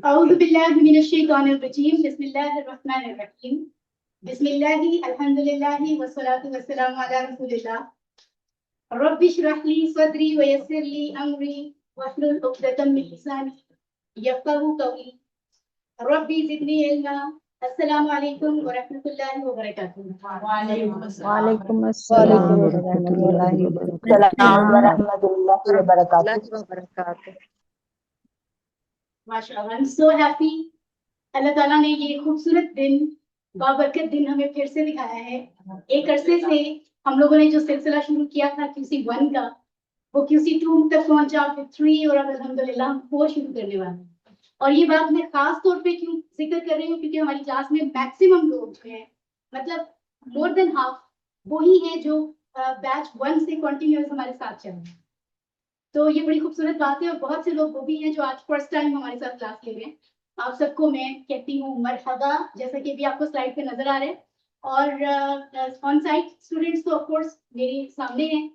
औज़ु बिल्लाहि मिनश शैतानिर रजीम, बिस्मिल्लाहिर रहमानिर रहीम, बिस्मिल्लाहि अल्हम्दुलिल्लाहि वस्सलातु वस्सलामु अला रसूलिल्लाह। रब्बि इश्रह ली सदरी व यस्सिर ली अमरी वहलुल उक़दतम मिन लिसानी यफ़क़हू क़ौली। रब्बी ज़िदनी इल्मा। अस्सलामु अलैकुम व रहमतुल्लाहि व बरकातुहू। वालेकुम अस्सलाम व रहमतुल्लाहि व बरकातुहू। माशाअल्लाह, आई एम सो हैप्पी। अल्लाह ताला ने ये खूबसूरत दिन, बाबरकत दिन हमें फिर से दिखाया है। एक अरसे से हम लोगों ने जो सिलसिला शुरू किया था QC1 का, वो QC2 तक पहुंचा, फिर 3 और अब अल्हम्दुलिल्लाह हम 4 शुरू करने वाले हैं। और ये बात मैं खास तौर पे क्यों जिक्र कर रही हूँ, क्योंकि हमारी क्लास में मैक्सिमम लोग जो हैं, मतलब मोर देन हाफ, वो ही हैं जो बैच 1 से कंटिन्यूअस हमारे साथ चल रहे हैं। तो ये बड़ी खूबसूरत बात है। और बहुत से लोग वो भी हैं जो आज फर्स्ट टाइम हमारे साथ क्लास ले रहे हैं। आप सबको मैं कहती हूँ मरहबा, जैसा कि अभी आपको स्लाइड पे नजर आ रहे हैं। और ऑन साइट स्टूडेंट्स तो ऑफ कोर्स मेरे सामने हैं,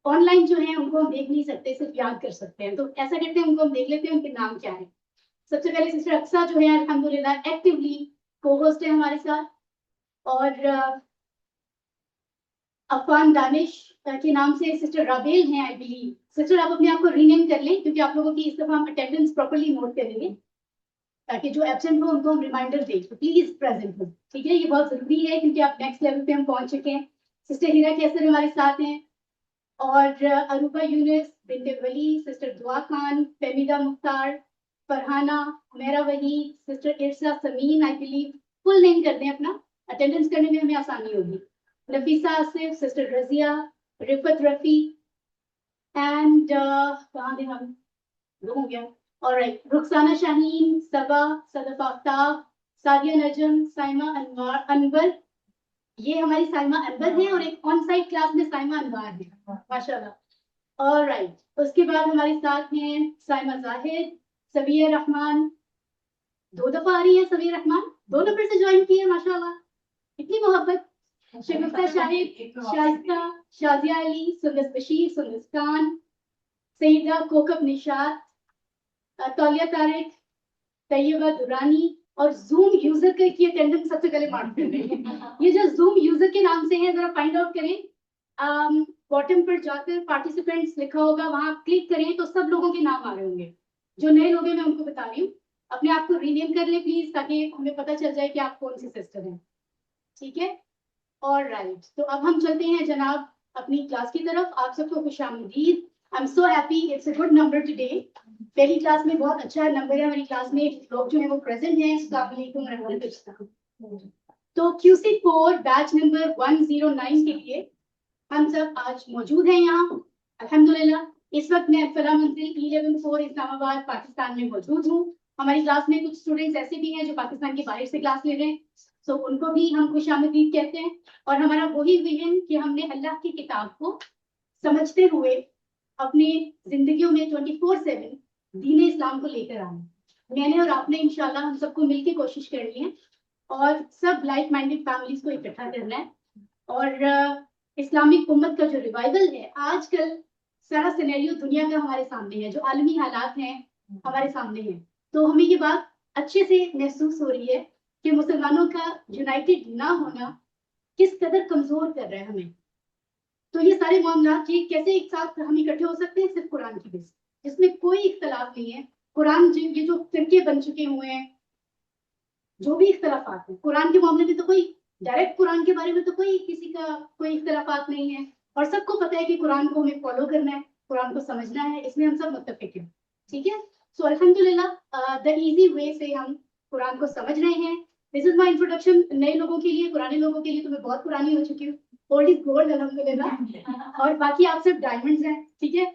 ऑनलाइन जो है उनको हम देख नहीं सकते, सिर्फ याद कर सकते हैं। तो ऐसा करते हैं, उनको हम देख लेते हैं, उनके नाम क्या है। सबसे पहले सिस्टर अक्सा जो है अल्हम्दुलिल्लाह एक्टिवली को होस्ट है हमारे साथ। और अफान दानिश के नाम से सिस्टर राबेल हैं आई बिलीव। सिस्टर आप अपने आप को रीनेम कर लें, क्योंकि आप लोगों की इस दफा हम अटेंडेंस प्रॉपर्ली नोट करेंगे, ताकि जो एब्सेंट हो उनको हम रिमाइंडर दें, तो प्लीज प्रेजेंट हो। ठीक है, ये बहुत जरूरी है, क्योंकि आप नेक्स्ट लेवल पे हम पहुंच चुके हैं। सिस्टर हीरा कैसर हमारे साथ हैं, और अरूबा यूनिस, बिंते वली, सिस्टर दुआ खान, फहमीदा मुख्तार, फरहाना, मेरा वही, sister इरसा Sameen I believe. Full name कर दें अपना, अटेंडेंस करने में हमें आसानी होगी। नफीसा आसिफ, सिस्टर रजिया, रिफत रफी, एंड कहाँ थे हम, गुम हो गया। ऑलराइट, रुखसाना शाहीन, सबा, सदफ आफ्ताब, सादिया नजम, साइमा अनवर। ये हमारी साइमा अनवर है, और एक ऑन साइट क्लास में साइमा अनवर है, माशाल्लाह। ऑलराइट, उसके बाद हमारे साथ हैं साइमा जाहिद, सबिया रहमान। 2 दफा आ रही है सबिया रहमान, 2 नंबर से ज्वाइन की है, माशाल्लाह, इतनी मोहब्बत। शगुफ्ता शाहिद, शाइस्ता, शाजिया अली, सुंदस बशीर, सुंदस खान, सईदा कोकब निशात, तौलिया तारिक, तैयबा दुरानी। और जूम यूजर का की अटेंडेंस सबसे पहले मार्क कर रहे हैं। ये जो जूम यूजर के नाम से है, जरा फाइंड आउट करें। बॉटम पर जाकर पार्टिसिपेंट्स लिखा होगा, वहां क्लिक करें तो सब लोगों के नाम आ रहे होंगे। जो नए लोग हैं मैं उनको बता रही हूँ, अपने आप को रीनेम कर लें प्लीज, ताकि हमें पता चल जाए कि आप कौन सी सिस्टर हैं। ठीक है, ऑल राइट। तो अब हम चलते हैं जनाब अपनी क्लास की तरफ। आप सबको खुशामदीद। I am so happy, it's a good number today. पहली क्लास में बहुत अच्छा नंबर है हमारी क्लास में, लोग जो है वो प्रेजेंट हैं। अस्सलाम वालेकुम रहमतुल्लाह। तो QC4 बैच नंबर 109 के लिए हम सब आज मौजूद हैं यहाँ, अल्हम्दुलिल्लाह। इस वक्त मैं फला मंजिल E114 इस्लामाबाद पाकिस्तान में मौजूद हूँ। हमारी क्लास में कुछ स्टूडेंट्स ऐसे भी हैं जो पाकिस्तान के बाहर से क्लास ले रहे हैं, सो उनको भी हम खुशामदीद कहते हैं। और हमारा वही विजन कि हमने अल्लाह की किताब को समझते हुए अपनी जिंदगियों में 24/7 दीन इस्लाम को लेकर आना। मैंने और आपने इंशाल्लाह हम सबको मिलकर कोशिश करनी है, और सब लाइक माइंडेड फैमिलीज को इकट्ठा करना है। और इस्लामिक उम्मत का जो रिवाइवल है, आजकल सारा सिनेरियो दुनिया का हमारे सामने है, जो आलमी हालात हैं हमारे सामने हैं। तो हमें ये बात अच्छे से महसूस हो रही है कि मुसलमानों का यूनाइटेड ना होना किस कदर कमजोर कर रहा है हमें। तो ये सारे मामला कि कैसे एक साथ हम इकट्ठे हो सकते हैं, सिर्फ कुरान की बेस, जिसमें कोई इख्तलाफ नहीं है। कुरान ये जो फिरके बन चुके हुए हैं, जो भी इख्तलाफात है कुरान के मामले में, तो कोई डायरेक्ट कुरान के बारे में तो कोई किसी का कोई इख्तलाफात नहीं है, और सबको पता है कि कुरान को हमें फॉलो करना है, कुरान को समझना है, इसमें हम सब मुत्तफिक हैं। ठीक है, सो अल्हम्दुलिल्लाह द इजी वे से हम कुरान को समझ रहे हैं। दिस इज माय इंट्रोडक्शन नए लोगों के लिए। पुराने लोगों के लिए तो मैं बहुत पुरानी हो चुकी हूँ, ओल्ड इज गोल्ड अल्हम्दुलिल्लाह, और बाकी आप सब डायमंड्स हैं। ठीक है,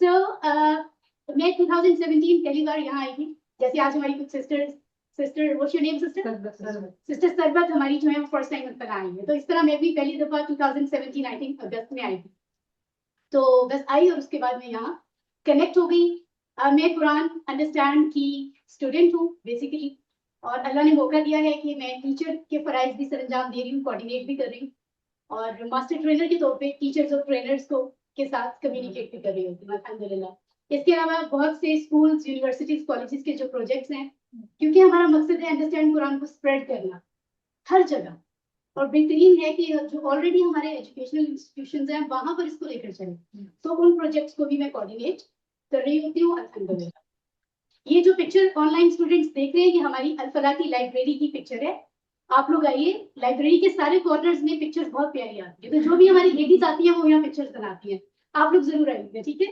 सो मैं 2017 पहली बार यहाँ आई थी। जैसे आज हमारी कुछ sister what's your name sister Sarbat हमारी जो है फर्स्ट टाइम तक आई है। तो इस तरह मैं भी पहली दफा 2017 आई थिंक अगस्त में आई थी। तो बस आई, और उसके बाद मैं यहाँ कनेक्ट हो गई। मैं कुरान अंडरस्टैंड की स्टूडेंट हूँ बेसिकली, और अल्लाह ने मौका दिया है कि मैं टीचर के फराइज भी सर अंजाम दे रही हूँ, कोऑर्डिनेट भी कर रही हूँ, और मास्टर ट्रेनर के तौर पे टीचर्स और ट्रेनर्स को के साथ कम्युनिकेट भी कर रही होती हूँ अल्हम्दुलिल्लाह। इसके अलावा बहुत से स्कूल्स, यूनिवर्सिटीज, कॉलेजेस के जो प्रोजेक्ट्स हैं, क्योंकि हमारा मकसद है अंडरस्टैंड कुरान को स्प्रेड करना हर जगह, और बेहतरीन है कि जो ऑलरेडी हमारे एजुकेशनल इंस्टीट्यूशंस हैं वहां पर इसको लेकर चले, तो उन प्रोजेक्ट्स को भी मैं कोऑर्डिनेट कर रही होती हूँ अल्हम्दुलिल्लाह। ये जो पिक्चर ऑनलाइन स्टूडेंट्स देख रहे हैं, ये हमारी अल-फलाह की लाइब्रेरी की पिक्चर है। आप लोग आइए, लाइब्रेरी के सारे कॉर्नर्स में पिक्चर्स बहुत प्यारी आती है, तो जो भी हमारी लेडीज आती हैं वो यहाँ पिक्चर्स बनाती हैं, आप लोग जरूर आइएगा, ठीक है।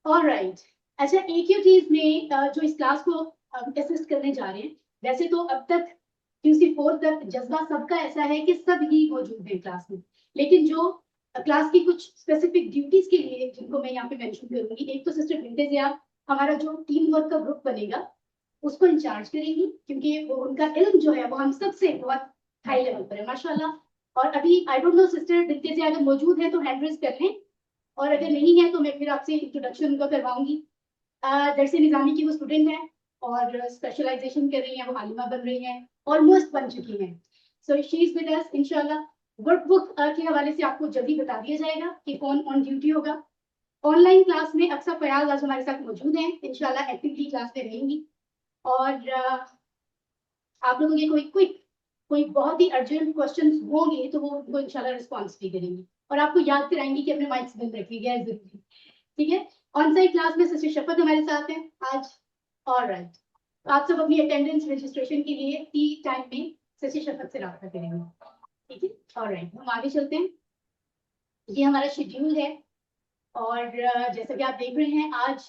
ऑलराइट, अच्छा AQTs में जो इस क्लास को असिस्ट करने जा रहे हैं, वैसे तो अब तक QC4 तक जज्बा सबका ऐसा है कि सब ही मौजूद हैं क्लास में, लेकिन जो क्लास की कुछ स्पेसिफिक ड्यूटीज के लिए जिनको मैं यहाँ पे मेंशन करूंगी, एक तो सिस्टर विंटेज या हमारा जो टीम वर्क का ग्रुप बनेगा उसको इंचार्ज करेंगी, क्योंकि वो उनका इल्म जो है वो हम सबसे बहुत हाई लेवल पर है माशाल्लाह। और अभी I don't know sister vintage अगर मौजूद है तो हैंड रेज कर लें, और अगर नहीं है तो मैं फिर आपसे इंट्रोडक्शन उनका करवाऊंगी। दरसे निजामी की वो स्टूडेंट है और स्पेशलाइजेशन कर रही हैं, वो आलिमा बन रही हैं, ऑलमोस्ट बन चुकी हैं। So she is with us इंशाल्लाह। वर्कबुक के हवाले से आपको जल्दी बता दिया जाएगा कि कौन ऑन ड्यूटी होगा। ऑनलाइन क्लास में अक्सर फयाज आज हमारे साथ मौजूद हैं, इंशाल्लाह एक्टिवली क्लास में रहेंगी, और आप लोगों के कोई बहुत ही अर्जेंट क्वेश्चंस होंगे तो वो उनको इंशाल्लाह रिस्पॉन्स भी करेंगी, और आपको याद कराएंगी कि अपने माइक्स बंद रखिएगा जरूरी, ठीक है। ऑन साइट क्लास में सिस्टर शफकत हमारे साथ हैं आज। ऑलराइट, तो आप सब अपनी अटेंडेंस रजिस्ट्रेशन के लिए टी टाइम में सिस्टर शफकत से रब्ता करेंगे, ठीक है। ऑलराइट, हम आगे चलते हैं। ये हमारा शेड्यूल है, और जैसा कि आप देख रहे हैं आज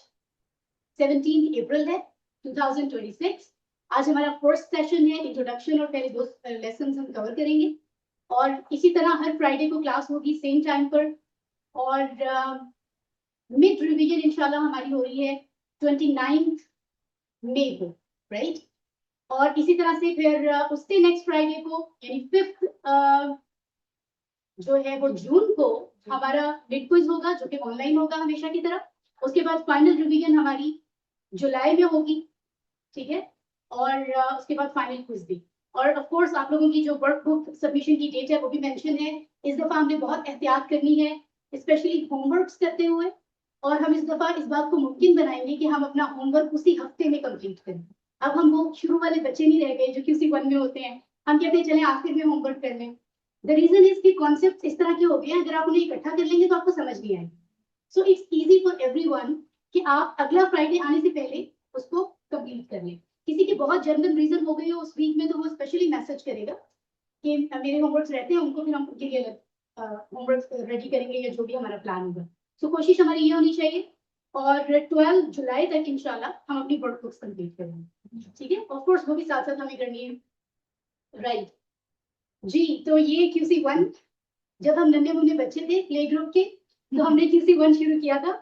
17 अप्रैल है 2026। आज हमारा फर्स्ट सेशन है इंट्रोडक्शन, और पहले 2 लेसन हम कवर करेंगे, और इसी तरह हर फ्राइडे को क्लास होगी सेम टाइम पर, और मिड रिवीजन इंशाल्लाह हमारी हो रही है 29 मई को, राइट। और इसी तरह से फिर उससे नेक्स्ट फ्राइडे को यानी 5 जो है वो जून को हमारा मिड क्विज होगा, जो कि ऑनलाइन होगा हमेशा की तरह। उसके बाद फाइनल रिवीजन हमारी जुलाई में होगी, ठीक है, और उसके बाद फाइनल क्विज भी। और ऑफ कोर्स आप लोगों की जो वर्कबुक सबमिशन की डेट है वो भी मेंशन है। इस दफा हमने बहुत एहतियात करनी है, स्पेशली होमवर्क्स करते हुए, और हम इस दफा इस बात को मुमकिन बनाएंगे कि हम अपना होमवर्क उसी हफ्ते में कंप्लीट करें। अब हम वो शुरू वाले बच्चे नहीं रह गए जो QC1 में होते हैं, हम कहते हैं चले आखिर में होमवर्क कर लें। द रीजन इज कि कॉन्सेप्ट इस तरह के हो गए हैं, अगर आप उन्हें इकट्ठा कर लेंगे तो आपको समझ नहीं आएगी। So it's easy for everyone कि आप अगला फ्राइडे आने से पहले उसको कंप्लीट कर लें। किसी के बहुत जनरल रीजन हो गई हो उस वीक में, तो वो स्पेशली मैसेज करेगा कि मेरे होमवर्क्स रहते हैं, उनको फिर हम उनके लिए होमवर्क रेडी करेंगे या जो भी हमारा प्लान होगा। सो कोशिश हमारी ये होनी चाहिए, और 12 जुलाई तक इंशाल्लाह हम अपनी वर्कबुक्स कंप्लीट करेंगे, ठीक है। ऑफ कोर्स वो भी साथ साथ हमें करनी है, राइट जी। तो ये QC1, जब हम नन्हे मुन्ने बच्चे थे प्ले ग्रुप के, तो हमने QC1 शुरू किया था,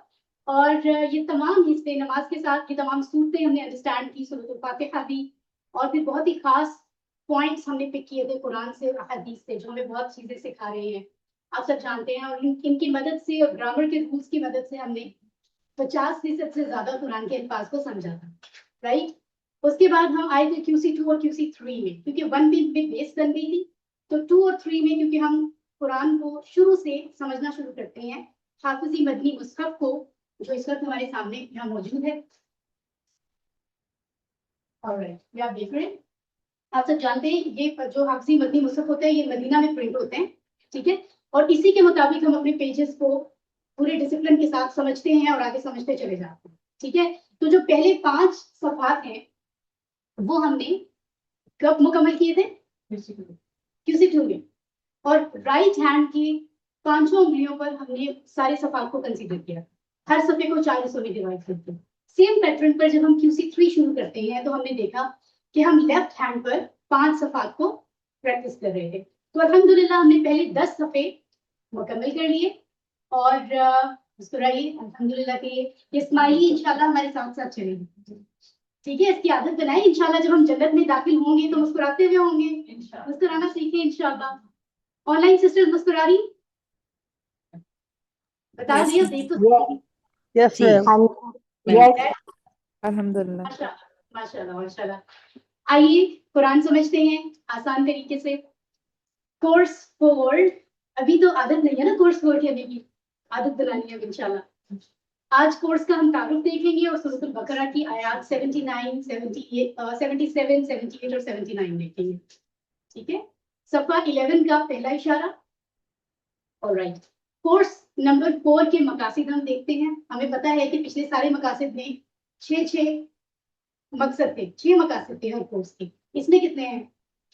और ये तमाम हिस्से नमाज के साथ, ये तमाम सूरतें हमने अंडरस्टैंड की, सूरत फातिहा दी, और फिर बहुत ही खास पॉइंट्स हमने पिक किए थे कुरान से और हदीस से, जो हमें बहुत चीजें सिखा रहे हैं, आप सब जानते हैं। और इनकी मदद से और ग्रामर के रूल्स की मदद से हमने 50% से ज्यादा कुरान के अल्फाज को समझा था, राइट। उसके बाद हम आए थे QC2 और QC3 में, क्योंकि 1 वीक में बेस बन गई थी, तो 2 और 3 में क्योंकि हम कुरान को शुरू से समझना शुरू करते हैं, हाफिजी मदनी मुसहफ को, जो इस वक्त हमारे सामने यहाँ मौजूद है। ऑलराइट, ये आप देख रहे हैं, आप सब जानते हैं ये जो हाफिजी मदनी मुसहफ होता है ये मदीना में प्रिंट होते हैं, ठीक है। और इसी के मुताबिक हम अपने पेजेस को पूरे डिसिप्लिन के साथ समझते हैं और आगे समझते चले जाते हैं, ठीक है। तो जो पहले 5 सफ़ात हैं वो हमने कब मुकम्मल किए थे? QC2 में। और राइट हैंड की 5 उंगलियों पर हमने सारे सफ़ात को कंसीडर किया, हर सफ़े को 4 हिस्सों में डिवाइड करके। सेम पैटर्न पर जब हम QC3 शुरू करते हैं तो हमने देखा कि हम लेफ्ट हैंड पर 5 सफ़ात को प्रैक्टिस कर रहे थे। तो अल्हम्दुलिल्लाह हमने पहले 10 सफ़े मुकम्मल कर लिए, और मुस्कुराइए अल्हम्दुलिल्लाह के ये स्माइली इंशाल्लाह हमारे साथ साथ चलेगी, ठीक है। इसकी आदत बनाए, इंशाल्लाह जब हम जन्नत में दाखिल होंगे तो मुस्कुराते हुए होंगे, मुस्कुराना सीखें इंशाल्लाह। ऑनलाइन सिस्टर्स मुस्कुरा रही बता दिया, देख तो यस यस अल्हम्दुलिल्लाह। माशाल्लाह माशाल्लाह। आइए कुरान समझते हैं आसान तरीके से। कोर्स फॉरवर्ड, अभी तो आदत नहीं है ना कोर्स फॉरवर्ड करने की, आदत दिलानी है इंशाल्लाह। आज कोर्स का हम तारुफ देखेंगे और सूरत बकरा की आयात 79, 78, 77, 78 और 79 देखेंगे। ठीक है, सफा 11 का पहला इशारा। ऑलराइट, कोर्स नंबर 4 के मकासद हम देखते हैं। हमें पता है कि पिछले सारे मकासद में 6 मकसद थे, 6 मकासद थे हर कोर्स के। इसमें कितने हैं?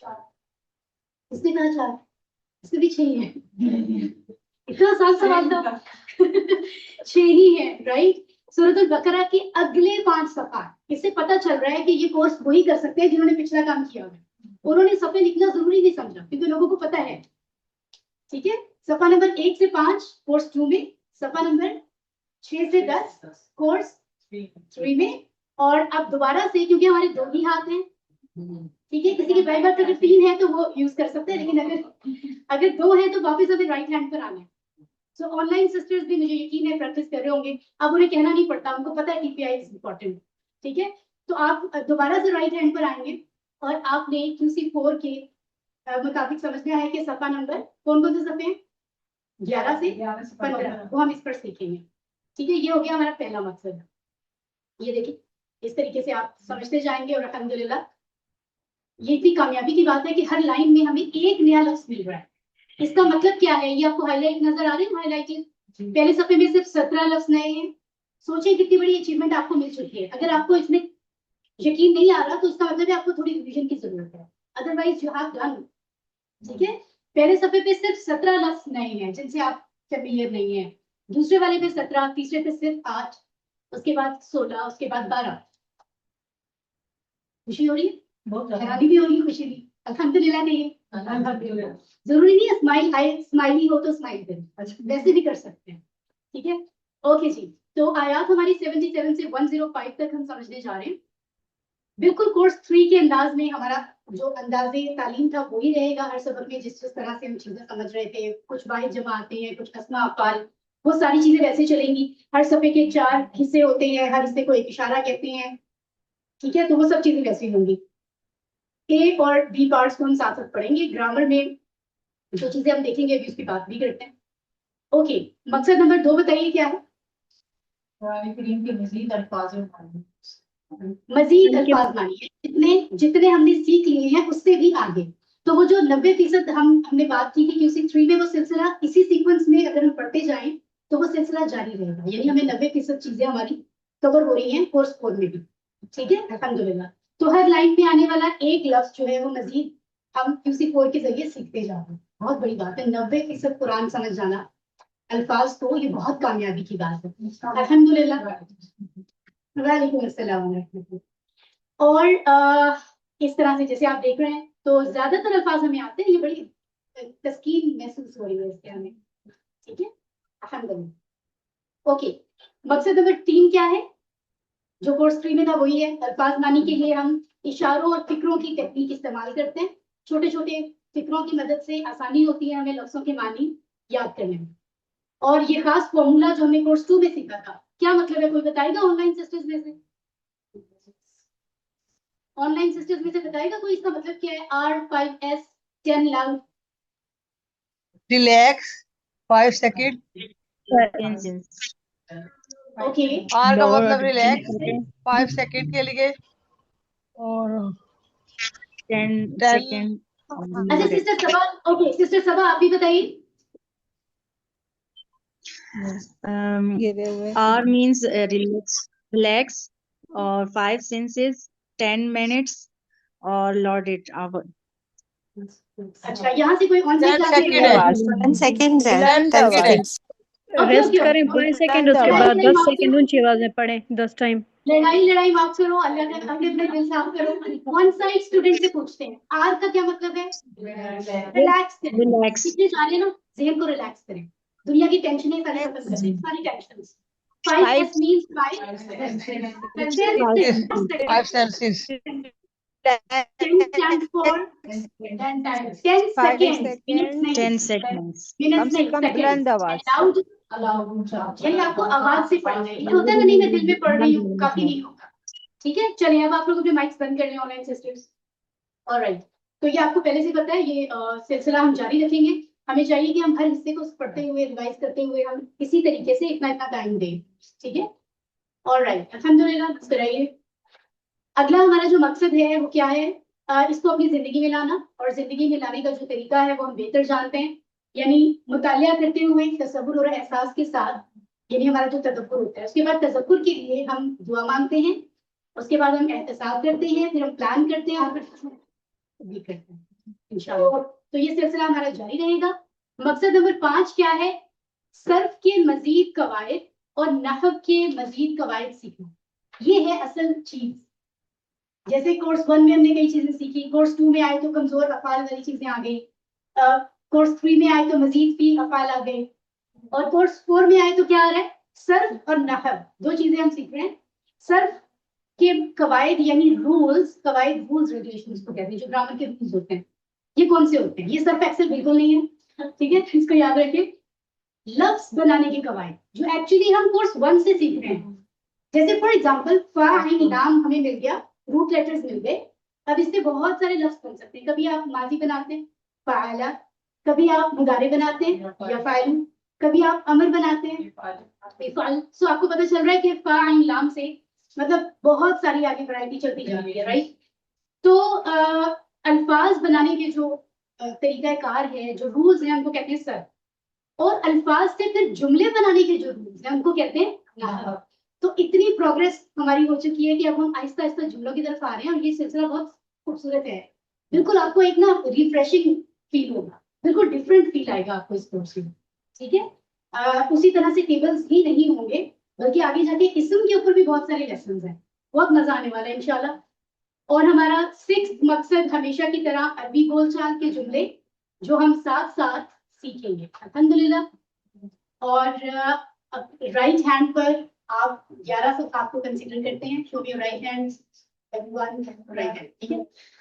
4। इसने कहा 4, इसमें भी 6 है। इतना आसान सवाल था। 6 ही है, राइट। सूरत बकरा के अगले 5 सफा, इससे पता चल रहा है कि ये कोर्स वही कर सकते हैं जिन्होंने पिछला काम किया है। उन्होंने सफे लिखना जरूरी नहीं समझा क्योंकि लोगों को पता है। ठीक है, सफा नंबर 1 से 5 कोर्स 2 में, सफा नंबर 6 से 10 कोर्स 3 में। और अब दोबारा से, क्योंकि हमारे 2 ही हाथ हैं, ठीक है, किसी की बाई बात अगर 3 है तो वो यूज कर सकते हैं, लेकिन अगर 2 है तो वापस हमें राइट हैंड पर आना है। सो ऑनलाइन सिस्टर्स भी, मुझे यकीन है, प्रैक्टिस कर रहे होंगे। अब उन्हें कहना नहीं पड़ता, उनको पता है टीपीआई इज इम्पोर्टेंट। ठीक है, तो आप दोबारा से राइट हैंड पर आएंगे और आपने QC4 के मुताबिक समझना है कि सफा नंबर कौन कौन से सफे हैं, 11 से 15, वो हम इस पर सीखेंगे। ठीक है, ये हो गया हमारा पहला मकसद। ये देखिए, इस तरीके से आप समझते जाएंगे और अल्हम्दुलिल्लाह ये इतनी कामयाबी की बात है कि हर लाइन में हमें एक नया लफ्ज मिल रहा है। इसका मतलब क्या है, ये आपको हाईलाइट नजर आ रहे हैं, हाईलाइटेड। पहले सफे में सिर्फ 17 लफ्ज नए हैं। सोचिए कितनी बड़ी अचीवमेंट आपको मिल चुकी है। अगर आपको इसमें यकीन नहीं आ रहा तो इसका मतलब है आपको थोड़ी रिवीजन की जरूरत है, अदरवाइज यू हैव डन। ठीक है, पहले सफे पे सिर्फ 17 लफ्ज नए हैं जिनसे आप फेमिलियर नहीं है। दूसरे वाले पे 17, तीसरे पे सिर्फ 8, उसके बाद 16, उसके बाद 12। खुशी हो रही है? बहुत हैरानी भी हो रही है, खुशी भी। अल्हम्दुलिल्लाह नहीं है, जरूरी नहीं है स्माइली हो तो स्माइल करें, वैसे भी कर सकते हैं। ठीक है, ओके जी। तो आयात हमारी 77 से 105 तक हम समझने जा रहे हैं। बिल्कुल कोर्स 3 के अंदाज में हमारा जो अंदाजे तालीम था वही रहेगा हर सबक में, जिस तरह से हम चीजें समझ रहे थे। कुछ वाहिद जमा आते हैं, कुछ अस्मा अफ़ाल, वो सारी चीजें वैसे चलेंगी। हर सफे के 4 हिस्से होते हैं, हर हिस्से को एक इशारा कहते हैं। ठीक है, तो वो सब चीजें वैसी होंगी। ए और बी पार्ट्स को हम साथ साथ पढ़ेंगे। ग्रामर में जो चीजें हम देखेंगे अभी उसकी बात भी करते हैं। ओके, मकसद नंबर 2 बताइए क्या है? करीम के मजीद अल्फाज मानिए, जितने हमने सीख लिए हैं उससे भी आगे। तो वो जो 90% हमने बात की कि QC3 में वो सिलसिला इसी सीक्वेंस में अगर हम पढ़ते जाएं तो वो सिलसिला जारी रहेगा, यानी हमें 90% चीजें हमारी कवर हो रही हैं कोर्स 4 में भी। ठीक है, अल्हम्दुलिल्लाह। तो हर लाइन में आने वाला एक लफ्ज जो है वो मजीद हम QC4 के जरिए सीखते जा रहे हैं। बहुत बड़ी बात है, 90% कुरान समझ जाना अल्फाज, तो ये बहुत कामयाबी की बात है, अल्हम्दुलिल्लाह। वालेकुम अस्सलाम। और इस तरह से जैसे आप देख रहे हैं तो ज्यादातर अल्फाज हमें आते हैं, ये बड़ी तस्कीन महसूस हो रही है इसके हमें। ठीक है, अल्हम्दुलिल्लाह। ओके, मकसद नंबर 3 क्या है? जो कोर्स 3 में था वही है। अल्फाज मानी के लिए हम इशारों और फिक्रों की टेक्निक इस्तेमाल करते हैं। छोटे छोटे फिक्रों की मदद से आसानी होती है हमें लफ्जों के मानी याद करने में। और ये खास फॉर्मूला जो हमने कोर्स 2 में सीखा था, क्या मतलब है, कोई बताएगा ऑनलाइन सिस्टर्स में से? ऑनलाइन सिस्टर्स में से बताएगा कोई इसका मतलब क्या है? R5S 10 loud. Relax 5 second. Okay, R का मतलब रिलैक्स 5 सेकंड के लिए, और 10 10 सेकेंड। अच्छा सिस्टर सबा, ओके सिस्टर सबा आप भी बताइए। R means relax, और 5 senses 10 minutes, और lauded hour. अच्छा, यहाँ से कोई ऑन 10 क्लास सेकंड में है। 10 seconds है 10 10 सेकंड है। seconds ओके रेस्ट ओके करें 5 सेकंड, उसके बाद 10 सेकंड ऊंची आवाज में पढ़ें 10 टाइम। लड़ाई माफ करो, अल्लाह का अपने अपने दिल साफ करो। वन साइड स्टूडेंट से पूछते हैं, आर का क्या मतलब है? रिलैक्स करें। Relax. पिछले सारे ना जहन को रिलैक्स करें, दुनिया की टेंशन सारी खत्म कर दें, सारी tension. 5S means 5 senses. 10 stands for 10 times 10 seconds, minutes 10 नहीं, seconds. minutes नहीं, seconds। loud, यानी आपको आवाज से पढ़ना है। ये होता है ना, नहीं मैं दिल में पढ़ रही हूँ, काफी नहीं होता। ठीक है, चलिए अब आप लोग अपने माइक्स बंद कर लें ऑनलाइन सिस्टर्स। ऑलराइट, तो ये आपको पहले से पता है, ये सिलसिला हम जारी रखेंगे। हमें चाहिए कि हम हर हिस्से को पढ़ते हुए रिवाइज करते हुए हम इसी तरीके से इतना इतना टाइम दें, ठीक है। ऑलराइट, अल्हम्दुलिल्लाह, कराइए। अगला हमारा जो मकसद है वो क्या है, इसको अपनी जिंदगी में लाना, और जिंदगी में लाने का जो तरीका है वो हम बेहतर जानते हैं, यानी मुतालिया करते हुए तसव्वुर और एहसास के साथ, यानी हमारा जो तदब्बुर होता है। उसके बाद तदब्बुर के लिए हम दुआ मांगते हैं, उसके बाद हम एहतसाब करते हैं, फिर हम प्लान करते हैं और फिर भी करते हैं इंशाअल्लाह। तो ये सिलसिला हमारा जारी रहेगा। मकसद नंबर 5 क्या है, सर्फ के मजीद कवायद और नहव के मजीद कवायद सीखना। ये है असल चीज। जैसे कोर्स 1 में हमने कई चीजें सीखी, कोर्स 2 में आए तो कमजोर अफाल वाली चीजें आ गई, कोर्स 3 में आए तो मजीद फी अफाल आ गए, और कोर्स 4 में आए तो क्या आ रहा है, सर्फ और नहव, दो चीजें हम सीख रहे हैं। सर्फ के कवायद यानी रूल्स, कवायद रूल्स रेगुलेशंस को कहते हैं, जो ग्रामर के रूल्स होते हैं। ये कौन से होते हैं, ये सर्फ एक्सेल बिल्कुल नहीं है, ठीक है, इसको याद रखिए। लफ्ज बनाने के कवायद जो एक्चुअली हम कोर्स 1 से सीख रहे हैं, जैसे फॉर एग्जांपल फाइल नाम हमें मिल गया, रूट लेटर्स मिल गए, अब इससे बहुत सारे लफ्ज बन सकते हैं। कभी आप माजी बनाते हैं फाइला, कभी आप मुदारे बनाते हैं या फाइल, कभी आप अमर बनाते हैं इफ़ाल। सो आपको पता चल रहा है कि फाइल नाम से मतलब बहुत सारी आगे वैरायटी चलती जा रही है, राइट। तो अल्फाज बनाने के जो तरीकाकार है, जो रूल्स हैं, उनको कहते हैं सर्फ, और अल्फाज से फिर जुमले बनाने के जो रूल्स हैं उनको कहते हैं नहव। तो इतनी प्रोग्रेस हमारी हो चुकी है कि अब हम आहिस्ता आहिस्ता जुमलों की तरफ आ रहे हैं, और ये सिलसिला बहुत खूबसूरत है। बिल्कुल आपको एक ना रिफ्रेशिंग फील होगा, बिल्कुल डिफरेंट फील आएगा आपको इस कोर्स में, ठीक है। उसी तरह से टेबल्स ही नहीं होंगे, बल्कि आगे जाके इस्म के ऊपर भी बहुत सारे लेसन हैं, बहुत मजा आने वाला है इंशाल्लाह। और हमारा 6th मकसद हमेशा की तरह अरबी बोलचाल के जुमले, जो हम साथ साथ सीखेंगे अल्हम्दुलिल्लाह। और राइट हैंड पर आप 11 सब आपको कंसीडर करते हैं, show your right hand, everyone right hand, ठीक है।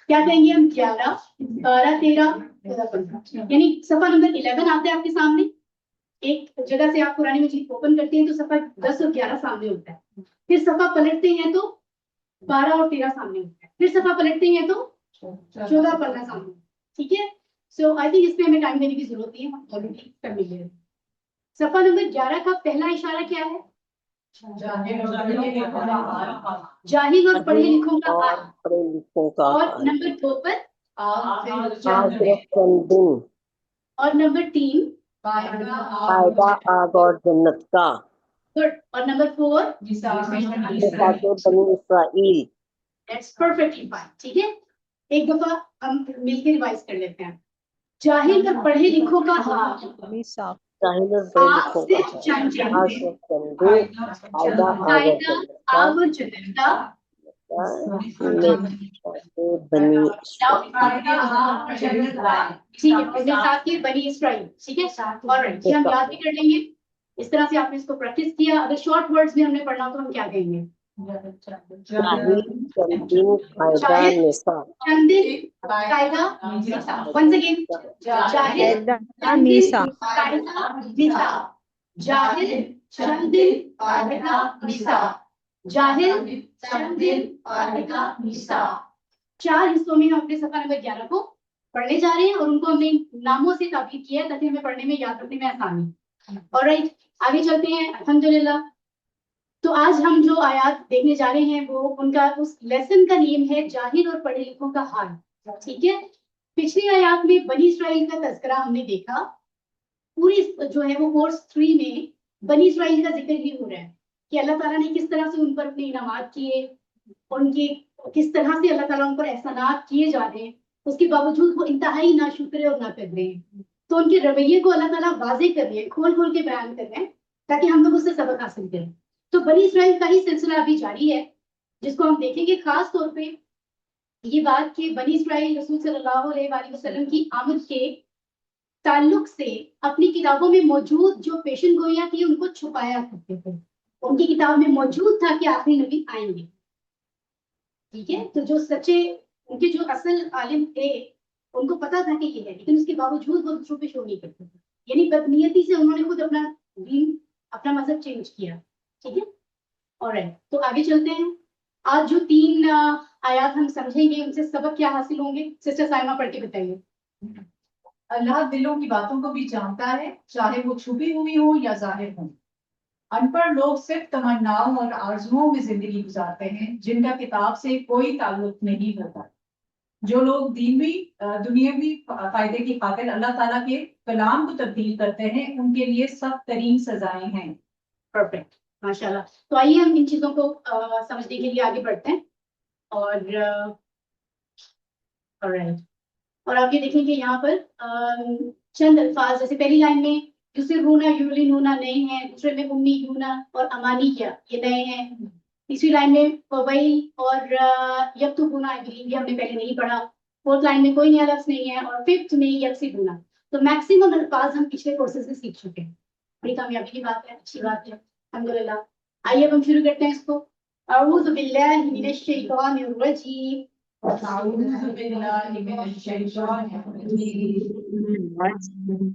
क्या कहेंगे हम, 11 12 13 14 15, यानी सफा नंबर 11 आता है आपके सामने, एक जगह से आप कुरान मजीद ओपन करते हैं तो सफा 10 और 11 सामने होता है, फिर सफा पलटते हैं तो 12 और 13 सामने होता है, फिर सफा पलटते हैं तो 14 और 15 सामने, ठीक है। सो आई थिंक इस पे हमें टाइम देने की जरूरत नहीं है, हम ऑलरेडी फैमिलियर हैं। सफा नंबर 11 का पहला इशारा क्या है, जाहिल और पढ़े लिखों का हाल, पढ़े लिखों का और नंबर 2 पर दिन, और नंबर 3 फायदा आग और जन्नत का, गुड, और नंबर 4 जैसा कि बनी इसराइल। दैट्स परफेक्टली फाइन, ठीक है। एक दफा हम मिलकर रिवाइज कर लेते हैं। जाहिल और पढ़े लिखों का हाल, जाहिल और पढ़े आग लिखों से का चंद आग चंद, से चंदे, फायदा आग और फायदा जन्नत का, आग और जन्नत का, बनी ठीक है, अपने साथ के बनी इसराइल, ठीक है। ऑलराइट, ये हम याद भी कर लेंगे। इस तरह से आपने इसको प्रैक्टिस किया। अगर शॉर्ट वर्ड्स में हमने पढ़ना हो तो हम क्या कहेंगे, जाहिल चंदिन फायदा निसा, चंदिन कायदा निसा, वंस अगेन, जाहिल नीसा, कायदा निसा, जाहिल चंदिन कायदा निसा, जाहिल चंदिन कायदा निसा। 4 हिस्सों में हम अपने सफा नंबर 11 को पढ़ने जा रहे हैं, और उनको हमने नामों से ताबीर किया है ताकि हमें पढ़ने में, याद रखने में आसानी। ऑलराइट, आगे चलते हैं अल्हम्दुलिल्लाह। तो आज हम जो आयात देखने जा रहे हैं वो उनका, उस लेसन का नेम है जाहिल और पढ़े लिखों का हाल, ठीक है। पिछली आयात में बनी इस्राइल का तज़किरा हमने देखा, पूरी जो है वो कोर्स 3 में बनी इस्राइल का जिक्र ही हो रहा है कि अल्लाह ताला ने किस तरह से उन पर अपने इनामात किए, उनके किस तरह से अल्लाह ताला उन पर एहसानात किए जा रहे हैं, उसके बावजूद वो इंतहाई नाशुक्र और नाकदर हैं। तो उनके रवैये को अल्लाह ताला वाज़ेह कर रहे हैं, खोल खोल के बयान कर रहे हैं, ताकि हम लोग उससे सबक हासिल करें। तो बनी इस्राइल का ही सिलसिला अभी जारी है, जिसको हम देखेंगे खास तौर पे ये बात कि बनी इस्राइल रसूल सल्लल्लाहु अलैहि वसल्लम की आमद के ताल्लुक से अपनी किताबों में मौजूद जो पेशन गोइयां थी उनको छुपाया करते थे। उनकी किताब में मौजूद था कि आखिरी नबी आएंगे, ठीक है। तो जो सच्चे, उनके जो असल आलिम थे, उनको पता था कि ये है, लेकिन उसके बावजूद वो दूसरों पे शो नहीं करते थे, यानी बदनीयती से उन्होंने खुद अपना दीन, अपना मजहब चेंज किया, ठीक है। ऑलराइट, तो आगे चलते हैं। आज जो 3 आयात हम समझेंगे उनसे सबक क्या हासिल होंगे, सिस्टर साइमा पढ़ के बताइए। अल्लाह दिलों की बातों को भी जानता है, चाहे वो छुपी हुई हो या जाहिर हो। अनपढ़ लोग सिर्फ तमन्नाओं और आरजुओं में जिंदगी गुजारते हैं, जिनका किताब से कोई ताल्लुक नहीं होता। जो लोग दीनवी दुनियावी फायदे की खातिर अल्लाह ताला के कलाम को तब्दील करते हैं, उनके लिए सख्त तरीन सजाएं हैं। परफेक्ट, माशाल्लाह। तो आइए हम इन चीजों को समझने के लिए आगे बढ़ते हैं। और ऑलराइट, और आप ये देखेंगे यहाँ पर चंद अल्फाज, जैसे पहली लाइन में युसिर्रूना युलिनूना नए हैं, दूसरे में उम्मी यूना और अमानिया ये नए हैं, तीसरी लाइन में फवैल और यक्तुबूना आई बिलीव ये हमने पहले नहीं पढ़ा, फोर्थ लाइन में कोई नया लफ्ज नहीं है, और फिफ्थ में यक्सिबूना। तो मैक्सिमम अल्फाज हम पिछले कोर्सेज में सीख चुके हैं। बड़ी कामयाबी की बात है, अच्छी बात है, अल्हम्दुलिल्लाह। आइए अब हम शुरू करते हैं इसको। अऊज़ु बिल्लाहि मिनश शैतानिर रजीम। अऊज़ु बिल्लाहि मिनश शैतानिर रजीम।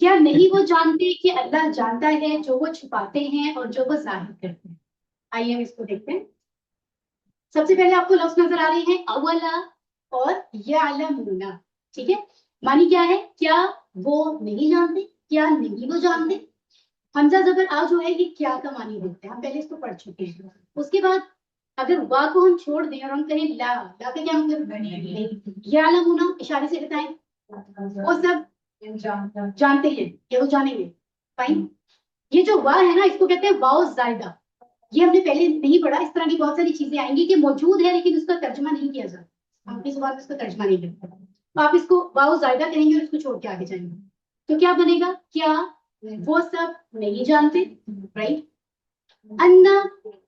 क्या नहीं वो जानते कि अल्लाह जानता है जो वो छुपाते हैं और जो वो जाहिर करते हैं। आइए हम इसको देखते हैं। सबसे पहले आपको लफ्ज नजर आ रहे हैं अवला और यअलमूना, ठीक है। मानी क्या है, क्या वो नहीं जानते, क्या नहीं वो जानते। हमजा जबर आ जो है ये क्या का मानी देते हैं, हम पहले इसको पढ़ चुके हैं। उसके बाद अगर वा को हम छोड़ दें और हम कहें ला, ला का क्या मतलब नहीं, यअलमूना इशारे से बताएं, वो सब जानते हैं या वो जानेंगे। फाइन, ये जो वा है ना इसको कहते हैं वाओ जायदा। ये हमने पहले नहीं पढ़ा, इस तरह की बहुत सारी चीजें आएंगी कि मौजूद है लेकिन उसका तर्जमा नहीं किया जाता, हम इस बार में उसका तर्जमा नहीं करते, तो आप इसको वाओ जायदा कहेंगे और इसको छोड़ के आगे जाएंगे। तो क्या बनेगा, क्या वो सब नहीं जानते, राइट। अन्ना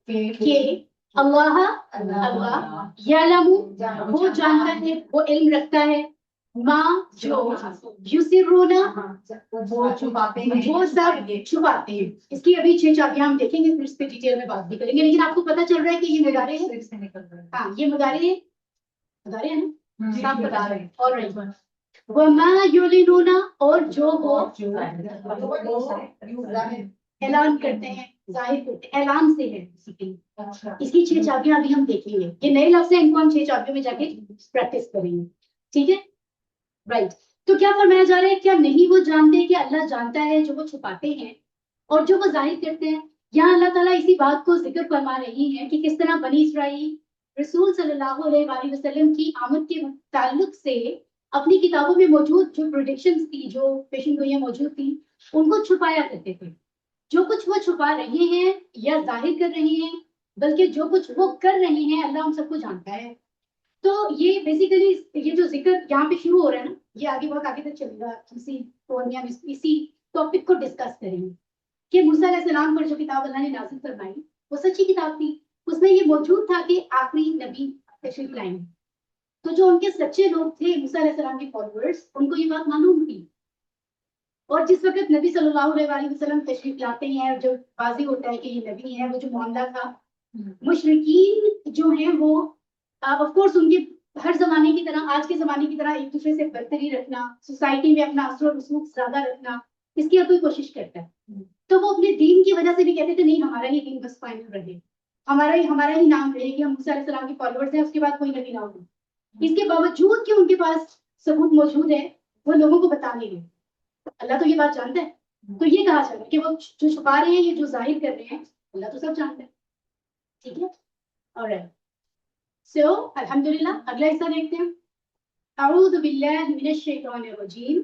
के अल्लाह, अल्लाह यअलमु वो जानता है, वो इल्म रखता है, माँ जो युसिर्रूना वो छुपाते हैं, वो सब छुपाते हैं। इसकी अभी 6 चाबियां हम देखेंगे, फिर इस पे डिटेल में बात भी करेंगे, लेकिन आपको पता चल रहा है कि ये मुदारे है। सिर से निकल रहा है। हाँ ये मुदारे है, मुदारे है ना, जी, साफ बता रहे मुदारे। हैं। ऑलराइट, वमा युलिनूना और जो वो ऐलान करते हैं, जाहिर करते हैं, ऐलान से है बेसिकली। इसकी 6 चाबियां अभी हम देखेंगे, ये नए लफ्ज है, इनको हम 6 चाबियों में जाके प्रैक्टिस करेंगे, ठीक है। राइट, तो क्या फरमाया जा रहा है, क्या नहीं वो जानते कि अल्लाह जानता है जो वो छुपाते हैं और जो वो जाहिर करते हैं। यहाँ अल्लाह ताला इसी बात को जिक्र फरमा रही है कि किस तरह बनी इस्राईल रसूल सल्लल्लाहु अलैहि वसल्लम की आमद के ताल्लुक से अपनी किताबों में मौजूद जो प्रेडिक्शंस थी, जो पेशेंगोइयां मौजूद थी, उनको छुपाया करते थे। जो कुछ वो छुपा रहे हैं या जाहिर कर रहे हैं, बल्कि जो कुछ वो कर रहे हैं अल्लाह हम सबको जानता है। तो ये बेसिकली ये जो जिक्र यहाँ पे शुरू हो रहा है ना, ये आगे बहुत आगे तक चलेगा, इसी में इसी टॉपिक को डिस्कस करेंगे कि मूसा अलैहिस्सलाम पर जो किताब अल्लाह ने नाज़िल फरमाई वो सच्ची किताब थी। उसमें ये मौजूद था कि आखिरी नबी तशरीफ लाएंगे। तो जो उनके सच्चे लोग थे मूसा अलैहिस्सलाम के फॉलोअर्स, उनको ये बात मालूम थी। और जिस वक्त नबी सल्लल्लाहु अलैहि वसल्लम तशरीफ लाते हैं और जो वाज़ी होता है कि ये नबी है, वो जो मामला था, मुशरिकीन जो हैं वो ऑफ कोर्स उनके हर जमाने की तरह, आज के जमाने की तरह एक दूसरे से बर्तरी रखना, सोसाइटी में अपना असर और रसूख ज्यादा रखना, इसकी हर कोई कोशिश करता है। तो वो अपने दीन की वजह से भी कहते थे नहीं हमारा ही दीन बस फाइनल रहे, हमारा ही नाम रहे कि हम मूसा अलैहिस्सलाम के फॉलोअर्स हैं, उसके बाद कोई नबी ना हो। इसके बावजूद कि उनके पास सबूत मौजूद है, वो लोगों को बता नहीं रहे। अल्लाह तो ये बात जानता है, तो ये कहा जा रहा है कि वो जो छुपा रहे हैं, ये जो जाहिर कर रहे हैं, अल्लाह तो सब जानता है, ठीक है। ऑलराइट, सो अल्हम्दुलिल्लाह, अगला हिस्सा देखते हैं। अऊज़ु बिल्लाहि मिनश शैतानिर रजीम।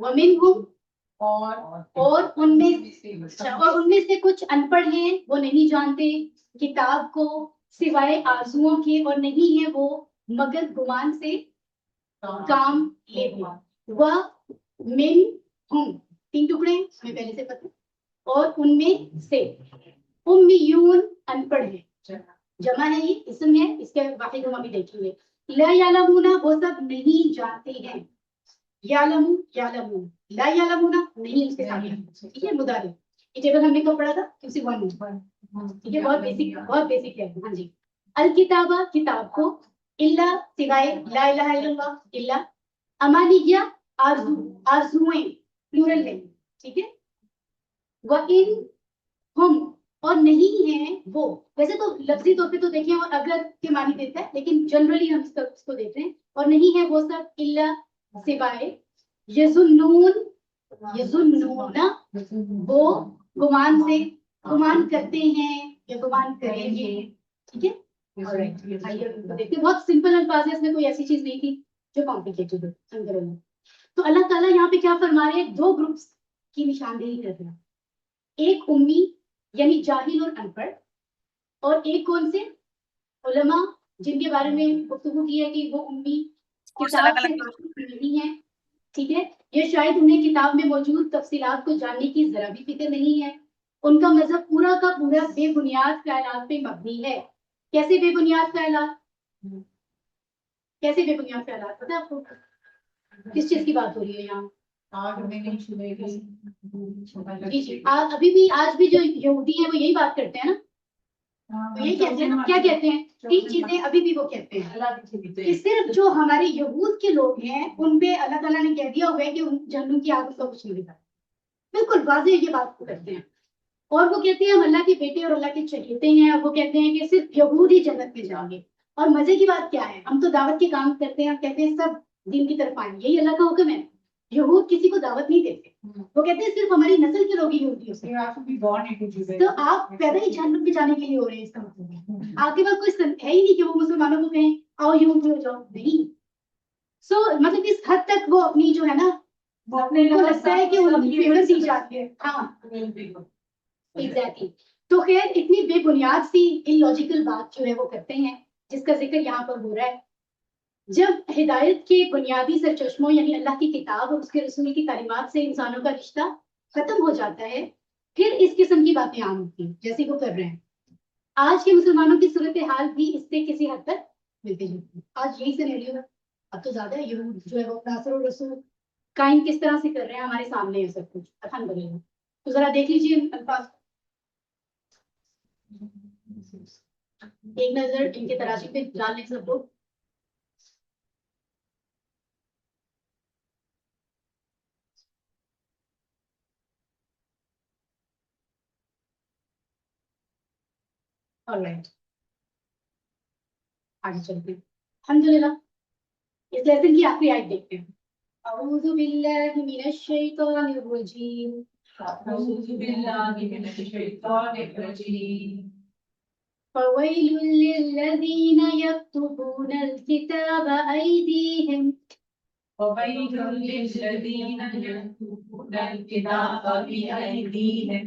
वमिनहुम और उनमें से कुछ अनपढ़ हैं, वो नहीं जानते किताब को सिवाय आरजुओं के, और नहीं है वो मगर गुमान से काम लेते। वह मिन हम, 3 टुकड़े हैं, हमें पहले से पता, और उनमें से उम्मियून अनपढ़ है, जमा है, ये इसम है, इसके वाहिद हम अभी देखेंगे। ला यालमूना वो सब नहीं जानते हैं, यालमू यालमू, ला यालमूना नहीं, उसके सामने ठीक है मुदारे। ये टेबल हमने कब पढ़ा था, किसी वन में, ठीक है, बहुत बेसिक है। हाँ जी, अल किताबा किताब को, इल्ला सिवाय, ला इलाहा इल्लल्लाह, इल्ला, अमानिया आरजू, आरजुएं प्लूरल है, ठीक है। व इन हम, और नहीं है वो, वैसे तो लफ्जी तौर पे तो देखें और अगर के मानी देता है, लेकिन जनरली हम इसको देख रहे हैं, और नहीं है वो सब इल्ला सिवाय, यजुन्नून, यजुन्नूना वो गुमान से, गुमान करते हैं या गुमान करेंगे, ठीक है। आइए देखते हैं, बहुत सिंपल अल्फाज है, इसमें कोई ऐसी चीज नहीं थी जो कॉम्प्लिकेटेड हो अंदर में। तो अल्लाह ताला यहाँ पे क्या फरमा रहे हैं, 2 ग्रुप्स की निशानदेही कर रहे हैं, एक उम्मी यानी जाहिल और अनपढ़, और एक कौन से, उलमा, जिनके बारे में गुफ्तगू की है कि वो उम्मी, किताब से वाकिफ नहीं है, ठीक है। ये शायद उन्हें किताब में मौजूद तफसीलात को जानने की जरा भी फिक्र नहीं है। उनका मजहब पूरा का पूरा बेबुनियाद ख्यालात पे मबनी है। कैसे बेबुनियाद ख्यालात, कैसे बेबुनियाद ख्यालात, पता है आपको किस चीज की बात हो रही है यहाँ? आग में नहीं छुएगी। जी जी, अभी भी आज भी जो यहूदी है वो यही बात करते हैं ना, तो यही कहते हैं ना, क्या कहते हैं, 3 चीजें अभी भी वो कहते हैं कि सिर्फ जो हमारे यहूद के लोग हैं उन पे अल्लाह ताला ने कह दिया हुआ है कि उन जहन्नुम की आग उनका कुछ नहीं दिखा, बिल्कुल वाज़ेह ये बात को करते हैं। और वो कहते हैं हम अल्लाह के बेटे और अल्लाह के चहेते हैं, और वो कहते हैं कि सिर्फ यहूद ही जन्नत में जाएंगे। और मजे की बात क्या है, हम तो दावत के काम करते हैं, हम कहते हैं सब दीन की तरफ आए, यही अल्लाह का हुक्म है। यहूद किसी को दावत नहीं देते, वो कहते हैं सिर्फ हमारी नस्ल के लोग ही यहूदी हो सकते। तो आप पैदा ही जहन्नुम में जाने के लिए हो रहे हैं, इसका मतलब आपके पास कोई है ही नहीं कि वो मुसलमानों को कहें आओ यहूद में हो जाओ, नहीं। सो मतलब इस हद तक वो अपनी जो है ना, उनको लगता है कि उनकी फेवर दी जाती है। हाँ एग्जैक्टली। तो खैर इतनी बेबुनियाद सी इलॉजिकल बात जो है वो करते हैं, जिसका जिक्र यहाँ पर हो रहा है। जब हिदायत के बुनियादी सरचश्मों यानी अल्लाह की किताब और उसके रसूल की तालीमात से इंसानों का रिश्ता खत्म हो जाता है, फिर इस किस्म की बातें आम होती हैं, जैसे वो कर रहे हैं। आज के मुसलमानों की सूरत हाल भी इससे किसी हद तक मिलती जुलती है। आज यही सिनेरियो है, अब तो ज्यादा यहूद जो है वो नासर और रसूल कायम किस तरह से कर रहे हैं, हमारे सामने है सब कुछ अल्हम्दुलिल्लाह। तो जरा देख लीजिए अल्फाज, एक नजर इनके तराशी पे डाल लें सब लोग। ऑलराइट, आगे चलते हैं। अल्हम्दुलिल्लाह, इस लेसन की आखिरी आयत देखते हैं। अऊज़ु बिल्लाहि मिनश शैतानिर रजीम। अऊज़ु बिल्लाहि मिनश शैतानिर रजीम। फवैलुल लिल्लज़ीना यक्तुबूनल किताब अयदीहिम ववैलुल लिल्लज़ीना यक्तुबूनल किताब बिअयदीहिम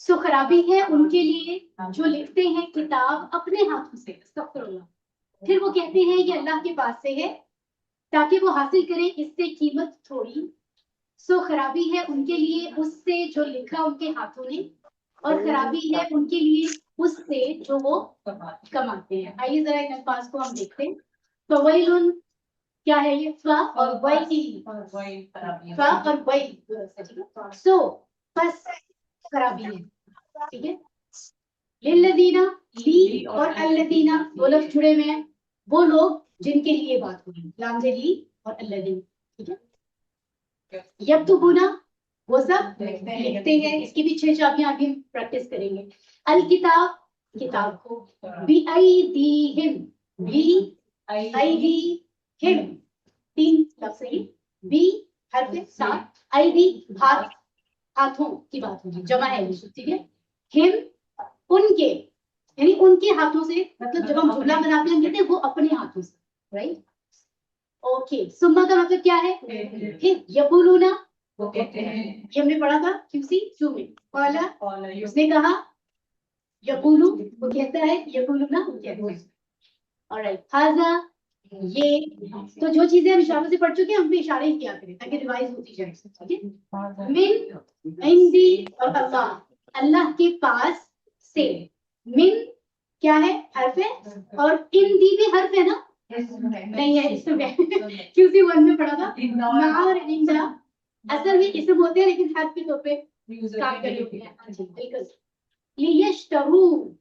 सो खराबी है उनके लिए जो लिखते हैं किताब अपने हाथों से, अस्तगफिरुल्लाह, फिर वो कहते हैं ये अल्लाह के पास से है ताकि वो हासिल करें इससे कीमत थोड़ी। सो खराबी है उनके लिए उससे जो लिखा उनके हाथों ने, और खराबी है उनके लिए उससे जो वो कमाते हैं। आइए जरा इन अल्फाज को हम देखते हैं। तो वैलुन क्या है, ये फा और वैल, फा और वैल। सो बस खराबी है, ठीक है। लिल्लज़ीना, ली और अल्लज़ीना दो लफ्ज जुड़े हुए हैं, वो लोग जिनके लिए बात हो रही है, लाम से ली और अल्लज़ीना, ठीक है। यक्तुबूना, वो सब लिखते हैं, इसकी भी 6 चाबियां आगे प्रैक्टिस करेंगे। अल किताब, किताब को, बी अयदीहिम, बी अयदीहिम, 3 लफ्ज है, बी हर्फ साथ, अयदी हाथ, हाथों की बात होगी, जमा है ये, ठीक है। हिम उनके, यानी उनके हाथों से, मतलब जब हम जुमला बनाते हैं कहते हैं वो अपने हाथों से, राइट। ओके, सुम्मा का मतलब क्या है? फिर यकुलूना, वो कहते हैं, ये हमने पढ़ा था क्यूसी क्यू में, वाला उसने कहा, यकुलू वो कहता है, यकुलूना वो कहता है। ऑलराइट, हाजा ये, तो जो चीजें हम इशारों से पढ़ चुके हैं हम पे इशारे ही किया करें ताकि रिवाइज होती जाए, ठीक है। मिन इंदी और अल्लाह, अल्लाह के पास से, मिन क्या है? हर्फ है, और इंदी भी हर्फ है ना? नहीं है, इसमें क्यूसी 1 में पढ़ा था, मा और इंदा असल में इसम होते हैं लेकिन हर्फ के तौर पे काम कर रहे होते हैं। हाँ जी, बिल्कुल। लियश्तरू,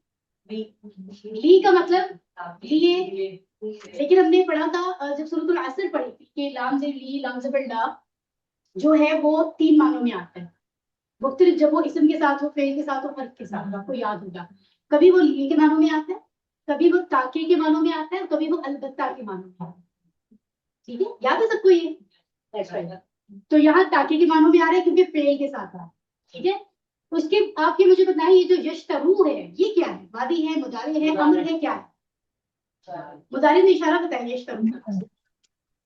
ली का मतलब लिए, लेकिन हमने पढ़ा था जब सूरतुल असर पढ़ी थी कि लाम से ली, लाम से ला जो है वो 3 मानों में आता है, मुख्तलिफ, जब वो इसम के साथ हो, फेल के साथ हो, हर्फ के साथ, आपको याद होगा। कभी वो ली के मानों में आता है, कभी वो ताके के मानों में आता है, और कभी वो अलबत्ता के मानों में आता है, ठीक है। याद है सबको ये? That's right. तो यहाँ ताके के मानों में आ रहा है क्योंकि फेल के साथ आ रहा है, ठीक है। उसके आपके मुझे बताएं, ये जो यश्तरू है ये क्या है? वादी है, मुदारे है, अम्र है, क्या है? मुदारे में इशारा बताइए यश्तरू का।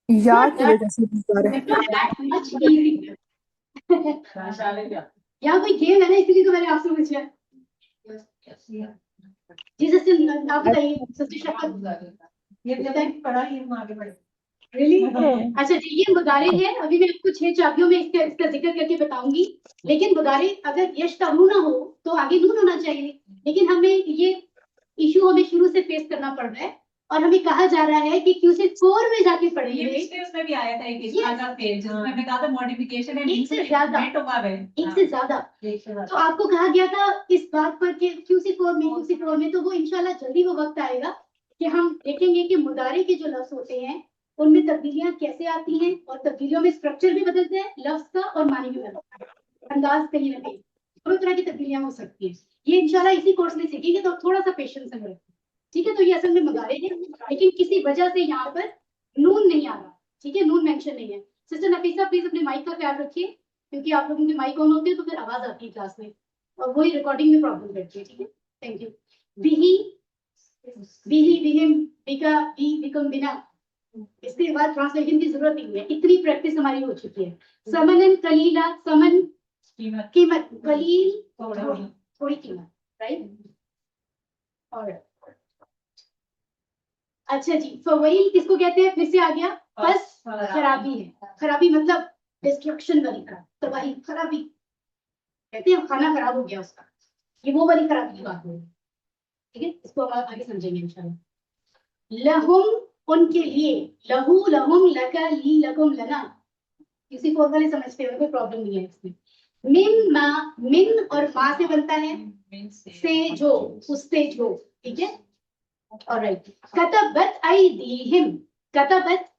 या की वजह से बता रहे Much easier. यहाँ कोई गेम है ना, इसलिए तो मैंने आपसे पूछा। जी सिस्टर, आप बताइए, सिस्टर शफकत, ये पढ़ा ही हम आगे बढ़े। रियली? अच्छा जी, ये मुदारे है, अभी मैं आपको 6 चाबियों में इसका जिक्र करके बताऊंगी, लेकिन मुदारे अगर यश्तरू ना हो तो आगे नून होना चाहिए, लेकिन हमें ये इशू हमें शुरू से फेस करना पड़ रहा है, और हमें कहा जा रहा है कि क्यूसी 4 में जाके ये पढ़ेंगे। पिछले उसमें भी आया था एक इसका पेज जिसमें मैंने कहा था मॉडिफिकेशन एंड एक से ज्यादा, एक से ज्यादा, तो आपको कहा गया था इस बात पर कि क्यूसी 4 में तो वो इंशाल्लाह जल्दी वो वक्त आएगा कि हम देखेंगे कि मुदारे के जो लफ्ज होते हैं उनमें तब्दीलियां कैसे आती हैं, और तब्दीलियों में स्ट्रक्चर भी बदलते हैं लफ्ज का और मानी भी बदलता है, अंदाज कहीं ना कहीं दोनों तरह की तब्दीलियां हो सकती हैं। ये इंशाल्लाह इसी कोर्स में सीखेंगे, तो थोड़ा सा पेशेंस हमें रखें, ठीक है। तो ये असल में मुदारे हैं, लेकिन किसी वजह से यहाँ पर नून नहीं आ रहा, ठीक है, नून मेंशन नहीं है। सिस्टर नफीसा प्लीज अपने माइक का ख्याल रखिए, क्योंकि आप लोगों के माइक ऑन होते हैं तो फिर आवाज आती है क्लास में, और वही रिकॉर्डिंग में प्रॉब्लम करती है, ठीक है। Thank you. बिही, बिही, बिहिम, बिका, बी, बिकम, बिना, इसके बाद ट्रांसलेशन की जरूरत नहीं है, इतनी प्रैक्टिस हमारी हो चुकी है। समन कलीला, समन कीमत, कलील थोड़ी कीमत, राइट। और अच्छा जी, फवैल किसको कहते हैं? फिर से आ गया, बस खराबी है, खराबी मतलब डिस्ट्रक्शन वाली खराब, तबाही, खराबी कहते हैं, खाना खराब हो गया उसका, ये वो वाली खराबी की बात है, ठीक है। इसको हम आगे समझेंगे इंशाल्लाह। लहुम उनके लिए, लहू लहुम, लका ली लकुम लना, किसी को वाले समझते हैं, कोई प्रॉब्लम नहीं है इसमें। मिन मा, मिन और मा से बनता है, से जो, उससे जो, ठीक है। ऑलराइट, कतबत अयदीहिम, कतबत,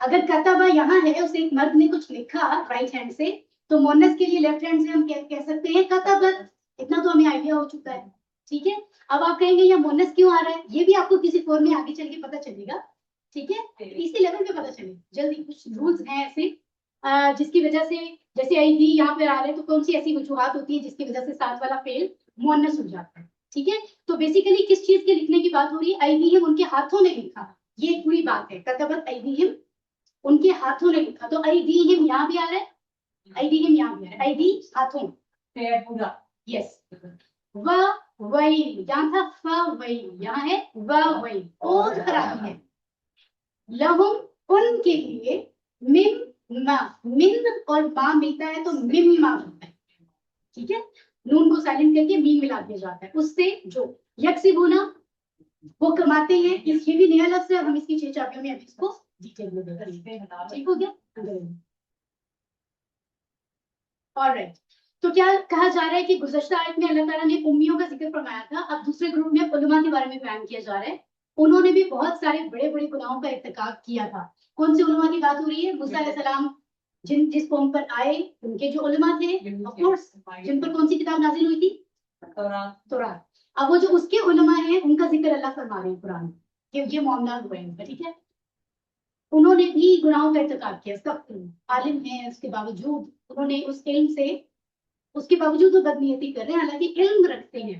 अगर कतबा यहाँ है, उसे एक मर्द ने कुछ लिखा राइट हैंड से, तो मोनस के लिए लेफ्ट हैंड से हम कह सकते हैं कतबत, इतना तो हमें आइडिया हो चुका है, ठीक है। अब आप कहेंगे ये मोनस क्यों आ रहा है, ये भी आपको किसी फॉर्म में आगे चल के पता चलेगा, ठीक है, इसी लेवल पे पता चलेगा जल्दी। कुछ रूल्स हैं ऐसे जिसकी वजह से, जैसे आईडी यहाँ पे आ रहे हैं, तो कौन सी ऐसी वजूहात होती है जिसकी वजह से साथ वाला फेल मोनस हो जाता है, ठीक है। तो बेसिकली किस चीज के लिखने की बात हो रही है? आईडीहिम, उनके हाथों ने लिखा, ये पूरी बात है, कतबत आईडीहिम, उनके हाथों ने लिखा, तो आईडीहिम यहाँ भी आ रहा है, आईडीहिम यहाँ भी आ रहा है, आईडी हाथों, पूरा, यस। वही यहाँ था, वही यहाँ है, वही और खराबी है। लहुम उनके लिए, मिम मा, मिन और मा मिलता है तो मिम मा बनता है, ठीक है। नून को साइलेंट करके मीम मिला दिया जाता है, उससे जो, यक्सिबुना वो कमाते हैं, ये भी नया लफ्ज है, हम इसकी 6 चाबियों में अभी इसको डिटेल में देखेंगे, ठीक हो गया। ऑलराइट, तो क्या कहा जा रहा है कि गुज़श्ता आयत में अल्लाह ताला ने उम्मियों का जिक्र फरमाया था, अब दूसरे ग्रुप में उलमा के बारे में बयान किया जा रहा है। उन्होंने भी बहुत सारे बड़े बड़े गुनाहों का इर्तिकाब किया था। कौन से उलमा की बात हो रही है? मूसा अलैहिस्सलाम जिस कौम पर आए उनके जो उलमा थे, ऑफ कोर्स, जिन पर कौन सी किताब नाजिल हुई थी? तौरात। अब वो जो उसके उलमा हैं उनका जिक्र अल्लाह फरमा रहे हैं कुरान में कि ये मामला हुए हैं, ठीक है। उन्होंने भी गुनाहों का इर्तिकाब किया, सब आलिम हैं, उसके बावजूद उन्होंने उस इल्म से, उसके बावजूद वो बदनीयती कर रहे हैं, हालांकि इल्म रखते हैं।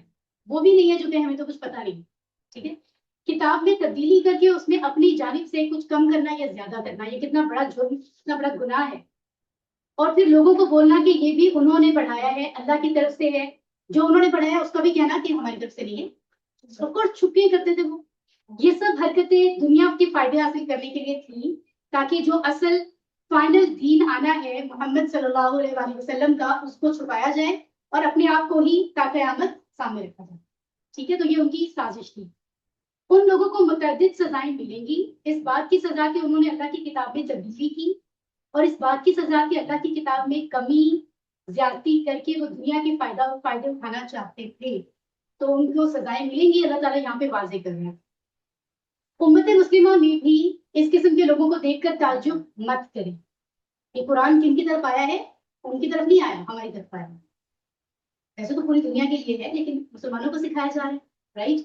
वो भी नहीं है जो कहे हमें तो कुछ पता नहीं, ठीक है। किताब में तब्दीली करके उसमें अपनी जानिब से कुछ कम करना या ज्यादा करना, ये कितना बड़ा जुर्म, कितना बड़ा गुनाह है। और फिर लोगों को बोलना कि ये भी उन्होंने पढ़ाया है, अल्लाह की तरफ से है, जो उन्होंने पढ़ाया उसका भी कहना कि हमारी तरफ से नहीं है। ऑफकोर्स छुप के करते थे वो। ये सब हरकतें दुनिया के फायदे हासिल करने के लिए थी, ताकि जो असल फाइनल दीन आना है मोहम्मद सल्लल्लाहु अलैहि वसल्लम का, उसको छुपाया जाए और अपने आप को ही ता क़यामत सामने रखा जाए, ठीक है। तो ये उनकी साजिश थी। उन लोगों को मुतअद्दिद सजाएं मिलेंगी, इस बात की सजा कि उन्होंने अल्लाह की किताब में तब्दीली की, और इस बात की सजा कि अल्लाह की किताब में कमी ज्यादती करके वो दुनिया के फायदे उठाना चाहते थे। तो उनको सजाएं मिलेंगी, अल्लाह ताला यहाँ पे वाजे कर रहे हैं। उम्मत मुस्लिमा में भी इस किस्म के लोगों को देखकर ताज्जुब मत करें। ये कुरान किन की तरफ आया है? उनकी तरफ नहीं आया, हमारी तरफ आया। वैसे तो पूरी दुनिया के लिए है, लेकिन मुसलमानों को सिखाया जा रहा है, राइट,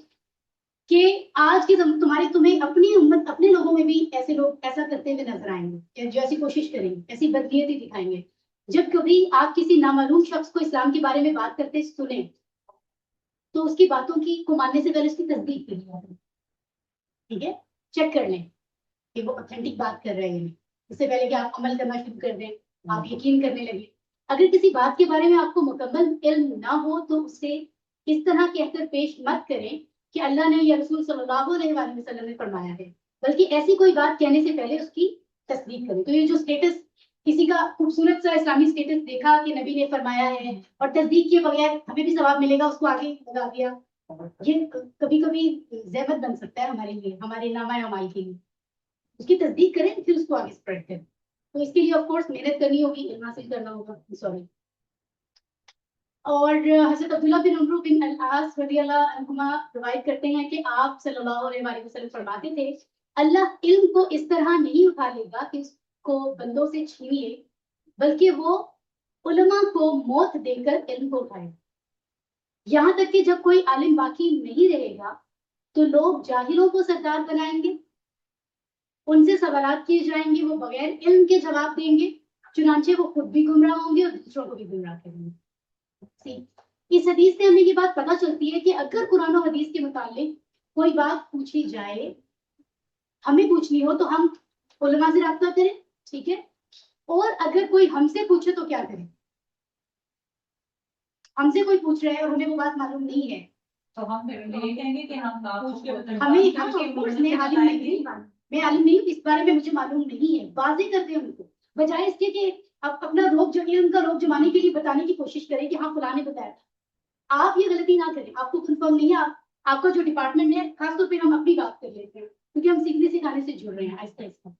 कि आज के तुम्हें अपनी उम्मत, अपने लोगों में भी ऐसे लोग ऐसा करते हुए नजर आएंगे, जो ऐसी कोशिश करेंगे, ऐसी बदनीयती दिखाएंगे। जब कभी आप किसी नामालूम शख्स को इस्लाम के बारे में बात करते सुने, तो उसकी बातों को मानने से पहले उसकी तस्दीक करिए, ठीक है। चेक कर लें कि वो ऑथेंटिक बात कर रहे हैं, इससे पहले कि आप अमल करना शुरू कर दें, आप यकीन करने लगे। अगर किसी बात के बारे में आपको मुकम्मल इल्म ना हो, तो उससे इस तरह कहकर पेश मत करें कि अल्लाह ने या रसूल सल्लल्लाहु अलैहि वसल्लम ने फरमाया है, बल्कि ऐसी कोई बात कहने से पहले उसकी तस्दीक करें। तो ये जो स्टेटस, किसी का खूबसूरत सा इस्लामी स्टेटस देखा कि नबी ने फरमाया है और तस्दीक किए बगैर हमें भी सवाब मिलेगा, उसको आगे लगा दिया, ये कभी कभी ज़हमत बन सकता है हमारे लिए, हमारे नामा अमाल के लिए। उसकी तस्दीक करें फिर उसको आगे स्प्रेड करें। तो इसके लिए ऑफ कोर्स मेहनत करनी होगी, इल्म हासिल करना होगा, सॉरी। और हज़रत अब्दुल्ला बिन उमर बिन अल-आस रज़ियल्लाहु अन्हुमा रिवायत करते हैं कि आप सल्लल्लाहु अलैहि वसल्लम फरमाते थे, अल्लाह इल्म को इस तरह नहीं उठा लेगा कि उसको बंदों से छीनिए, बल्कि वो उलमा को मौत देकर इल्म को उठाए। यहाँ तक कि जब कोई आलिम बाकी नहीं रहेगा, तो लोग जाहिलों को सरदार बनाएंगे, उनसे सवालात किए जाएंगे, वो बगैर इल्म के जवाब देंगे, चुनांचे वो खुद भी गुमराह होंगे और दूसरों को भी गुमराह करेंगे। इस हदीस से हमें ये बात पता चलती है कि अगर कुरान और हदीस के मुतालिक कोई बात पूछी जाए, हमें पूछनी हो, तो हम उलमा से राब्ता करें, ठीक है। और अगर कोई हमसे पूछे तो क्या करें? हमसे कोई पूछ रहा है और हमें वो बात मालूम नहीं है, तो हम ये कहेंगे कि हम हमें मैं आलिम नहीं हूँ, इस बारे में मुझे मालूम नहीं है, वाजे कर दें उनको, बजाय इसके कि आप अपना रोब इल्म का रोब जमाने के लिए बताने की कोशिश करें कि हाँ फलाने बताया था। आप ये गलती ना करें, आपको कंफर्म नहीं है, आपका जो डिपार्टमेंट है, खासतौर पर हम अपनी बात कर लेते हैं क्योंकि हम सीखने सिखाने से जुड़ रहे हैं आहिस्ता आहिस्ता।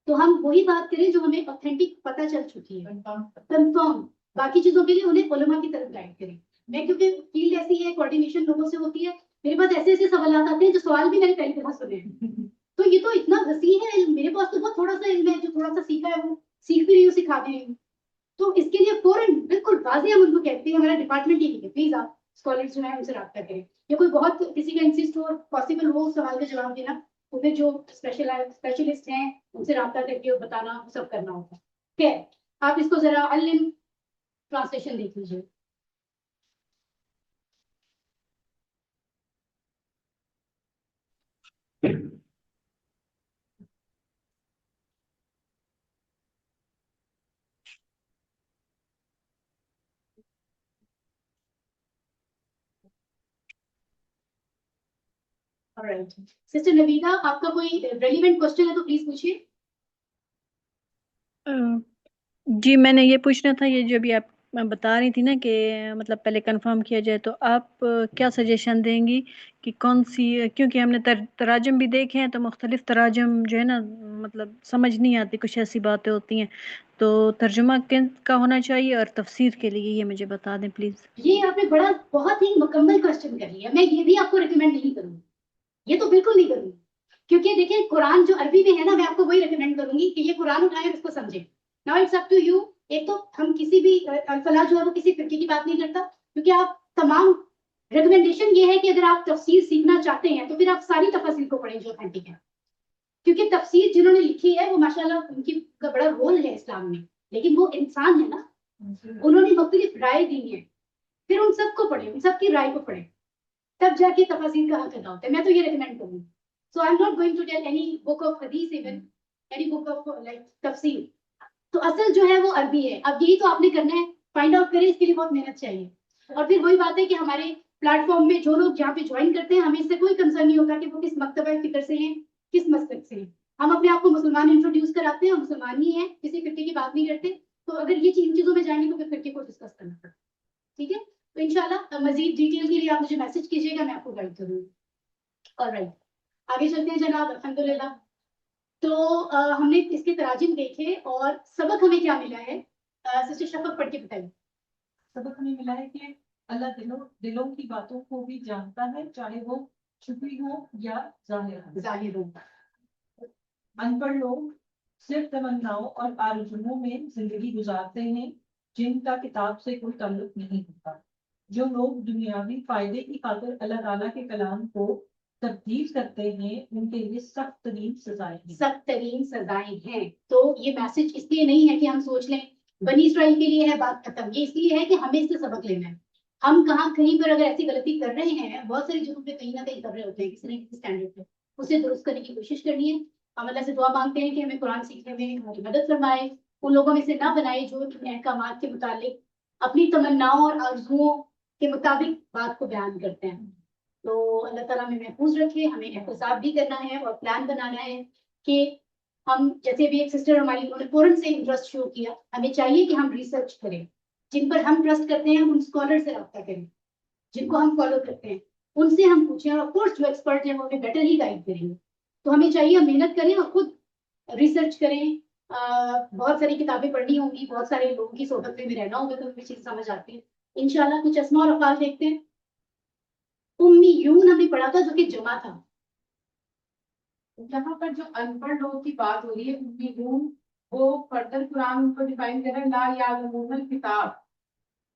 तो हम वही बात करें जो हमें ऑथेंटिक पता चल चुकी है, कंफर्म। बाकी चीजों के लिए उन्हें उलमा की तरफ गाइड करें। मैं क्योंकि फील्ड ऐसी है, कोऑर्डिनेशन लोगों से होती है, मेरे पास ऐसे ऐसे सवाल आते हैं जो सवाल भी मैंने पहली दफा सुने हैं। तो ये तो इतना वसी है इल्म, मेरे पास तो बहुत थोड़ा सा इल्म है, जो थोड़ा सा सीखा है वो सीख भी रही हूँ, सिखा भी रही हूँ। तो इसके लिए फौरन बिल्कुल वाज़े हम उनको कहते हैं, हमारा डिपार्टमेंट ही नहीं है, प्लीज आप स्कॉलर्स जो है उनसे रब्ता करें। या कोई बहुत किसी का इंसिस्ट हो, पॉसिबल हो सवाल का जवाब देना, तो फिर जो स्पेशलिस्ट हैं उनसे रब्ता करके और बताना, सब करना होता है। ठीक है, आप इसको जरा अलिम ट्रांसलेशन देख लीजिए। सिस्टर नवीदा, आपका कोई रेलिवेंट क्वेश्चन है तो प्लीज पूछिए। जी, मैंने ये पूछना था, ये जो भी आप बता रही थी ना कि मतलब पहले कंफर्म किया जाए, तो आप क्या सजेशन देंगी कि कौन सी, क्योंकि हमने तराजम भी देखे हैं, तो मुख्तलिफ तराजम जो है ना, मतलब समझ नहीं आती, कुछ ऐसी बातें होती हैं, तो तर्जुमा का होना चाहिए और तफसीर के लिए ये मुझे बता दें प्लीज। ये आपने बड़ा बहुत ही मुकम्मल क्वेश्चन कर लिया। मैं ये भी आपको रिकमेंड नहीं करूंगी, ये तो बिल्कुल नहीं करूंगी, क्योंकि देखिए कुरान जो अरबी में है ना, मैं आपको वही रिकमेंड करूंगी कि ये कुरान उठाएं और इसको समझें। Now it's up to you. एक तो हम किसी भी अल-फलाह जो है वो किसी फिरके की बात नहीं करता, क्योंकि आप तमाम रिकमेंडेशन ये है कि अगर आप तफसीर सीखना चाहते हैं तो फिर आप सारी तफसीर को पढ़ें जो ऑथेंटिक है, क्योंकि तफसीर जिन्होंने लिखी है वो माशाल्लाह उनकी का बड़ा रोल है इस्लाम में, लेकिन वो इंसान है ना, उन्होंने मुख्तलिफ राय दी है, फिर उन सबको पढ़े, उन सबकी राय को पढ़े, तब जाके तफसीर का हक अदा होता है। मैं तो ये रिकमेंड करूंगी। So I am not going to tell any book of Hadith, even any book of like tafsir. तो असल जो है वो अरबी है। अब यही तो आपने करना है, फाइंड आउट करें, इसके लिए बहुत मेहनत चाहिए। और फिर वही बात है कि हमारे प्लेटफॉर्म में जो लोग यहाँ पे ज्वाइन करते हैं, हमें इससे कोई कंसर्न नहीं होता कि वो किस मकतबा फिक्र से हैं, किस मसलक से हैं। हम अपने आप को मुसलमान इंट्रोड्यूस कराते हैं, हम मुसलमान ही हैं, किसी फिरके की बात नहीं करते। तो अगर ये इन चीजों में जाएंगे तो फिर फिरके को डिस्कस करना पड़ता है। ठीक है, तो इंशाल्लाह मजीद डिटेल के लिए आप मुझे मैसेज कीजिएगा, मैं आपको गाइड करूंगी। ऑलराइट, आगे चलते हैं जनाब। अल्हम्दुलिल्लाह। तो हमने इसके तराजिम देखे और सबक हमें क्या मिला है, सिस्टर शफक पढ़ के बताइए। सबक हमें मिला है कि अल्लाह दिलों की बातों को भी जानता है, चाहे वो छुपी हो या जाहिर हो। जाहिर हो। अनपढ़ लोग सिर्फ तमन्नाओं और आरज़ुओं में जिंदगी गुजारते हैं, जिनका किताब से कोई ताल्लुक नहीं होता। जो लोग दुनियावी फायदे की खातिर अल्लाह ताला के कलाम को तब्दील करते हैं, उनके लिए सख्त तरीन सजाएं हैं। सख्त तरीन सजाएं हैं। तो ये मैसेज इसलिए नहीं है कि हम सोच लें बनी इसराइल के लिए है बात खत्म, ये इसलिए है कि हमें इससे सबक लेना है। हम कहाँ कहीं पर अगर ऐसी गलती कर रहे हैं, बहुत सारी जगहों पे कहीं ना कहीं कर रहे होते हैं किसी न किसी स्टैंडर्ड पे, उसे दुरुस्त करने की कोशिश करनी है। हम अल्लाह से दुआ मांगते हैं कि हमें कुरान सीखने में हमारी मदद फरमाए, उन लोगों में से ना बनाए जो अपने अहकामात के मुतालिक अपनी तमन्नाओं और आरज़ुओं के मुताबिक बात को बयान करते हैं। तो अल्लाह ताला हमें महफूज रखे, हमें एहतसाब भी करना है और प्लान बनाना है कि हम, जैसे भी एक सिस्टर हमारी, उन्होंने फौरन से इंटरेस्ट शो किया, हमें चाहिए कि हम रिसर्च करें, जिन पर हम ट्रस्ट करते हैं उन स्कॉलर से रब्ता करें, जिनको हम फॉलो करते हैं उनसे हम पूछें, और ऑफकोर्स जो एक्सपर्ट हैं वो हमें बेटर ही गाइड करेंगे। तो हमें चाहिए हम मेहनत करें और खुद रिसर्च करें। बहुत सारी किताबें पढ़नी होंगी, बहुत सारे लोगों की सोहबत में भी रहना होगा, तो हमें चीज समझ आती है। इंशाल्लाह कुछ अस्मा और अफ़ाल देखते हैं। उम्मीयून हमने पढ़ा था, जो कि जमा था। यहाँ पर जो अनपढ़ लोगों की बात हो रही है, उम्मीयून, वो फर्दर कुरान उनको डिफाइन कर रहा है, ला यालूमुल किताब।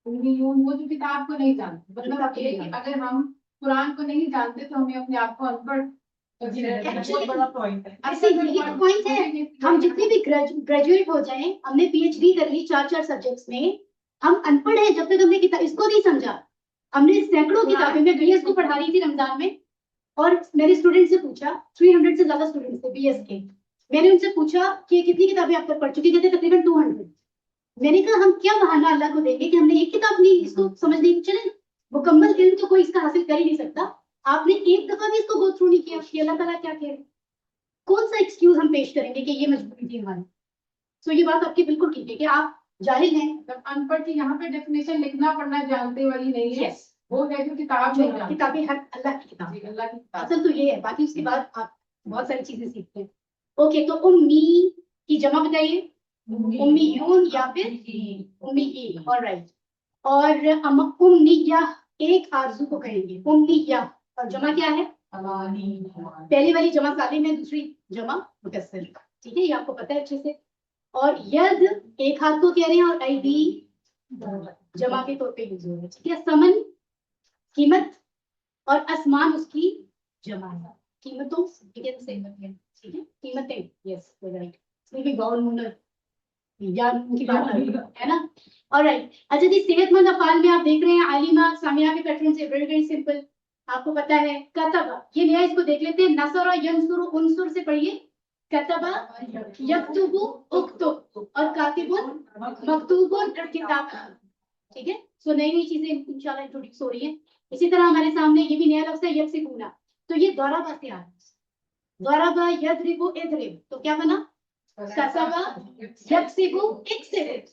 उम्मीयून वो जो किताब को नहीं जानते, मतलब ये कि अगर हम कुरान को नहीं जानते तो हमें अपने आप को अनपढ़, बहुत बड़ा पॉइंट है। ऐसे यही तो पॉइंट है। हम जितने भी ग्रेजुएट हो जाएं, हमने पीएचडी कर ली 4-4 सब्जेक्ट्स में, हम अनपढ़ हैं जब तक हमने किताब इसको नहीं समझा। हमने सैकड़ों किताबें, मैं बीएस को पढ़ा रही थी रमजान में, और मैंने स्टूडेंट से पूछा, 300 से ज्यादा स्टूडेंट्स थे बीएस के। मैंने उनसे पूछा कि कितनी किताबें आप तक पढ़ चुकी, कहते तकरीबन 200। मैंने कहा हम क्या बहाना अल्लाह को देंगे कि हमने एक किताब नहीं, इसको समझ नहीं। चले मुकम्मल इल्म तो कोई इसका हासिल कर ही नहीं सकता, आपने एक दफा भी इसको गो थ्रू नहीं किया कि अल्लाह ताला क्या कह रहे, कौन सा एक्सक्यूज हम पेश करेंगे कि ये मजबूरी थी हमारी। सो ये बात आपकी बिल्कुल ठीक है कि आप जाहिल हैं। अनपढ़ की यहाँ पे डेफिनेशन लिखना पढ़ना जानते वाली नहीं है, यस, वो है जो किताब जो नहीं जानते। किताबें हर अल्लाह की किताब है। अल्लाह की किताब। असल तो ये है, बाकी उसके बाद आप बहुत सारी चीजें सीखते हैं। ओके, तो उम्मी की जमा बताइए, उम्मीयून या फिर उम्मी। ऑलराइट। और उम्निया एक आरजू को कहेंगे उम्निया, और जमा क्या है? पहली वाली जमा सालिम है, दूसरी जमा मुकस्सर। ठीक है, ये आपको पता है अच्छे से। और यद एक हाथ को कह रहे हैं, और आईडी जमा के तौर पे यूज हो रहा है। ठीक है, समन कीमत, और आसमान उसकी जमा है। कीमतों, ठीक है, ठीक है, कीमतें, यस राइट। इसमें भी गाउन मुनर या उनकी बात है ना। ऑलराइट। अच्छा जी, सेहतमंद अफाल में आप देख रहे हैं आलिमा सामिया के पैटर्न से, वेरी वेरी सिंपल, आपको पता है। कतबा, ये नया, इसको देख लेते हैं। नसरा यंसुरु उनसुर से पढ़िए। कतबा यक्तुबु उक्तुब, और कातिबुन मक्तूबुन किताब। ठीक है, सो नई नई चीजें इंशाल्लाह इंट्रोड्यूस हो रही है। इसी तरह हमारे सामने ये भी नया लफ्ज है यक्सिबुना, तो ये दौराबा से आ रहा है। दौराबा यद्रिबु इद्रिब, तो क्या बना? कसबा यक्सिबु इक्सिब,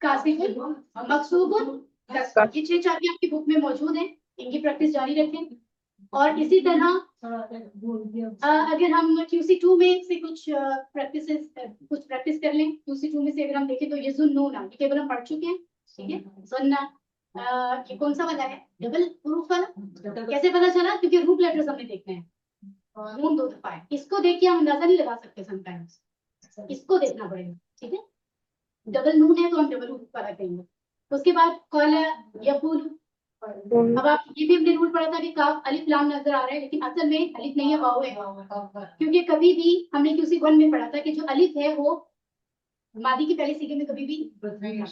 कासिबुन मक्सूबुन कसब। ये 6 चाबी आपकी बुक में मौजूद है, इनकी प्रैक्टिस जारी रखें। और इसी तरह अगर हम QC2 में से कुछ प्रैक्टिस कर लें, QC2 में से अगर हम देखें तो ये ज़ुन्नूना, ये केवल हम पढ़ चुके हैं, ठीक है। ज़ुन्ना ये कौन सा वाला है, डबल ह्रूफ वाला, कैसे पता चला, क्योंकि रूट लेटर्स हमने देखने हैं, नून 2 दफा है, इसको देख के हम अंदाजा नहीं लगा सकते समटाइम्स, इसको देखना पड़ेगा, ठीक है। डबल नून है तो हम डबल ह्रूफ वाला कहेंगे। उसके बाद क़ाला यक़ूलु, अब आप ये भी हमने रूल पढ़ा था कि काफ अलिफ लाम नजर आ रहा है, लेकिन असल में अलिफ नहीं है, वाव है, क्योंकि कभी भी हमने QC1 में पढ़ा था कि जो अलिफ है वो मादी के पहले सीगे में कभी भी नहीं आ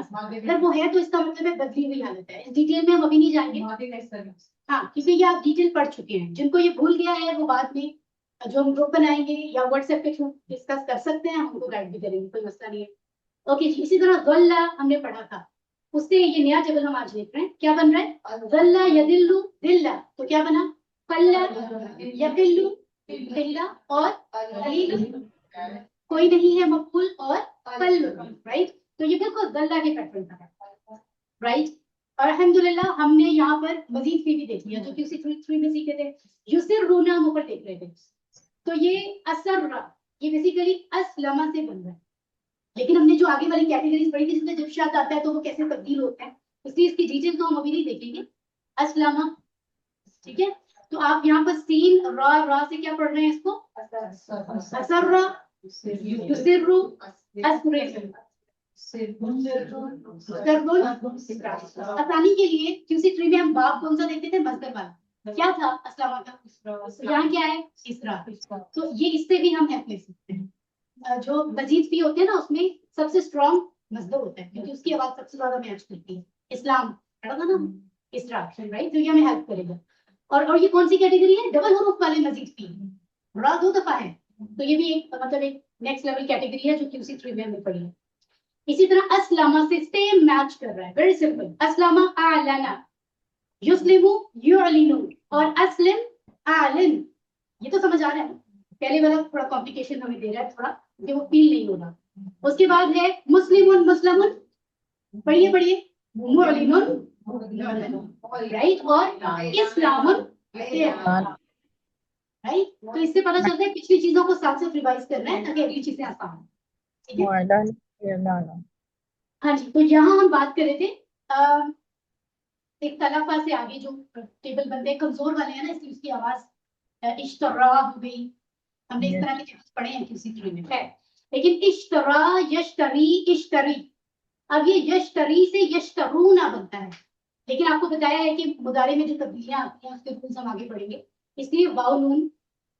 सकता, अगर वो है तो इसका मतलब है बदली हुई हालत है। इस डिटेल में हम अभी नहीं जाएंगे, हाँ, क्योंकि ये आप डिटेल पढ़ चुके हैं। जिनको ये भूल गया है वो बाद में जो हम ग्रुप बनाएंगे या व्हाट्सएप पे थ्रू डिस्कस कर सकते हैं, हम उनको गाइड भी करेंगे, कोई मसला नहीं है। ओके जी, इसी तरह गल्ला हमने पढ़ा था, उससे ये नया टेबल हम आज देख रहे हैं, क्या बन रहा है, गल्ला यदिल्लु दिल्ला, तो क्या बना, कल्ला यदिल्लु दिल्ला और कलील, कोई नहीं है मफूल और कल, राइट। तो ये बिल्कुल गल्ला के पैटर्न का है, राइट। और अल्हम्दुलिल्लाह हमने यहाँ पर मजीद भी देख लिया जो QC3 में सीखे थे, युसिर्रूना हम ऊपर देख रहे थे। तो ये असर्रा, ये बेसिकली अस्लमा से बन रहा है, लेकिन हमने जो आगे वाली कैटेगरीज पढ़ी थी जिसमें जब शब्द आता है तो वो कैसे तब्दील होता है, इसलिए इसकी डिटेल तो हम अभी नहीं देखेंगे। अस्लमा, ठीक है। तो आप यहाँ पर सीन रा से क्या पढ़ रहे हैं इसको, असर्रा, युसिर्रु, अस्रिर, आसानी के लिए QC3 में हम बाब कौन सा देखते थे, मस्दर वाला, क्या था अस्लमा का, तो यहाँ क्या है, इसरा, तो ये इससे भी हम हेल्प ले सकते हैं। जो मजीद भी होते हैं ना उसमें सबसे स्ट्रॉन्ग मस्दर होता है, क्योंकि उसकी आवाज सबसे ज्यादा मैच करती है। इस्लाम पढ़ा था ना, इसरा, राइट, तो ये हमें हेल्प करेगा। और ये कौन सी कैटेगरी है, डबल हुरूफ वाले मजीद भी, रा 2 दफा है, तो ये भी एक मतलब एक नेक्स्ट लेवल कैटेगरी है जो QC3 में हमने पढ़ी है। इसी तरह अस्लामा से सेम मैच कर रहा है, वेरी सिंपल, अस्लामा आलना, युस्लिमु युअलिनु और अस्लिम आलिन, ये तो समझ आ रहा है। पहले वाला थोड़ा कॉम्प्लिकेशन हमें दे रहा है थोड़ा, कि वो फील नहीं होगा। उसके बाद है मुस्लिमुन मुस्लिमुन, पढ़िए मुअलिनुन, राइट, और इस्लामुन, राइट। तो इससे पता चलता है पिछली चीजों को साथ साथ रिवाइज करना है ताकि अगली चीजें आसान हो, ठीक है। हाँ जी, तो यहाँ हम बात कर रहे थे एक तलफा से आगे जो टेबल बनते हैं कमजोर वाले हैं ना, इसलिए उसकी आवाज इश्तरा हो गई, हमने इस तरह के टेबल्स पढ़े हैं QC3 में, है। लेकिन इश्तरा, यश्तरी, इश्तरी, अब ये यश्तरी से यश्तरूना बनता है, लेकिन आपको बताया है कि मुदारे में जो तब्दीलियां आती हैं उसके रूल्स हम आगे पढ़ेंगे, इसलिए वाव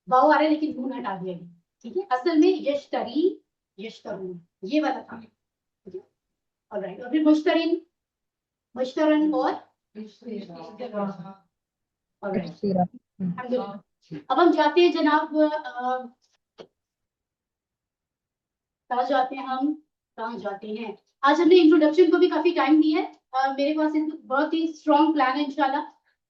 आ रहा है लेकिन नून हटा दिया गया, ठीक है। असल में यश्तरी यश्तरून ये वाला था, ठीक है। ऑलराइट, और फिर मुश्तरिन, मुश्तरन और अब हम जाते हैं जनाब, कहाँ जाते हैं। आज हमने इंट्रोडक्शन को भी काफी टाइम दिया है, मेरे पास एक बहुत ही स्ट्रॉन्ग प्लान है। इंशाल्लाह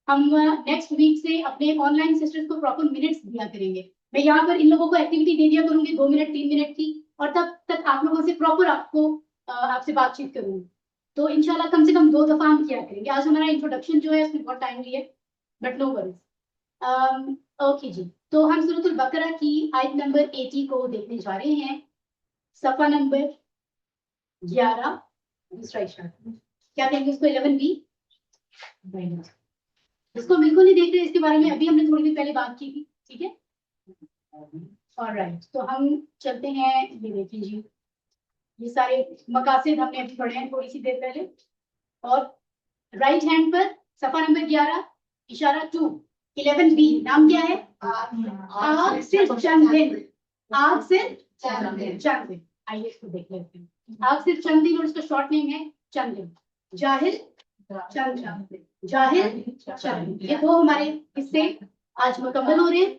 हम नेक्स्ट वीक से अपने ऑनलाइन सिस्टर्स को प्रॉपर मिनट्स दिया करेंगे। मैं यहाँ पर इन लोगों को एक्टिविटी दे दिया करूंगी 2 मिनट 3 मिनट की, और तब तक आप लोगों से प्रॉपर आपसे बातचीत करूंगी। तो इंशाल्लाह कम से कम 2 दफा हम किया करेंगे। आज हमारा इंट्रोडक्शन जो है उसमें बहुत टाइम लिया, बट नो वरीज। ओके जी, तो हम सूरतुल बकरा की आयत नंबर 80 को देखने जा रहे हैं, सफा नंबर 11, दूसरा इशारा, क्या कहेंगे उसको, 11B। इसको बिल्कुल नहीं देख रहे, इसके बारे में अभी हमने थोड़ी देर पहले बात की थी, ठीक है। ऑलराइट, तो हम चलते हैं, ये देखिए जी, ये सारे मकासिद हमने अभी पढ़े हैं थोड़ी सी देर पहले। और राइट हैंड पर सफा नंबर 11 इशारा 2, 11B, नाम क्या है, आग सिर्फ चंद दिन, आग सिर्फ चंद दिन, आइए इसको देख लेते हैं। आग सिर्फ चंद दिन और इसका शॉर्ट नेम है चंद दिन, जाहिर चंद, जाहिर चंद, ये 2 हमारे हिस्से आज मुकम्मल हो रहे हैं।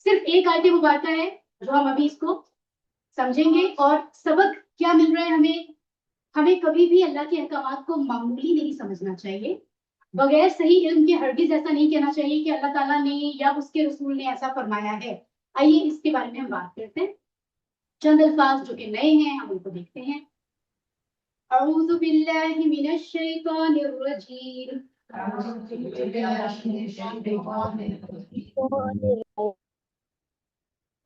सिर्फ एक आयत मुबारका है जो हम अभी इसको समझेंगे, और सबक क्या मिल रहा है हमें कभी भी अल्लाह के अहकामात को मामूली नहीं समझना चाहिए, बगैर सही इल्म के हरगिज ऐसा नहीं कहना चाहिए कि अल्लाह ताला ने या उसके रसूल ने ऐसा फरमाया है। आइए इसके बारे में हम बात करते हैं। चंद अल्फाज जो कि नए हैं हम उनको देखते हैं। अऊज़ु बिल्लाहि मिनश शैतानिर रजीम,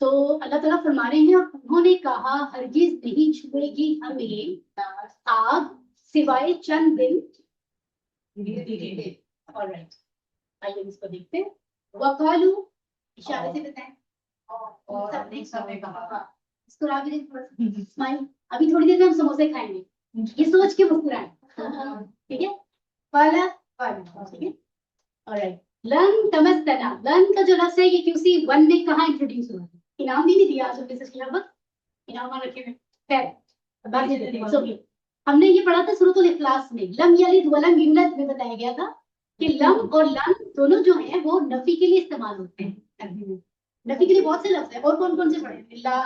तो अल्लाह ताला फरमा रहे हैं उन्होंने कहा हरगिज नहीं छुएगी हमें आग सिवाय चंद दिन। ऑलराइट, आइए इसको देखते हैं। वकालू इशारे से बताएं। सबने कहा इसको आगे देखो, स्माइल। अभी थोड़ी देर में हम समोसे खाएंगे, ये सोच के मुस्कुराएं, ठीक है। वाला वाला, ठीक है। ऑलराइट, लन तमस्तना, लन का जो लफ्ज है ये QC 1 में कहाँ इंट्रोड्यूस हुआ है? इनाम भी नहीं दिया आज हमने सिस्टर, इनाम रखे हुए। खैर बात नहीं, हमने ये पढ़ा था सूरतुल इखलास में, लम यलिद वलम यूलद में बताया गया था कि लम और लन दोनों जो हैं वो नफी के लिए इस्तेमाल होते हैं अरबी में। नफी के लिए बहुत से लफ्ज हैं, और कौन कौन से पढ़े? ला,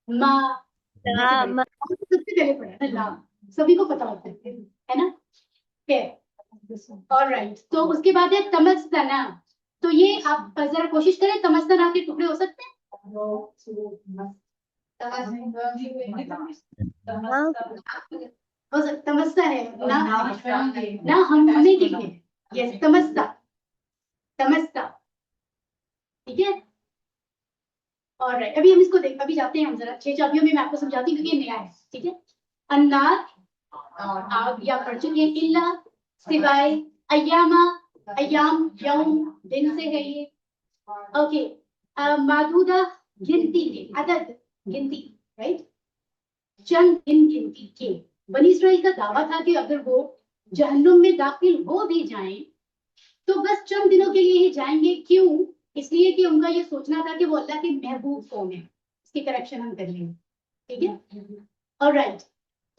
मा, सबसे पहले पढ़े ला, सभी को पता होता है ना। ऑलराइट, तो उसके बाद है तमस्तना। तो ये आप जरा कोशिश करें, तमस्तना के टुकड़े हो सकते हैं? तमस्सा है ना, ना हम हमें लिखे, यस तमस्सा, तमस्सा, ठीक है। और अभी हम इसको देख, अभी जाते हैं हम जरा 6 चाबियों में, मैं आपको समझाती हूँ क्योंकि ये नया है, ठीक है। अन्नार आग या पढ़ चुके हैं, इल्ला सिवाय, अय्यामा अय्याम यौम दिन से है ये, ओके। मादूदा गिनती के, अदद गिनती, राइट, चंद दिन गिनती के। बनी इस्राइल का दावा था कि अगर वो जहन्नुम में दाखिल हो भी जाएं तो बस चंद दिनों के लिए ही जाएंगे। क्यों? इसलिए कि उनका ये सोचना था कि वो अल्लाह के महबूब कौन है। इसकी करेक्शन हम कर लेंगे, ठीक है। ऑलराइट,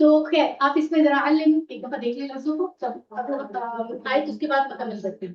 तो खैर आप इसमें जरा अलिम एक दफा देख लें लफ्जों को, सब आए तो उसके बाद पता मिल सकते हैं।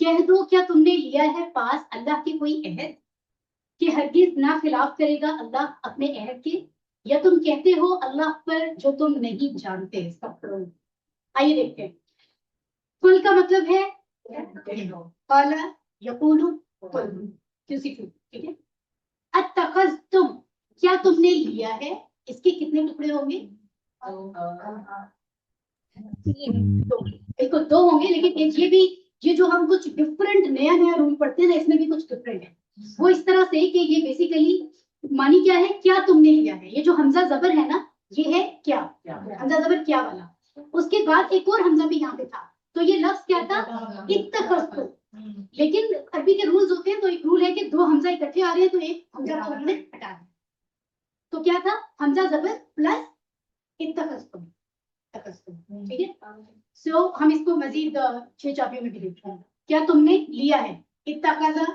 कह दो क्या तुमने लिया है पास अल्लाह के कोई अहद कि हरगिज ना खिलाफ करेगा अल्लाह अपने अहद के, या तुम कहते हो अल्लाह पर जो तुम नहीं जानते। आइए देखते हैं। कुल का मतलब है काला यकूलु कुल, ठीक है। अत्तखज़्तुम, क्या तुमने लिया है, इसके कितने टुकड़े होंगे? बिल्कुल 2 होंगे, लेकिन एक ये जो हम कुछ डिफरेंट नया नया रूल पढ़ते हैं ना, इसमें भी कुछ डिफरेंट है। वो इस तरह से कि ये बेसिकली मानी क्या है, क्या तुमने लिया है। ये जो हमजा जबर है ना, ये है क्या, हमजा जबर क्या वाला। उसके बाद एक और हमजा भी यहाँ पे था, तो ये लफ्ज क्या था? इत्तखज़्तुम। लेकिन अरबी के रूल्स होते हैं, तो एक रूल है कि 2 हमजा इकट्ठे आ रहे हैं तो एक हमजा को उन्होंने हटा दिया। तो क्या था? हमजा जबर प्लस इत्तखज़्तुम, ठीक है। सो हम इसको मजीद 6 चाबियों में भी देखते हैं। क्या तुमने लिया है? इत्तखज़ा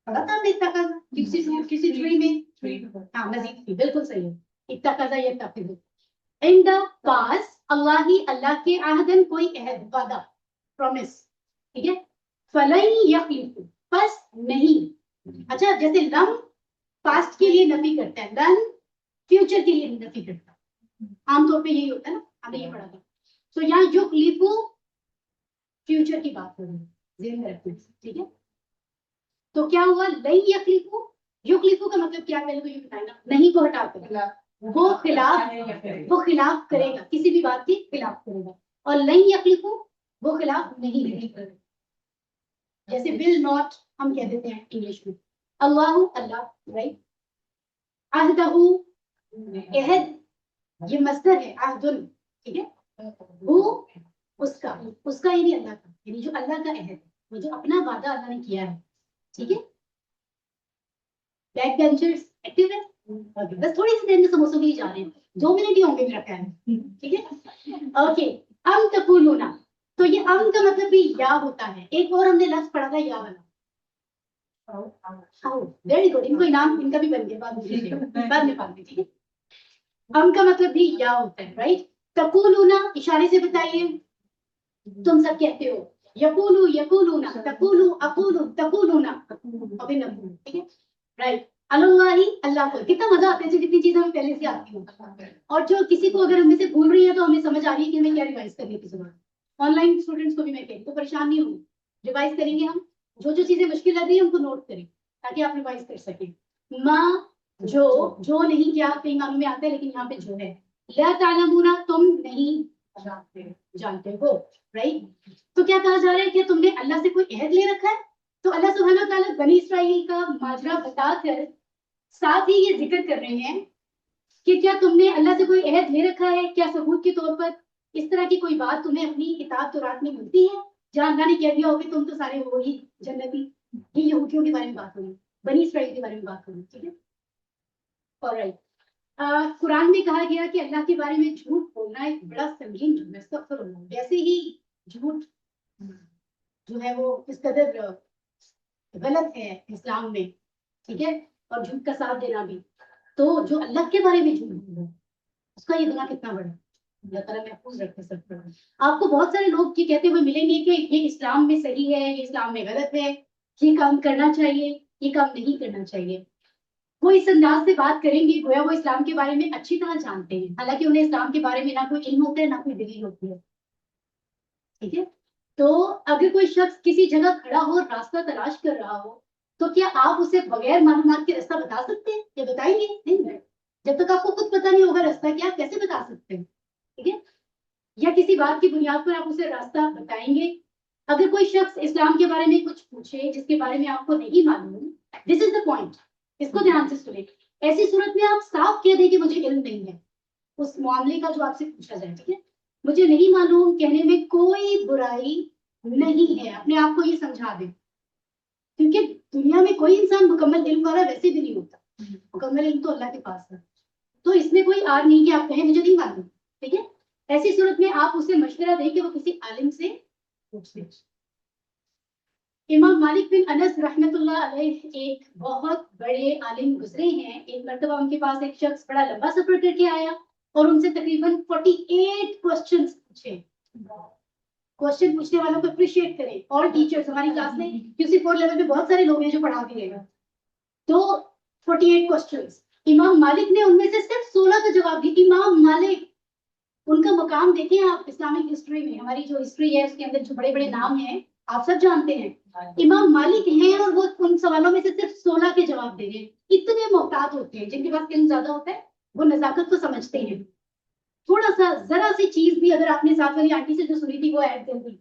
पढ़ा था हमने, इत्तखज़ा किसी ट्री में, हाँ मजीद थी, बिल्कुल सही है। इत्तखज़ा यत्तखिज़ु, इंद पास अल्लाह ही, अल्लाह के, आहदन कोई अहद, वादा, प्रॉमिस, ठीक है। फलन यखलिफु, बस नहीं। अच्छा, जैसे लम पास्ट के लिए नफी करता है, लन फ्यूचर के लिए नफी करता है, आमतौर पे यही होता है ना, हमने ये पढ़ा था। तो यहाँ युखलिफु फ्यूचर की बात हो रही है, ज़हन में रखना, ठीक है। तो क्या हुआ? लन यखलिफु, युखलिफु का मतलब क्या, पहले तो ये बताना, नहीं को हटा कर वो खिलाफ करेगा, किसी भी बात के खिलाफ करेगा। और लन यखलिफु वो खिलाफ नहीं करेगा। जैसे विल नॉट हम कह देते हैं इंग्लिश में, अल्लाह अल्लाह, राइट। अहदहू, अहद ये मस्दर है, अहदुन, ठीक है। वो उसका, उसका यानी अल्लाह का, यानी जो अल्लाह का अहद है, वो जो अपना वादा अल्लाह ने किया है, ठीक है। बैक बेंचर्स एक्टिव है, ओके, बस थोड़ी सी देर में समोसों के लिए जा रहे हैं, 2 मिनट ही होंगे मेरा ख्याल है, ठीक है। ओके, अम तकुलूना, तो ये अम का मतलब भी या होता है। एक और हमने लफ्ज पढ़ा था या वाला, वेरी गुड, इनको इनाम इनका भी बन गया, बाद में ठीक है। अम का मतलब भी या होता है, राइट। तकुलूना इशारे से बताइए, तुम सब कहते हो, यकूलू यकूलूना, तकुलू अकूलू तकुलूना, अभी नकूल, ठीक है, राइट। अल्लाही, अल्लाह को, कितना मजा आता है जब जितनी चीजें हमें पहले से आती हो। और जो किसी को अगर हमें से भूल रही है तो हमें समझ आ रही है कि हमें क्या रिवाइज करनी है। ऑनलाइन स्टूडेंट्स को भी मैं कहती हूँ, तो परेशान नहीं होंगे, रिवाइज करेंगे हम, जो जो चीजें मुश्किल लग रही है उनको नोट करें ताकि आप रिवाइज कर सकें। माँ, जो नहीं, क्या कई मानों में आता है लेकिन यहाँ पे जो है। ला तालमूना, तुम नहीं जानते हो, राइट। तो क्या कहा जा रहा है कि तुमने अल्लाह से कोई अहद ले रखा है? तो अल्लाह सुब्हानहू व तआला बनी इस्राइल का माजरा बताकर साथ ही ये जिक्र कर रहे हैं कि क्या तुमने अल्लाह से कोई अहद ले रखा है? क्या सबूत के तौर पर इस तरह की कोई बात तुम्हें अपनी किताब तौरात में मिलती है जहां अल्लाह ने कह दिया होगा तुम तो सारे हो ही जन्नती? ये यहूदियों के बारे में बात होगी, बनी इस्राइल के बारे में बात होगी, ठीक है। ऑलराइट, कुरान में कहा गया कि अल्लाह के बारे में झूठ बोलना एक बड़ा संगीन जुर्म है, अस्तगफिरुल्लाह। वैसे ही झूठ जो है वो इस कदर गलत है इस्लाम में, ठीक है, और झूठ का साथ देना भी। तो जो अल्लाह के बारे में झूठ बोलना, उसका ये गुनाह कितना बड़ा है, अल्लाह ताला महफूज रखे सब पर। आपको बहुत सारे लोग ये कहते हुए मिलेंगे कि ये इस्लाम में सही है, ये इस्लाम में गलत है, ये काम करना चाहिए, ये काम नहीं करना चाहिए। वो इस अंदाज से बात करेंगे गोया वो इस्लाम के बारे में अच्छी तरह जानते हैं, हालांकि उन्हें इस्लाम के बारे में ना कोई इल्म होता है ना कोई दलील होती है, ठीक है। तो अगर कोई शख्स किसी जगह खड़ा हो, रास्ता तलाश कर रहा हो, तो क्या आप उसे बगैर मालूमात के रास्ता बता सकते हैं या बताएंगे? नहीं, जब तक आपको खुद पता नहीं होगा रास्ता क्या, आप कैसे बता सकते हैं, ठीक है। या किसी बात की बुनियाद पर आप उसे रास्ता बताएंगे? अगर कोई शख्स इस्लाम के बारे में कुछ पूछे जिसके बारे में आपको नहीं मालूम, दिस इज द पॉइंट, इसको ध्यान से सुने। ऐसी सूरत में आप साफ कह दें कि मुझे इल्म नहीं है उस मामले का जो आपसे पूछा जाए, ठीक है। मुझे नहीं मालूम कहने में कोई बुराई नहीं है, अपने आप को ये समझा दें, क्योंकि दुनिया में कोई इंसान मुकम्मल इल्म वाला वैसे भी नहीं होता, मुकम्मल इल्म तो अल्लाह के पास है। तो इसमें कोई आर नहीं कि आप कहें मुझे नहीं मालूम, ठीक है। ऐसी सूरत में आप उसे मशवरा दें कि वो किसी आलिम से पूछ ले। इमाम मालिक बिन अनस रहमतुल्लाह अलैह एक बहुत बड़े आलिम गुजरे हैं। एक मर्तबा उनके पास एक शख्स बड़ा लंबा सफर करके आया और उनसे तकरीबन 48 क्वेश्चंस पूछे। क्वेश्चन पूछने वालों को अप्रिशिएट करें, और टीचर्स हमारी क्लास में QC4 लेवल पे बहुत सारे लोग हैं जो पढ़ा भी रहेगा। तो 48 क्वेश्चंस, इमाम मालिक ने उनमें से सिर्फ 16 का जवाब दिया। इमाम मालिक, उनका मुकाम देखें आप इस्लामिक हिस्ट्री में, हमारी जो हिस्ट्री है उसके अंदर जो बड़े बड़े नाम हैं आप सब जानते हैं, इमाम मालिक हैं और वो उन सवालों में से सिर्फ 16 के जवाब दे रहे हैं। इतने मोहतात होते हैं, जिनके पास इल्म ज्यादा होता है वो नजाकत को समझते हैं। थोड़ा सा जरा सी चीज भी अगर आपने साथ वाली आंटी से जो सुनी थी वो ऐड कर दी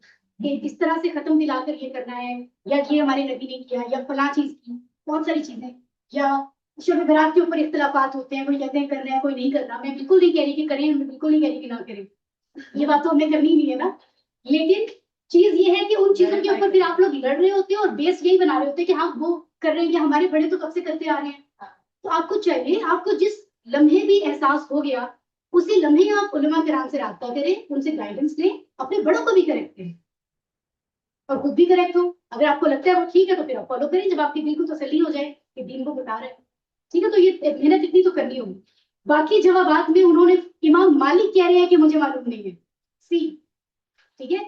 कि किस तरह से खत्म दिलाकर ये करना है, या ये हमारे नबी ने किया, या फला चीज की, बहुत सारी चीजें, या शब बरात के ऊपर इख्तलाफात होते हैं, कोई कहते हैं करना है कोई नहीं करना। मैं बिल्कुल नहीं कह रही कि करें, मैं बिल्कुल नहीं कह रही कि ना करें, ये बात तो हमें करनी नहीं है ना। लेकिन चीज ये है कि उन चीजों के ऊपर फिर आप लोग लड़ रहे होते हैं और बेस यही बना रहे होते हैं कि हाँ वो कर रहे हैं कि हमारे बड़े तो कब से करते आ रहे हैं। तो आपको चाहिए, आपको जिस लम्हे भी एहसास हो गया उसी लम्हे आप उलमा किराम से राब्ता करें, उनसे गाइडेंस लें, अपने बड़ों को भी करेक्ट करें और खुद भी करेक्ट हो। अगर आपको लगता है वो ठीक है तो फिर आप फॉलो करें, जब आपकी दिल को तसल्ली हो जाए कि दीन को बता रहे हैं, ठीक है। तो ये मेहनत इतनी तो करनी होगी। बाकी जवाबात में उन्होंने, इमाम मालिक कह रहे हैं कि मुझे मालूम नहीं है, सी, ठीक है।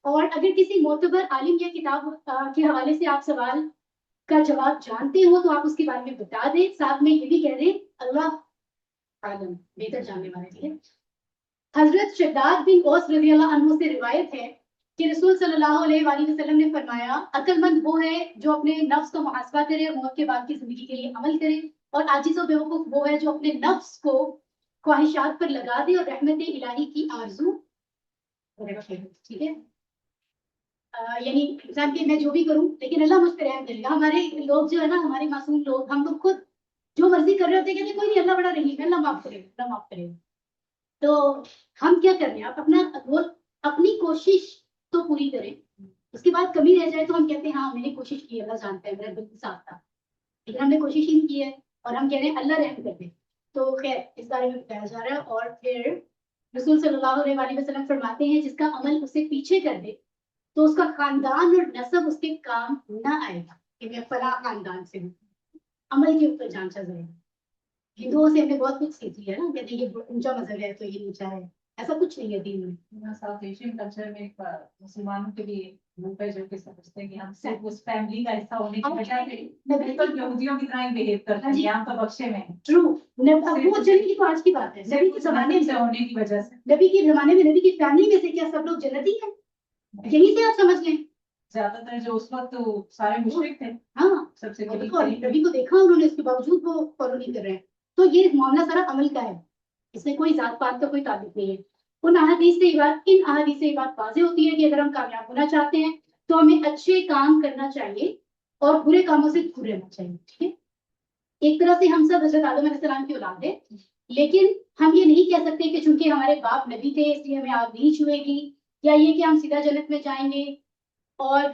और अगर किसी मोतबर आलिम या किताब के हवाले से आप सवाल का जवाब जानते हो तो आप उसके बारे में बता दें, साथ में ये भी कह दें अल्लाह आलम, बेहतर जानने वाले, ठीक है। हजरत शद्दाद बिन औस रज़ियल्लाहु अन्हु से रिवायत है कि रसूल सल्लल्लाहु अलैहि वसल्लम ने फरमाया, अक्लमंद वो है जो अपने नफ्स को मुहासबा करे और मौत के बाद की जिंदगी के लिए अमल करे, और आजिज और बेवकूफ वो है जो अपने नफ्स को ख्वाहिशात पर लगा दे और रहमत इलाही की आरजू रखे, ठीक है। यानी इंसान के मैं जो भी करूं लेकिन अल्लाह मुझ पर रहम करेगा। हमारे लोग जो है ना, हमारे मासूम लोग, हम लोग खुद जो मर्जी कर रहे होते कहते कोई नहीं, अल्लाह बड़ा रहीम है, अल्लाह माफ करेगा, अल्लाह माफ करेगा। तो हम क्या कर रहे हैं, आप अपनी कोशिश तो पूरी करें, उसके बाद कमी रह जाए तो हम कहते हैं हाँ मैंने कोशिश की, अल्लाह जानता है, मेरा दिल साफ था, लेकिन हमने कोशिश ही नहीं की है और हम कह रहे हैं अल्लाह रहम कर दे। तो खैर इस बारे में बताया जा रहा है। और फिर रसूल सल्लल्लाहु अलैहि वसल्लम फरमाते हैं जिसका अमल उसे पीछे कर दे तो उसका खानदान और नस्ब उसके काम ना आएगा कि मैं फला खानदान से हूँ, अमल के ऊपर जांचा जाएगा। हिंदुओं से हमने बहुत कुछ सीख लिया ना, कहते हैं ये ऊंचा मजहब है तो ये नीचा है, ऐसा कुछ नहीं है दीन में। साउथ एशियन कल्चर में एक मुसलमानों के लिए ग्रुप है जो कि समझते हैं कि हम सिर्फ उस फैमिली का हिस्सा होने की वजह से बिल्कुल यहूदियों की तरह ही बिहेव करते हैं, यहाँ तो बख्शे में ट्रू, वो जन्नत की तो आज की बात है, नबी के जमाने से में होने की वजह से। नबी के जमाने में नबी की फैमिली में से क्या सब लोग जन्नती हैं? यहीं से आप समझ लें। ज्यादातर जो उस वक्त तो सारे मुशरिक थे, हाँ सबसे वो करीब देखो, थे। नबी को देखा उन्होंने, इसके बावजूद वो फॉलो नहीं कर रहे हैं। तो ये मामला सारा अमल का है, इसमें कोई जात पात का कोई ताल्लुक नहीं है। इन अहादीस से ये बात वाज़ेह होती है कि अगर हम कामयाब होना चाहते हैं तो हमें अच्छे काम करना चाहिए और बुरे कामों से दूर रहना चाहिए। ठीक है, एक तरह से हम सब हजरत आदम अलैहिस्सलाम की औलाद है, लेकिन हम ये नहीं कह सकते कि चूंकि हमारे बाप नबी थे इसलिए हमें आग नहीं छुएगी, या ये कि हम सीधा जन्नत में जाएंगे। और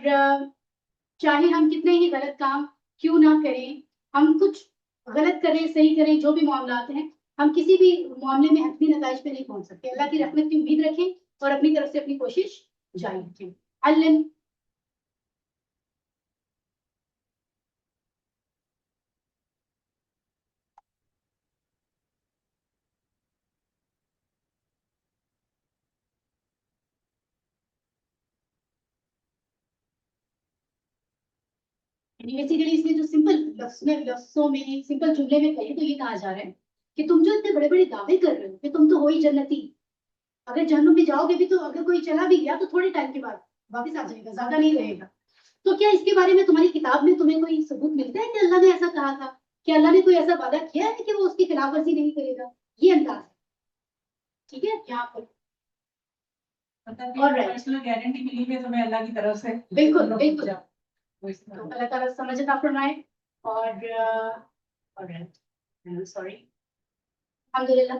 चाहे हम कितने ही गलत काम क्यों ना करें, हम कुछ गलत करें सही करें, जो भी मामलात हैं, हम किसी भी मामले में हतमी नताइज पे नहीं पहुंच सकते। अल्लाह की रहमत की उम्मीद रखें और अपनी तरफ से अपनी कोशिश जारी रखें। अल्लाह बेसिकली इसमें जो सिंपल लफ्जों में सिंपल जुमले में कहे तो ये कहा जा रहा है कि तुम जो इतने बड़े बड़े दावे कर रहे हो कि तुम तो हो ही जन्नती, अगर जहन्नुम में जाओगे भी तो अगर कोई चला भी गया तो थोड़े टाइम के बाद वापस आ जाएगा, ज्यादा नहीं रहेगा। तो क्या इसके बारे में तुम्हारी किताब में तुम्हें कोई सबूत मिलता है कि अल्लाह ने ऐसा कहा था, कि अल्लाह ने कोई ऐसा वादा किया है कि वो उसकी खिलाफ वर्जी नहीं करेगा? ये अंदाज है, ठीक है यहाँ पर। मतलब Alright. पर्सनल गारंटी मिली है तुम्हें अल्लाह की तरफ से, बिल्कुल बिल्कुल, वो इस तरह। तो अल्लाह ताला समझ अता फरमाए। और सॉरी, अल्हम्दुलिल्लाह।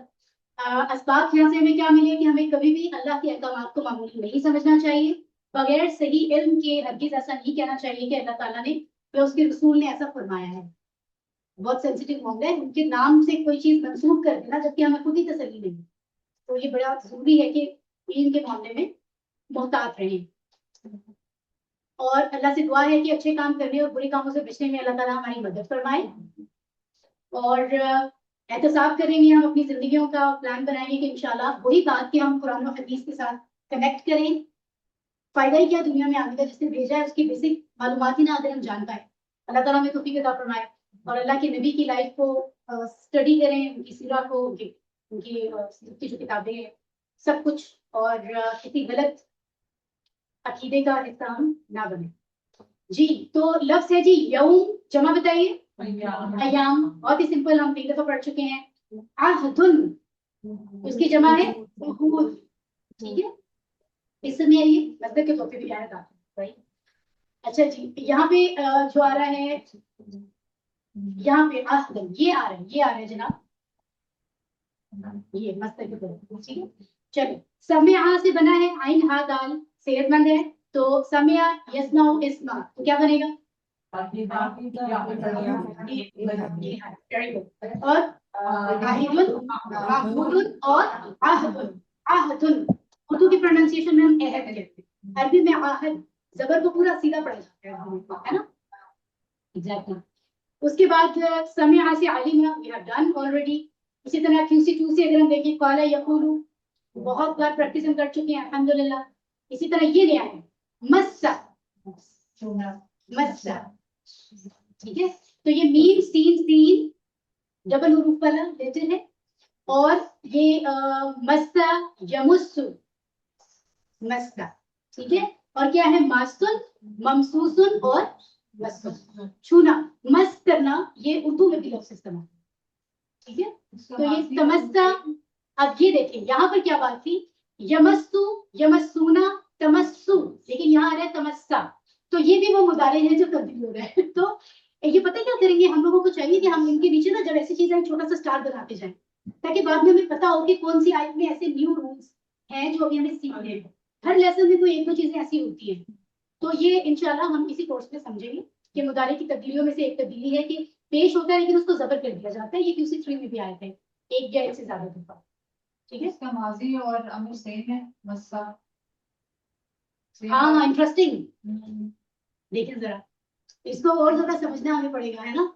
अस्बाब यहाँ से हमें क्या मिले कि हमें कभी भी अल्लाह के अहकामात को मामूली नहीं समझना चाहिए, बगैर सही इल्म के हरगिज़ ऐसा नहीं कहना चाहिए कि अल्लाह ताला ने या उसके रसूल ने ऐसा फरमाया है। बहुत सेंसिटिव मामला है, उनके नाम से कोई चीज मंसूब कर देना जबकि हमें खुद ही तसल्ली नहीं। तो ये बड़ा जरूरी है कि इनके मामले में मोहतात रहें। और अल्लाह से दुआ है कि अच्छे काम करने और बुरे कामों से बचने में अल्लाह ताला हमारी मदद फरमाए। और एहतसाब करेंगे, हम अपनी जिंदगियों का प्लान बनाएंगे कि इंशाल्लाह वही बात कि हम कुरान और हदीस के साथ कनेक्ट करें। फायदा ही क्या दुनिया में आने का, जिसने भेजा है उसकी बेसिक मालूमात ही ना अगर हम जान पाए। अल्लाह ताला हमें तौफीक अता फरमाए और अल्लाह के नबी की लाइफ को स्टडी करें, उनकी सीरा को, उनकी जो किताबें हैं सब कुछ, और किसी गलत अकीदे का हिस्सा हम ना बने। जी तो लफ्ज है जी यौम, जमा बताइए। अयाम, बहुत ही सिंपल, हम कई दफा पढ़ चुके हैं। आहदुन, उसकी जमा है उहूद, ठीक है। इसमें ये मस्दर के तौर पे भी आया था, राइट। अच्छा जी, यहाँ पे जो आ रहा है, यहाँ पे आहदुन ये आ रहा है जनाब, ये मस्दर के तौर पे, ठीक है। चलो, समिया से बना है, आइन हा दाल, सेहतमंद है, तो समिया यस्माउ इस्मा, तो क्या बनेगा? और आहिदुन, माहूदुन और आहदुन। आहदुन उर्दू की प्रोनाउंसिएशन में हम अहद कहते हैं, अरबी में आहद जबर को पूरा सीधा पढ़ा जाता है ना, एग्जैक्टली। उसके बाद समिया से आलिमा, वी हैव डन ऑलरेडी। इसी तरह QC2 से अगर हम देखें, काला यकूलू, बहुत बार प्रैक्टिस हम कर चुके हैं अल्हम्दुलिल्लाह। इसी तरह ये नया है, मस्सा, मस्सा, ठीक है। तो ये मीम सीन डबल हुरूफ वाला लेटर है, और ये मस्सा यमुस्सु, मस्सा, ठीक है। और क्या है? मासुन, ममसूसुन और मस्सुन, छूना, मस करना, ये उर्दू में भी लफ्ज़ इस्तेमाल, ठीक है। तो ये तमस्सा। अब ये देखिए यहाँ पर क्या बात थी, यमस्सु, यमस्सूना, तमस्सु, लेकिन यहाँ आ रहा है तमस्सा, तो ये भी वो मुदारे हैं जो तब्दील हो रहे हैं। तो ये पता है क्या करेंगे, हम लोगों को चाहिए कि हम इनके नीचे ना जब ऐसी चीजें छोटा सा स्टार बनाते जाएं, ताकि बाद में हमें पता हो कि कौन सी आयत में ऐसे न्यू रूल्स हैं जो अभी हमें सीखने हैं। हर लेसन में कोई एक दो चीजें ऐसी होती हैं। तो ये इंशाल्लाह हम इसी कोर्स में समझेंगे कि मुदारे की तब्दीलियों में से एक तब्दीली है कि पेश होता है लेकिन उसको जबर कर दिया जाता है। ये QC3 में भी आया था, एक या एक से ज्यादा दफा। ठीक है, इसका माजी और अमर सेम है, मस्सा हाँ इंटरेस्टिंग। देखें जरा, इसको और ज्यादा समझना हमें पड़ेगा, है ना,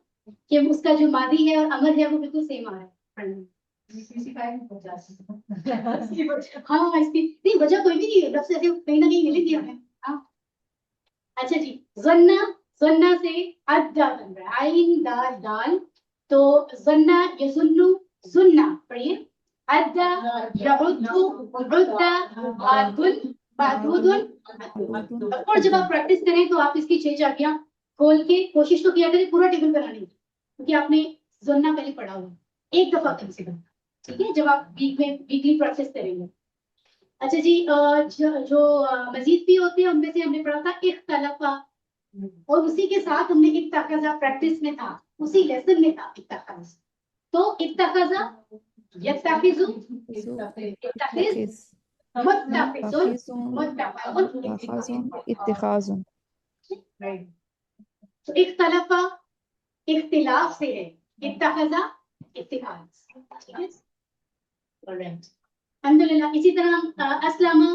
कि उसका जो मादी है और अमर है वो बिल्कुल सेम आ रहा है पढ़ने में। हाँ इसकी नहीं वजह कोई भी नहीं है, लफ्ज़ ऐसे कहीं ना कहीं मिलेगी हमें। हाँ अच्छा जी, जन्ना, जन्ना से अद्दा बन रहा है, आइन दाल दाल, तो जन्ना यजुन्नु जुन्ना पढ़िए, अद्दा यउद्दु उद्दा बादुन बादुदुन। और जब आप प्रैक्टिस करें तो आप इसकी 6 चाबियां खोल के कोशिश तो किया करें पूरा टेबल बनाने की, क्योंकि आपने जन्ना पहले पढ़ा हुआ एक दफा कम से कम। ठीक है, जब आप वीकली प्रैक्टिस करेंगे। अच्छा जी, जो मजीद भी होते हैं उनमें से हमने पढ़ा था इख्तलाफा, और उसी के साथ हमने इत्तखज़ा प्रैक्टिस में था, उसी लेसन में था इत्तखज़। तो इत्तखज़ा यत्तखिज़ु इत्तखिज़ मुत्तखिज़ुन मुत्तखिज़ुन इत्तिखाजुन। तो इख्तलाफा इख्तिलाफ से है, इत्तखज़ा इत्तिखाज़। ठीक है, ऑलराइट, अल्हम्दुलिल्लाह। इसी तरह अस्लामा,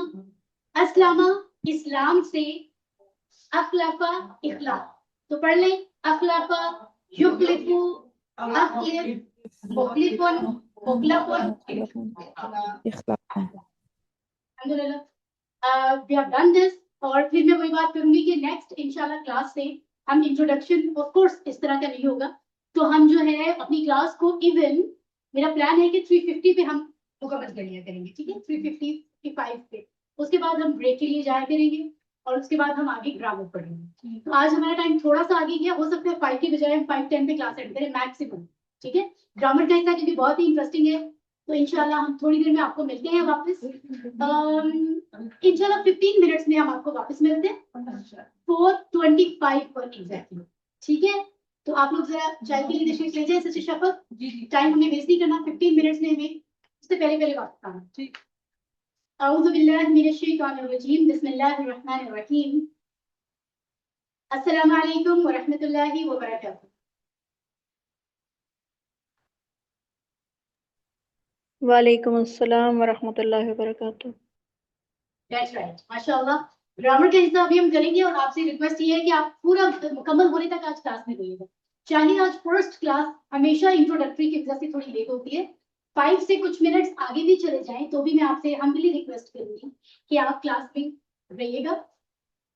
अस्लामा इस्लाम से, अखलाफा इखलाफ, तो पढ़ लें अखलाफा युखलिफु अखलिफ मुखलिफुन मुखलफुन। अल्हम्दुलिल्लाह वी हैव डन दिस। और फिर मैं वही बात करूंगी कि नेक्स्ट इंशाल्लाह क्लास से हम इंट्रोडक्शन, ऑफ कोर्स इस तरह का नहीं होगा, तो हम जो है अपनी क्लास को इवन, मेरा प्लान है कि 350 पे हम मुकम्मल कर लिया करेंगे। ठीक है, 355 पे, उसके बाद हम ब्रेक के लिए जाया करेंगे और उसके बाद हम आगे ग्रामर पढ़ेंगे। तो आज हमारा टाइम थोड़ा सा आगे गया, हो सकता है 5 के बजाय हम 5:10 पे क्लास एंड करें मैक्सिमम। ठीक है, ग्रामर का हिस्सा क्योंकि बहुत ही इंटरेस्टिंग है, तो इंशाल्लाह हम थोड़ी देर में आपको मिलते हैं वापस। इंशाल्लाह 15 मिनट्स में हम आपको वापस मिलते हैं 4:25 पर एग्जैक्टली। ठीक है, तो आप लोग जरा चाय के लिए तशरीफ ले जाए। सच्ची शपथ, टाइम हमें वेस्ट नहीं करना, 15 मिनट्स में हमें उससे पहले वापस आना। ठीक, अऊज़ु बिल्लाहि मिनश शैतानिर रजीम, बिस्मिल्लाहिर रहमानिर रहीम, अस्सलामु अलैकुम व रहमतुल्लाहि व बरकातुहू। वालेकुम अस्सलाम व रहमतुल्लाहि व बरकातुहू। दैट्स राइट, माशाल्लाह। ग्रामर का हिस्सा अभी हम करेंगे और आपसे रिक्वेस्ट ये है कि आप पूरा मुकम्मल होने तक आज क्लास में रहिएगा। चाहे आज फर्स्ट क्लास हमेशा इंट्रोडक्टरी की वजह से थोड़ी लेट होती है, 5 से कुछ मिनट्स आगे भी चले जाएं तो भी मैं आपसे हम्बली रिक्वेस्ट करूंगी कि आप क्लास में रहिएगा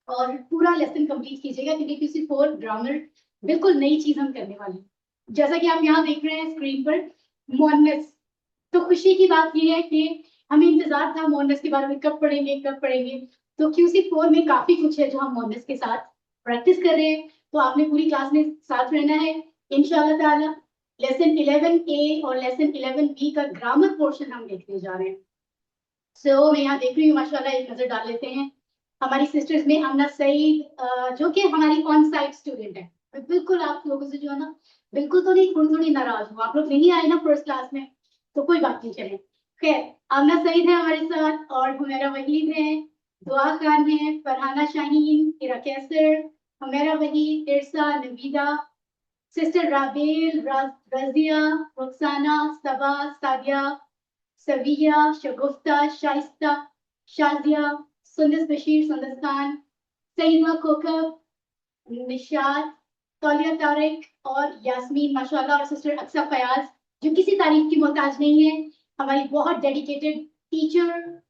और पूरा लेसन कंप्लीट कीजिएगा, क्योंकि QC4 ग्रामर बिल्कुल नई चीज हम करने वाले हैं। जैसा कि आप यहाँ देख रहे हैं स्क्रीन पर मुअन्नस, तो खुशी की बात ये है कि हमें इंतजार था मुअन्नस के बारे में, कब पढ़ेंगे। तो QC4 में काफी कुछ है जो हम मुअन्नस के साथ प्रैक्टिस कर रहे हैं, तो आपने पूरी क्लास में साथ रहना है इंशाल्लाह ताला। लेसन 11A और लेसन 11B का ग्रामर पोर्शन हम देखने जा रहे हैं। सो मैं यहाँ देख रही हूँ माशाल्लाह, एक नजर डाल लेते हैं हमारी सिस्टर्स में। अमना सईद जो कि हमारी ऑन साइट स्टूडेंट है, बिल्कुल आप लोगों से जो है ना, बिल्कुल तो नहीं, थोड़ी नाराज हूँ, आप लोग नहीं आए ना फर्स्ट क्लास में, तो कोई बात नहीं, चले खैर। अमना सईद है हमारे साथ, और हुमैरा वहीद है, दुआ खान है, फरहाना शाहीन, इरा कैसर, हुमैरा वहीद, इरसा, नवीदा, सिस्टर राबेल, रजिया, रुखसाना, सबा, सादिया, सविया, शगुफ्ता, शाइस्ता, शाजिया, सुंदस बशीर, सुंदस खान, सईमा कोकब, निशात, तौलिया तारिक और यास्मीन माशाल्लाह, और सिस्टर अक्सा फयाज जो किसी तारीफ की मोहताज नहीं है, हमारी बहुत dedicated teacher,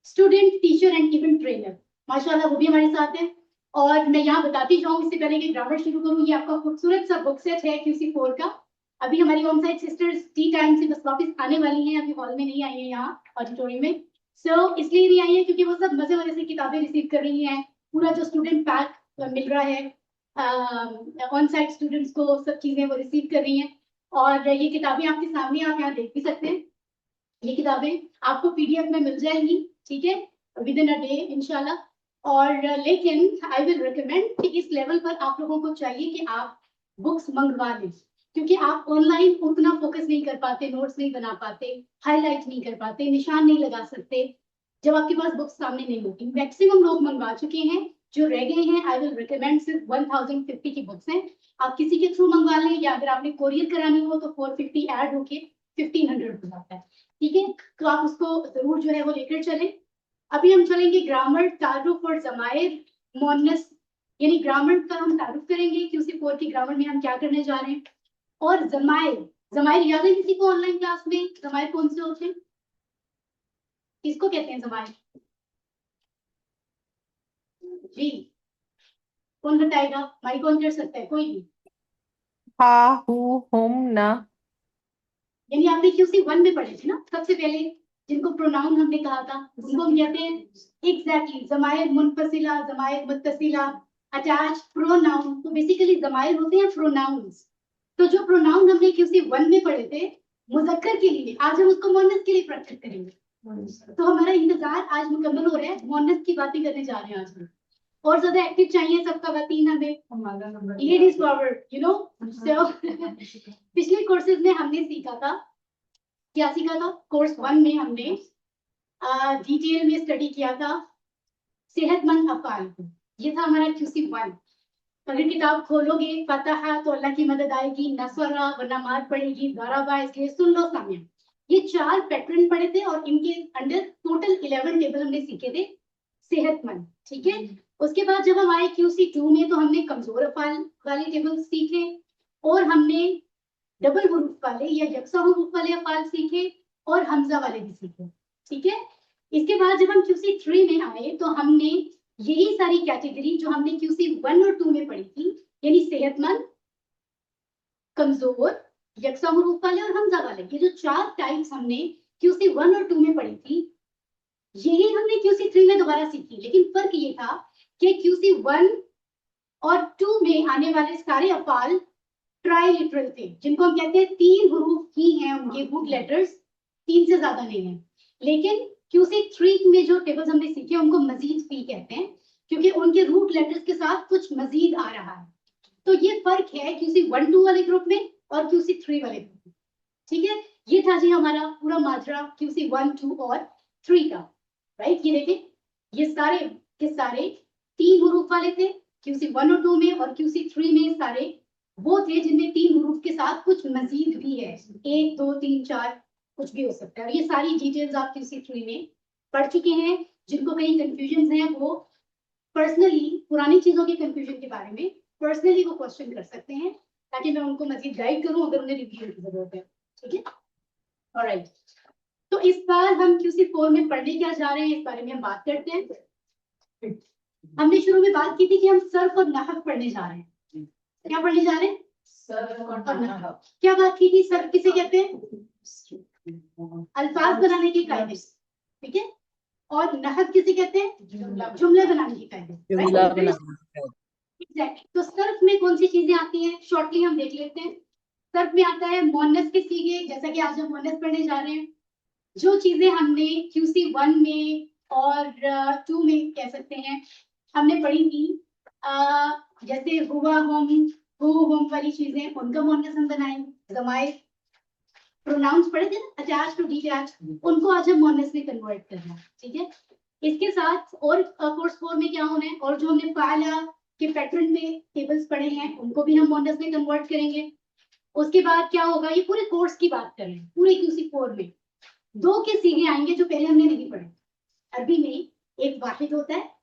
student teacher and even trainer माशाल्लाह, वो भी हमारे साथ है। और मैं यहाँ बताती जाऊँ इससे पहले कि ग्रामर शुरू करूँ, ये आपका खूबसूरत सा बुक सेट है QC4 का। अभी हमारी on side sisters T time से बस वापस आने वाली हैं, अभी हॉल में नहीं आई हैं यहाँ ऑडिटोरियम में। सो इसलिए नहीं आई है क्योंकि वो सब मजे मजे से किताबें रिसीव कर रही हैं, पूरा जो स्टूडेंट पैक मिल रहा है ऑन साइड स्टूडेंट्स को, सब चीजें वो रिसीव कर रही हैं। और ये किताबें आपके सामने, आप यहाँ देख भी सकते हैं, ये किताबें आपको PDF में मिल जाएंगी, ठीक है, विद इन अ डे इंशाल्लाह। और लेकिन आई विल रिकमेंड कि इस लेवल पर आप लोगों को चाहिए कि आप बुक्स मंगवा लें, क्योंकि आप ऑनलाइन उतना फोकस नहीं कर पाते, नोट्स नहीं बना पाते, हाईलाइट नहीं कर पाते, निशान नहीं लगा सकते जब आपके पास बुक्स सामने नहीं होती। मैक्सिमम लोग मंगवा चुके हैं, जो रह गए हैं आई विल रिकमेंड सिर्फ 1050 की बुक्स हैं, आप किसी के थ्रू मंगवा लें, या अगर आपने कोरियर करानी हो तो 450 ऐड होके 1500 हो जाता है, ठीक है। तो आप उसको जरूर जो है वो लेकर चलें। अभी हम चलेंगे ग्रामर, तारुफ और जमायर, मोनस, यानी ग्रामर का हम तारुफ करेंगे, QC4 की ग्रामर में हम क्या करने जा रहे हैं। और जमायर, जमायर याद है किसी को ऑनलाइन क्लास में? जमायर कौन से होते हैं, किसको कहते हैं जमायर? जी कौन बताएगा, माइक ऑन कर सकता है कोई भी? हा, हु, हुम, न। यानी आपने QC1 में पढ़े थे ना सबसे पहले, जिनको प्रोनाउन हमने कहा था उनको हम कहते हैं एग्जैक्टली जमायर मुनफसिला, जमायर मुत्तसिला, अटैच, प्रोनाउन। तो बेसिकली जमायर होते हैं प्रोनाउंस। तो जो प्रोनाउन हमने QC1 में पढ़े थे मुजक्कर के लिए, आज हम उसको मुअन्नस के लिए प्रैक्टिस करेंगे। तो हमारा इंतजार आज मुकम्मल हो रहा है, मुअन्नस की बातें करने जा रहे हैं आज हम। और ज्यादा एक्टिव चाहिए सबका वतीन हमें, लेडीज फॉरवर्ड, यू नो। सो पिछले कोर्सेज में हमने सीखा था, क्या सीखा था? कोर्स 1 में हमने डिटेल में स्टडी किया था सेहतमंद अफआल को, ये था हमारा QC1। अगर किताब खोलोगे फतहा तो अल्लाह की मदद आएगी, नसरा वरना मार पड़ेगी, दरबा, इसलिए सुन लो सामिया। ये 4 पैटर्न पढ़े थे और इनके अंडर टोटल 11 टेबल हमने सीखे थे सेहतमंद, ठीक है। उसके बाद जब हम आए QC2 में तो हमने कमजोर अफआल वाले टेबल सीखे, और हमने डबल हुरूफ वाले या यकसा हुरूफ वाले अफआल सीखे, और हमजा वाले भी सीखे, ठीक है। इसके बाद जब हम QC3 में आए तो हमने यही सारी कैटेगरी जो हमने QC1 और 2 में पढ़ी थी, यानी सेहतमंद, कमजोर, यकसा हुरूफ वाले और हमजा वाले, ये जो 4 टाइप्स हमने QC1 और 2 में पढ़ी थी, यही हमने QC3 में दोबारा सीखी। लेकिन फर्क ये था कि QC1 और 2 में आने वाले सारे अफआल ट्राइलिटरल थे, जिनको हम कहते हैं 3 हुरूफ ही हैं उनके रूट लेटर्स, 3 से ज्यादा नहीं है। लेकिन QC3 में जो टेबल्स हमने सीखे उनको मजीद फी कहते हैं, क्योंकि उनके रूट लेटर्स के साथ कुछ मजीद आ रहा है। तो ये फर्क है QC1-2 वाले ग्रुप में और QC3 वाले ग्रुप में, ठीक है। ये था जी हमारा पूरा माजरा QC1, 2 और 3 का, राइट। ये देखें, ये सारे के सारे 3 हुरूफ वाले थे QC1 और 2 में, और QC3 में सारे वो थे जिनमें 3 हुरूफ के साथ कुछ मजीद भी है, 1, 2, 3, 4 कुछ भी हो सकता है। और ये सारी डिटेल्स आप QC3 में पढ़ चुके हैं। जिनको कहीं कंफ्यूजन है वो पर्सनली पुरानी चीजों के कंफ्यूजन के बारे में पर्सनली वो क्वेश्चन कर सकते हैं, ताकि मैं उनको मजीद गाइड करूं अगर उन्हें रिवीजन की जरूरत है, ठीक है। ऑलराइट, तो इस बार हम QC4 में पढ़ने क्या जा रहे हैं, इस बारे में हम बात करते हैं। हमने शुरू में बात की थी कि हम सर्फ और नहव पढ़ने जा रहे हैं। क्या पढ़ने जा रहे हैं? सर्फ और नहव। क्या बात की थी? सर्फ किसे कहते हैं? अल्फाज बनाने के कायदे, ठीक है। और नहव किसे कहते हैं? जुमले बनाने के कायदे, एग्जैक्टली। तो सर्फ में कौन सी चीजें आती हैं, शॉर्टली हम देख लेते हैं। सर्फ में आता है मुअन्नस के सीगे, जैसा कि आज हम मुअन्नस पढ़ने जा रहे हैं। जो चीजें हमने QC1 में और 2 में कह सकते हैं हमने पढ़ी थी, जैसे हुआ, हम वाली चीजें, उनका मुअन्नस हम बनाएंगे। जमायर, प्रोनाउंस पढ़े थे ना, अटैच टू डिटैच, उनको आज हम मुअन्नस में कन्वर्ट करना है, ठीक है। इसके साथ और कोर्स 4 में क्या होना है, और जो हमने फाइला के पैटर्न में टेबल्स पढ़े हैं उनको भी हम मुअन्नस में कन्वर्ट करेंगे। उसके बाद क्या होगा, ये पूरे कोर्स की बात कर रहे हैं, पूरे QC4 में 2 के सीगे आएंगे जो पहले हमने नहीं पढ़े। अरबी में एक वाहिद होता है,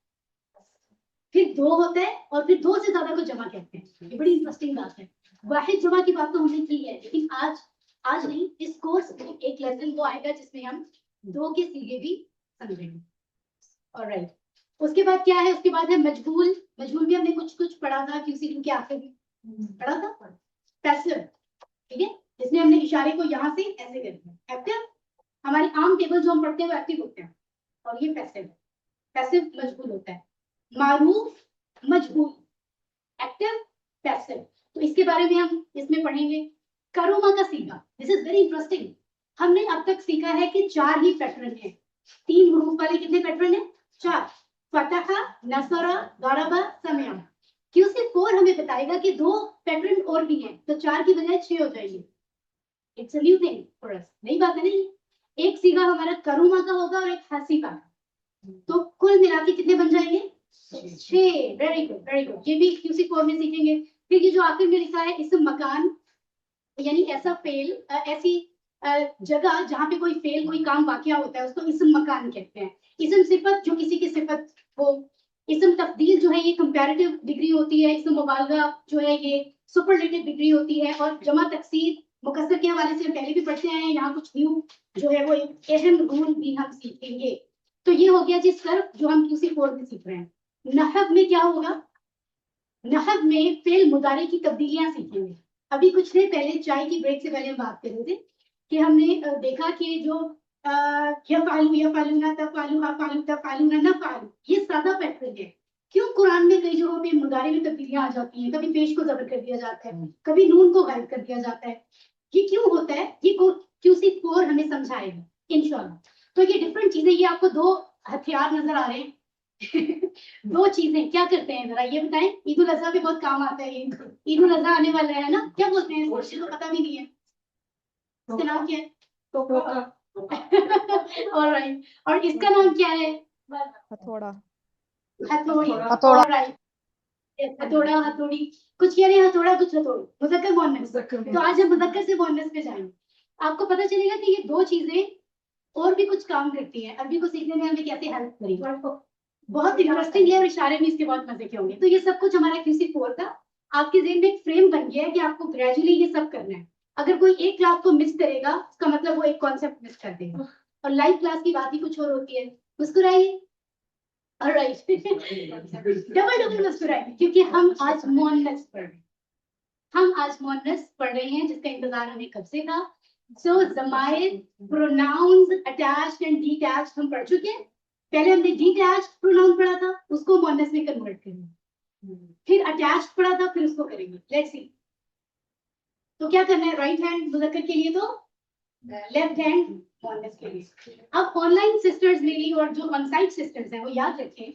फिर 2 होता है, और फिर 2 से ज्यादा को जमा कहते हैं। ये बड़ी इंटरेस्टिंग बात है। वाहिद जमा की बात तो हमने की है, लेकिन आज नहीं, इस कोर्स में एक लेसन वो आएगा जिसमें हम 2 के सीगे भी समझेंगे। ऑलराइट, उसके बाद क्या है? उसके बाद है मजबूल। मजबूल भी हमने कुछ पढ़ा था QC2 के आखिर में पढ़ा था। पैसिव, ठीक है, जिसमें हमने इशारे को यहाँ से ऐसे कर दिया। एक्टिव, हमारी आम टेबल जो हम पढ़ते हैं वो एक्टिव होते हैं, और ये पैसिव है। पैसिव मजबूल होता है। मारूफ, मजबूल, एक्टिव, पैसिव। तो इसके बारे में हम इसमें पढ़ेंगे। करुमा का सीगा, दिस इज वेरी इंटरेस्टिंग। हमने अब तक सीखा है कि 4 ही पैटर्न है। 3 हुरूफ वाले कितने पैटर्न है? 4। फतहा, नसरा, दरबा, समिया। QC4 हमें बता बताएगा कि 2 पैटर्न और भी हैं, तो 4 की बजाय 6 हो जाएंगे। It's a new thing for us, नई बात है ना ये। एक सीगा हमारा करुमा का होगा और एक हंसी का, तो कुल मिला के कितने बन जाएंगे? 6। वेरी गुड वेरी गुड, ये भी QC कोड में सीखेंगे। फिर ये जो आखिर में लिखा है इसम मकान, यानी ऐसा फेल, ऐसी जगह जहाँ पे कोई फेल, कोई काम वाकया होता है, उसको इसम मकान कहते हैं। इसम सिफत, जो किसी की सिफत हो। इसम तफदील जो है ये कंपैरेटिव डिग्री होती है। इसम मुबालगा जो है ये सुपरलेटिव डिग्री होती है। और जमा तकसीर मुकस्सर के हवाले से हम पहले भी पढ़ते आए हैं, यहाँ कुछ न्यू जो है वो एक अहम रूल भी हम सीखेंगे। तो ये हो गया जी सर्फ, जो हम QC कोड में सीख रहे हैं। नहव में क्या होगा? नहव में फेल मुदारे की तब्दीलियां सीखेंगे। अभी कुछ देर पहले चाय की ब्रेक से पहले हम बात कर रहे थे कि हमने देखा कि जो यफालूना तफालू अफालू तफालूना नफालू, ये सादा पैटर्न है। क्यों कुरान में कई जगहों पे मुदारे में तब्दीलियां आ जाती हैं? कभी पेश को जबर कर दिया जाता है, कभी नून को गायब कर दिया जाता है। ये क्यों होता है? ये QC कोड हमें समझाएगा इंशाल्लाह। तो ये डिफरेंट चीजें, ये आपको 2 हथियार नजर आ रहे हैं। 2 चीजें क्या करते हैं जरा ये बताएं? ईद उल अजहा पे बहुत काम आता है। ईद उल अजहा आने वाला है ना, क्या बोलते हैं इसको? तो पता भी नहीं है इसका नाम क्या है। ऑलराइट, और इसका नाम क्या है? हथौड़ा। हथौड़ी। हथौड़ा। ऑलराइट, हथौड़ा हथौड़ी, कुछ कह रहे हैं हथौड़ा, कुछ हथौड़ी, मुज़क्कर मुअन्नस। तो आज हम मुज़क्कर से मुअन्नस पे जाएंगे। आपको पता चलेगा कि ये 2 चीजें और भी कुछ काम करती हैं। अरबी को सीखने में हमें कैसे हेल्प करेगी, बहुत इंटरेस्टिंग है, और इशारे में इसके बहुत मजे के होंगे। तो ये सब कुछ हमारा QC कोड का आपके ज़हन में एक फ्रेम बन गया है कि आपको ग्रेजुअली ये सब करना है। अगर कोई एक क्लास को मिस करेगा, उसका मतलब वो एक कॉन्सेप्ट मिस कर देगा। और लाइव क्लास की बात ही कुछ और होती है। मुस्कुराइए। ऑलराइट, डबल मुस्कुराइए, क्योंकि हम आज मुअन्नस पढ़ रहे हैं। हम आज मुअन्नस पढ़ रहे हैं, जिसका इंतजार हमें कब से था। सो ज़माइर, प्रोनाउंस, अटैच्ड एंड डिटैच्ड हम पढ़ चुके हैं। पहले हमने डिटैच्ड प्रोनाउन पढ़ा था, उसको मुअन्नस में कन्वर्ट करेंगे। फिर अटैच्ड पढ़ा था, फिर उसको करेंगे। Let's see. तो क्या करना है? राइट हैंड मुज़क्कर के लिए तो लेफ्ट हैंड मुअन्नस के लिए। अब ऑनलाइन सिस्टर्स मेरी और जो ऑन साइट सिस्टर्स हैं, वो याद रखें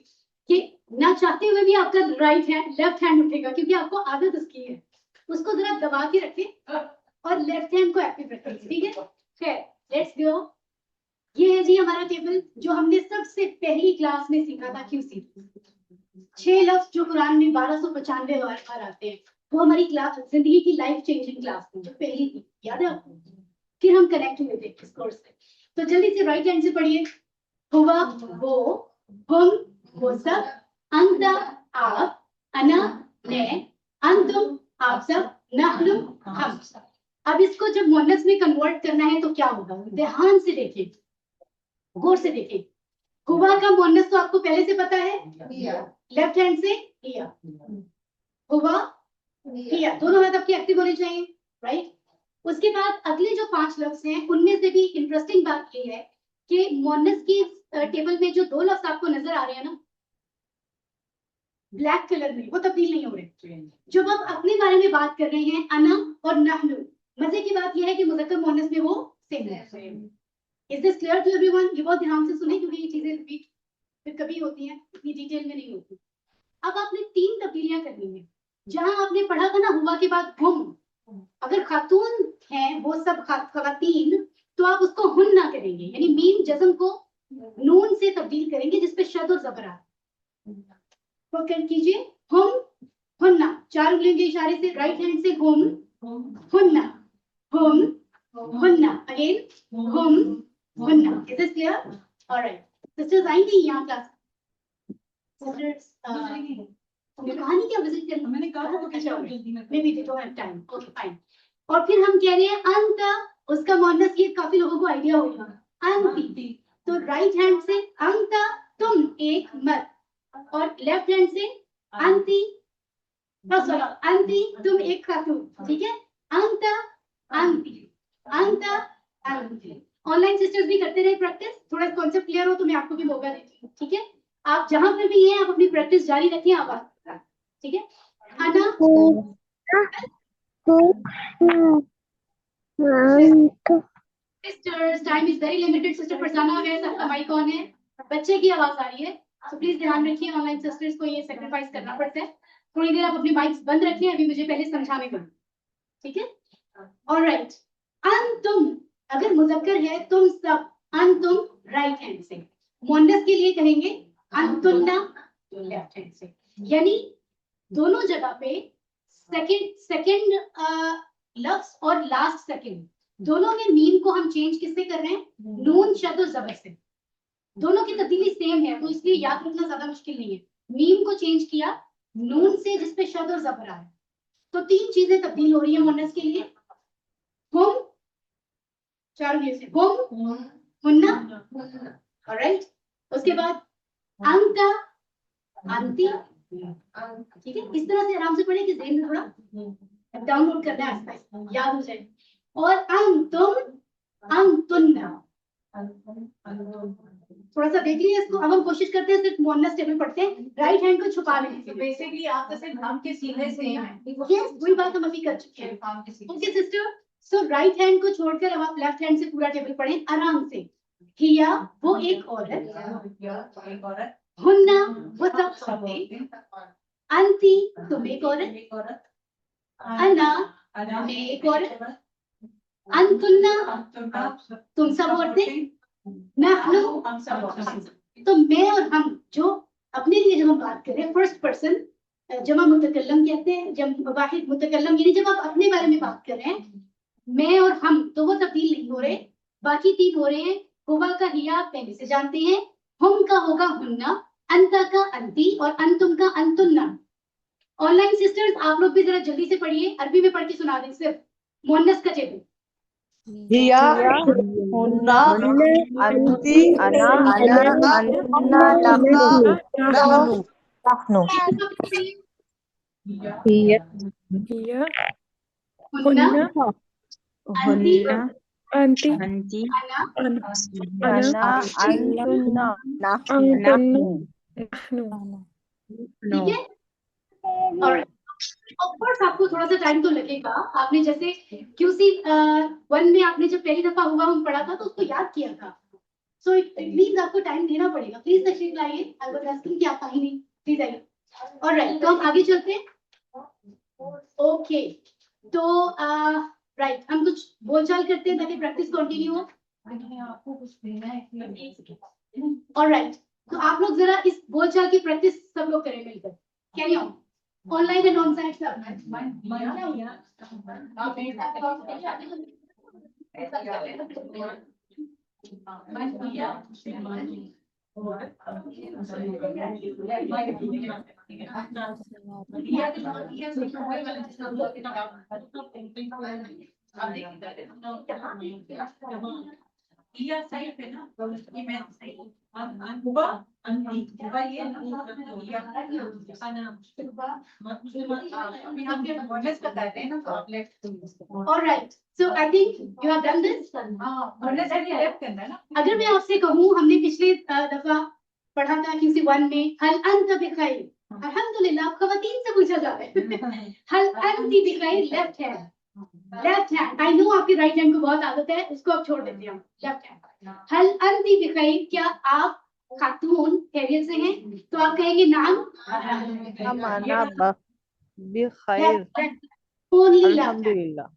कि ना चाहते हुए भी आपका राइट हैंड लेफ्ट हैंड उठेगा, क्योंकि आपको आदत उसकी है। उसको जरा दबा के रखें और लेफ्ट हैंड को एक्टिव रखें, ठीक है? खैर, लेट्स गो। ये है जी हमारा टेबल, जो हमने सबसे पहली क्लास में सीखा था QC। 6 लफ्ज जो कुरान में 1295 बार आते हैं, वो हमारी क्लास, जिंदगी की लाइफ चेंजिंग क्लास थी, जो पहली थी, याद है आपको? फिर हम कनेक्ट हुए थे इस कोर्स से। तो जल्दी से राइट हैंड से पढ़िए। हुआ, वो, हम, वो सब, अंता, आप, अना, मैं, अंतुम, आप सब, नहनु, हम सब। अब इसको जब मुअन्नस में कन्वर्ट करना है तो क्या होगा? ध्यान से देखिए, गौर से देखिए। हुआ का मुअन्नस तो आपको पहले से पता है, लेफ्ट हैंड से हिया। हुआ, हिया, दोनों हाथ आपके एक्टिव होने चाहिए, राइट? उसके बाद अगले जो 5 लफ्ज हैं, उनमें से भी इंटरेस्टिंग बात ये है कि मुअन्नस की टेबल में जो 2 लफ्ज आपको नजर आ रहे हैं ना ब्लैक कलर में, वो तब्दील नहीं हो रहे। जब आप अपने बारे में बात कर रहे हैं, अना और नहनु, मजे की बात यह है कि मुज़क्कर मुअन्नस में वो सेम है। Is this clear to everyone? ये बहुत ध्यान से सुने, क्योंकि ये चीजें रिपीट फिर कभी होती हैं, इतनी डिटेल में नहीं होती। अब आपने 3 तब्दीलियां करनी है। जहां आपने पढ़ा था ना हुआ के बाद हम, अगर खातून हैं वो सब खवातीन, तो आप उसको हुन ना करेंगे, यानी मीम जज़म को नून से तब्दील करेंगे, जिसपे शद और जबर आता है। तो कर कीजिए हम, हुन्ना, 4 उंगलियों के इशारे से राइट हैंड से हम, हुन्ना, हम, हुन्ना, अगेन हम, हुन्ना। Is this clear? Alright, sisters आएंगी यहाँ क्लास? सिस्टर्स तुमने कहा नहीं क्या विजिट करना? मैंने कहा था अच्छा, may be they don't have time. Okay fine. और फिर हम कह रहे हैं अंत, उसका मुअन्नस ये काफी लोगों को आइडिया होगा, अंती। तो राइट हैंड से अंत, तुम एक मर्द, और लेफ्ट हैंड से अंती, अंती, तुम एक खातून, ठीक है? अंत, अंती, अंत, अंती। ऑनलाइन सिस्टर्स भी करते रहे प्रैक्टिस, थोड़ा कॉन्सेप्ट क्लियर हो तो मैं आपको भी मौका देती हूँ, ठीक है? आप जहां पर भी हैं, आप अपनी प्रैक्टिस जारी रखिए, आवाज, ठीक है? अना, sisters, time is very limited. Sister Farzana है, सबका माइक ऑन है, बच्चे की आवाज आ रही है, तो प्लीज ध्यान रखिए। ऑनलाइन सिस्टर्स को ये सैक्रिफाइस करना पड़ता है, थोड़ी देर आप अपने माइक्स बंद रखें, अभी मुझे पहले समझाने दो, ठीक है? ऑलराइट, अंतुम अगर मुजक्कर है तुम सब, अंतुम राइट हैंड से, मुअन्नस के लिए कहेंगे अंतुन्ना लेफ्ट हैंड से, यानी दोनों जगह पे सेकंड लफ्ज और लास्ट सेकंड दोनों में मीम को हम चेंज किससे कर रहे हैं? नून शद और जबर से। दोनों की तब्दीली सेम है तो इसलिए याद रखना ज्यादा मुश्किल नहीं है। मीम को चेंज किया नून से जिसपे शद और जबर आया, तो 3 चीजें तब्दील हो रही है मुअन्नस के लिए। हुम, चारों में से हुम, हुन्ना, ऑलराइट। उसके बाद अंता, अंती, ठीक है? इस तरह से आराम से पढ़े कि ज़हन में थोड़ा डाउनलोड करना है, आस्ते याद हो जाए। और अंतुम, अंतुन्ना, थोड़ा सा देख लीजिए इसको। अब हम कोशिश करते हैं सिर्फ मुअन्नस टेबल पढ़ते हैं, राइट हैंड को छुपा लेने के। बेसिकली आप तो सिर्फ हम के सीधे से हैं। यस, वही बात हम अभी कर चुके हैं। ओके सिस्टर, सो राइट हैंड को छोड़कर अब आप लेफ्ट हैंड से पूरा टेबल पढ़ें आराम से। हिया वो एक औरत, हुन्ना वो सब औरतें, अंती तुम एक औरत, अन्ना मैं एक औरत, अंतुन्ना तुम सब औरतें, नहनु हम सब। तो मैं और हम जो अपने लिए जब हम बात करें फर्स्ट पर्सन जमा मुतकल्लम कहते हैं, जब वाहिद मुतकल्लम यानी जब आप अपने बारे में बात कर रहे हैं मैं और हम, तो वो तब्दील नहीं हो रहे, बाकी 3 हो रहे हैं। हुआ का हिया आप पहले से जानते हैं, हुम का होगा हुन्ना, अंता का अंती और अंतुम का अंतुन्ना। ऑनलाइन सिस्टर्स आप लोग भी जरा जल्दी से पढ़िए, अरबी में पढ़ के सुना दें सिर्फ मुअन्नस का टेबल। हिया, हुन्ना, अंती, अना, अंतुन्ना, नहनु, नहनु। हिया, हुन्ना, अंती, अंती, अना, अना, अंतुन्ना, नहनु। ठीक है? और ऑफ कोर्स आपको थोड़ा सा टाइम तो लगेगा। आपने जैसे QC 1 में आपने जब पहली दफा हुआ हम पढ़ा था तो उसको याद किया था, सो इट मींस आपको टाइम देना पड़ेगा। प्लीज तशरीफ लाइए, आई वाज आस्किंग कि आप आई नहीं, प्लीज आइए। ऑलराइट, तो हम आगे चलते हैं। ओके, तो राइट, हम कुछ बोलचाल करते हैं ताकि प्रैक्टिस कंटिन्यू हो। आपको कुछ देना है? ऑलराइट, तो आप लोग जरा इस बोलचाल की प्रैक्टिस सब लोग करें मिलकर। Carry on, online and on site सब। Alright, so I think you have done this. अगर मैं आपसे कहूँ, हमने पिछले दफा पढ़ा था QC 1 में हल अंत बिखैर, अल्हम्दुलिल्लाह ख़वातीन से पूछा जा रहा है। हल अंती बिखैर, लेफ्ट हैंड। आई नो आपकी राइट हैंड को बहुत आदत है, उसको अब छोड़ देते हैं हम। लेफ्ट हैंड, हल अंती बिखैर, क्या आप खातून खैरियत से हैं? तो आप कहेंगे नाम, अना बिखैर, ओनली लेफ्ट। अल्हम्दुलिल्लाह।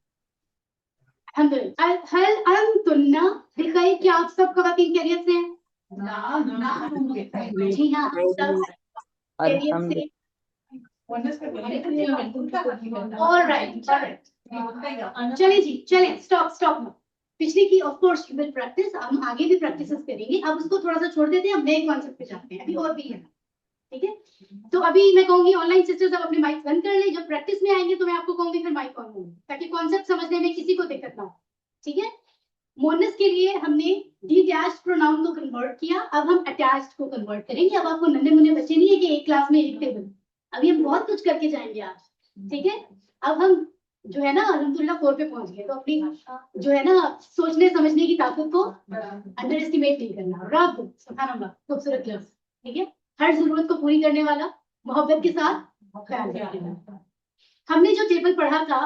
हल अंतुन्ना बिखैर, क्या आप सब ख़वातीन खैरियत से हैं? जी हाँ, सब खैरियत से। ऑलराइट, चलिए जी, चलें, स्टॉप। पिछली की of course you will practice, हम आगे भी प्रैक्टिस करेंगे। अब उसको थोड़ा सा छोड़ देते हैं, हम नए कॉन्सेप्ट पे जाते हैं। अभी और भी है, ठीक है? तो अभी मैं कहूंगी ऑनलाइन सिस्टर्स आप अपने माइक बंद कर लें, जब प्रैक्टिस में आएंगे तो मैं आपको कहूंगी फिर माइक ऑन होंगे, ताकि कॉन्सेप्ट समझने में किसी को दिक्कत ना हो, ठीक है? मुअन्नस के लिए हमने डिटैच्ड प्रोनाउन को कन्वर्ट किया, अब हम अटैच्ड को कन्वर्ट करेंगे। अब आपको नन्हे मुन्ने बच्चे नहीं है कि एक क्लास में एक टेबल, अभी हम बहुत कुछ करके जाएंगे आज, ठीक है? अब हम जो है ना अल्हम्दुलिल्लाह 4 पे पहुंच गए, तो अपनी जो है ना सोचने समझने की ताकत को अंडर एस्टिमेट नहीं करना। रब सुभान अल्लाह, खूबसूरत लफ्ज, ठीक है? हर जरूरत को पूरी करने वाला, मोहब्बत के साथ ख्याल रखने वाला। हमने जो टेबल पढ़ा था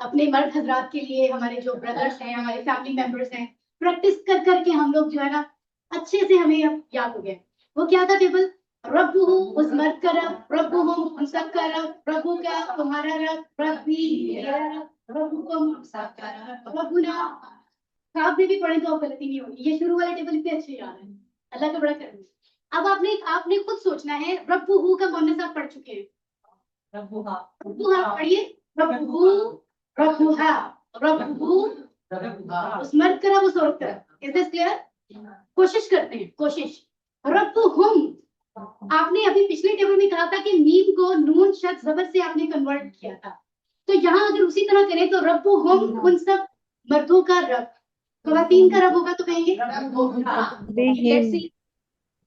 अपने मर्द हजरात के लिए, हमारे जो ब्रदर्स हैं, हमारे फैमिली मेंबर्स हैं, प्रैक्टिस कर करके हम लोग जो है ना अच्छे से हमें अब याद हो गया। वो क्या था टेबल? रब्बुहु, उस मर्द का रब, रब्बुहुम उन सबका रब, प्रभु का, तुम्हारा रब, रब्बी मेरा रब, रब्बुकुम सबका रब, रब्बुना। आप में भी पढ़े तो अब गलती नहीं होगी, ये शुरू वाले टेबल इतने अच्छे याद है, अल्लाह का बड़ा करम। अब आपने खुद सोचना है, रब्बुहू का मुअन्नस आप पढ़ चुके हैं, रब्बुहा रब्बुहा पढ़िए, रब्बुहू, रब्बुहा, रब्बुहू, उस मर्द का रब, उस औरत का रब। Is this clear? कोशिश करते हैं, कोशिश। रब्बुहुम, आपने अभी पिछले टेबल में कहा था कि मीम को नून शद जबर से आपने कन्वर्ट किया था, तो यहाँ अगर उसी तरह करें तो रब्बुहुम उन सब मर्दों का रब, ख़वातीन का रब होगा तो कहेंगे लेट्स सी,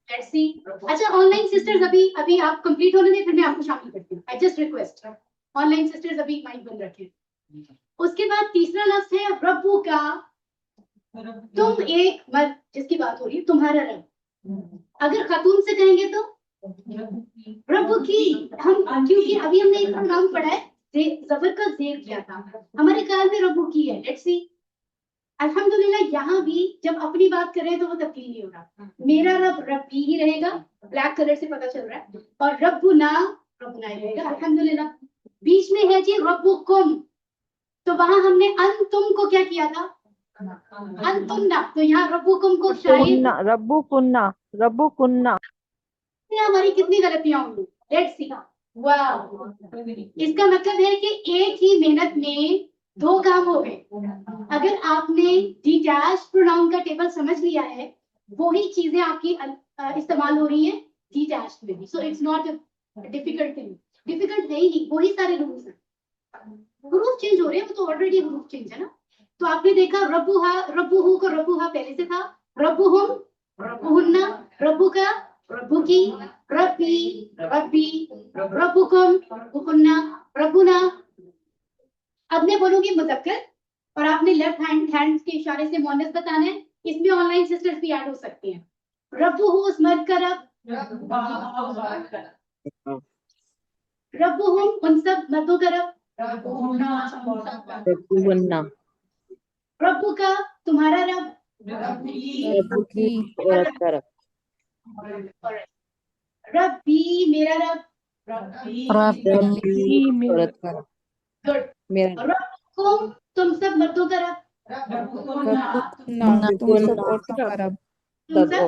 लेट्स सी। अच्छा ऑनलाइन सिस्टर्स अभी आप कंप्लीट होने दें, फिर मैं आपको शामिल करती हूँ। I just request, online sisters अभी माइक बंद रखें। उसके बाद तीसरा लफ्ज है रब्बु का, तुम एक मर्द जिसकी बात हो रही है, तुम्हारा रब। अगर खातून से कहेंगे तो रब्बु की। हम क्योंकि अभी हमने एक नाम पढ़ा है, जबर का जेर किया था, हमारे ख्याल में रब्बु की है। लेट्स सी, अल्हम्दुलिल्लाह यहाँ भी जब अपनी बात कर रहे हैं तो वो तब्दील नहीं हो रहा, मेरा रब रब्बी ही रहेगा, ब्लैक कलर से पता चल रहा है, और रब्बुना रब्बुना ही रहेगा अल्हम्दुलिल्लाह। बीच में है जी रब्बुकुम, तो वहां हमने अंतुम को क्या किया था, अंतुन्ना, तो यहाँ रब्बुकुम को शायद रब्बु कुन्ना, रब्बु कुन्ना। हमारी कितनी गलतियां होंगी। लेट्स सी, वाह, इसका मतलब है कि एक ही मेहनत में दो काम हो गए। अगर आपने डिटैच प्रोनाउन का टेबल समझ लिया है, वही चीजें आपकी इस्तेमाल हो रही हैं डिटैच में भी। So it's not difficult thing, difficult है ही नहीं, वही सारे रूल्स हैं। हुरूफ चेंज हो रहे हैं, वो तो ऑलरेडी हुरूफ चेंज है ना। तो आपने देखा रब्बुहा, रब्बुहू को रब्बुहा पहले से था, रब्बुहुम, रब्बुहुन्ना, रब्बुका, रब्बुकी, रब्बी, रब्बी, रब्बुकुम, रब्बुकुन्ना, रब्बुना। अब मैं बोलूंगी मुज़क्कर और आपने लेफ्ट हैंड के इशारे से मुअन्नस बताना है। इसमें ऑनलाइन सिस्टर्स भी ऐड हो सकती हैं। रब्बुहू उस मर्द का रब, रब्बुहुम उन सब मर्दों का रब, रब्बुहुन्ना, रब्बुका तुम्हारा रब, रब्बु की औरत का रब, रब्बी मेरा रब, रब्बी औरत का रब, गुड। मेरा रब, रब्बुकुम तुम सब मर्दों का रब, रब्बुकुन्ना तुम सब औरतों का रब, तुम सब सब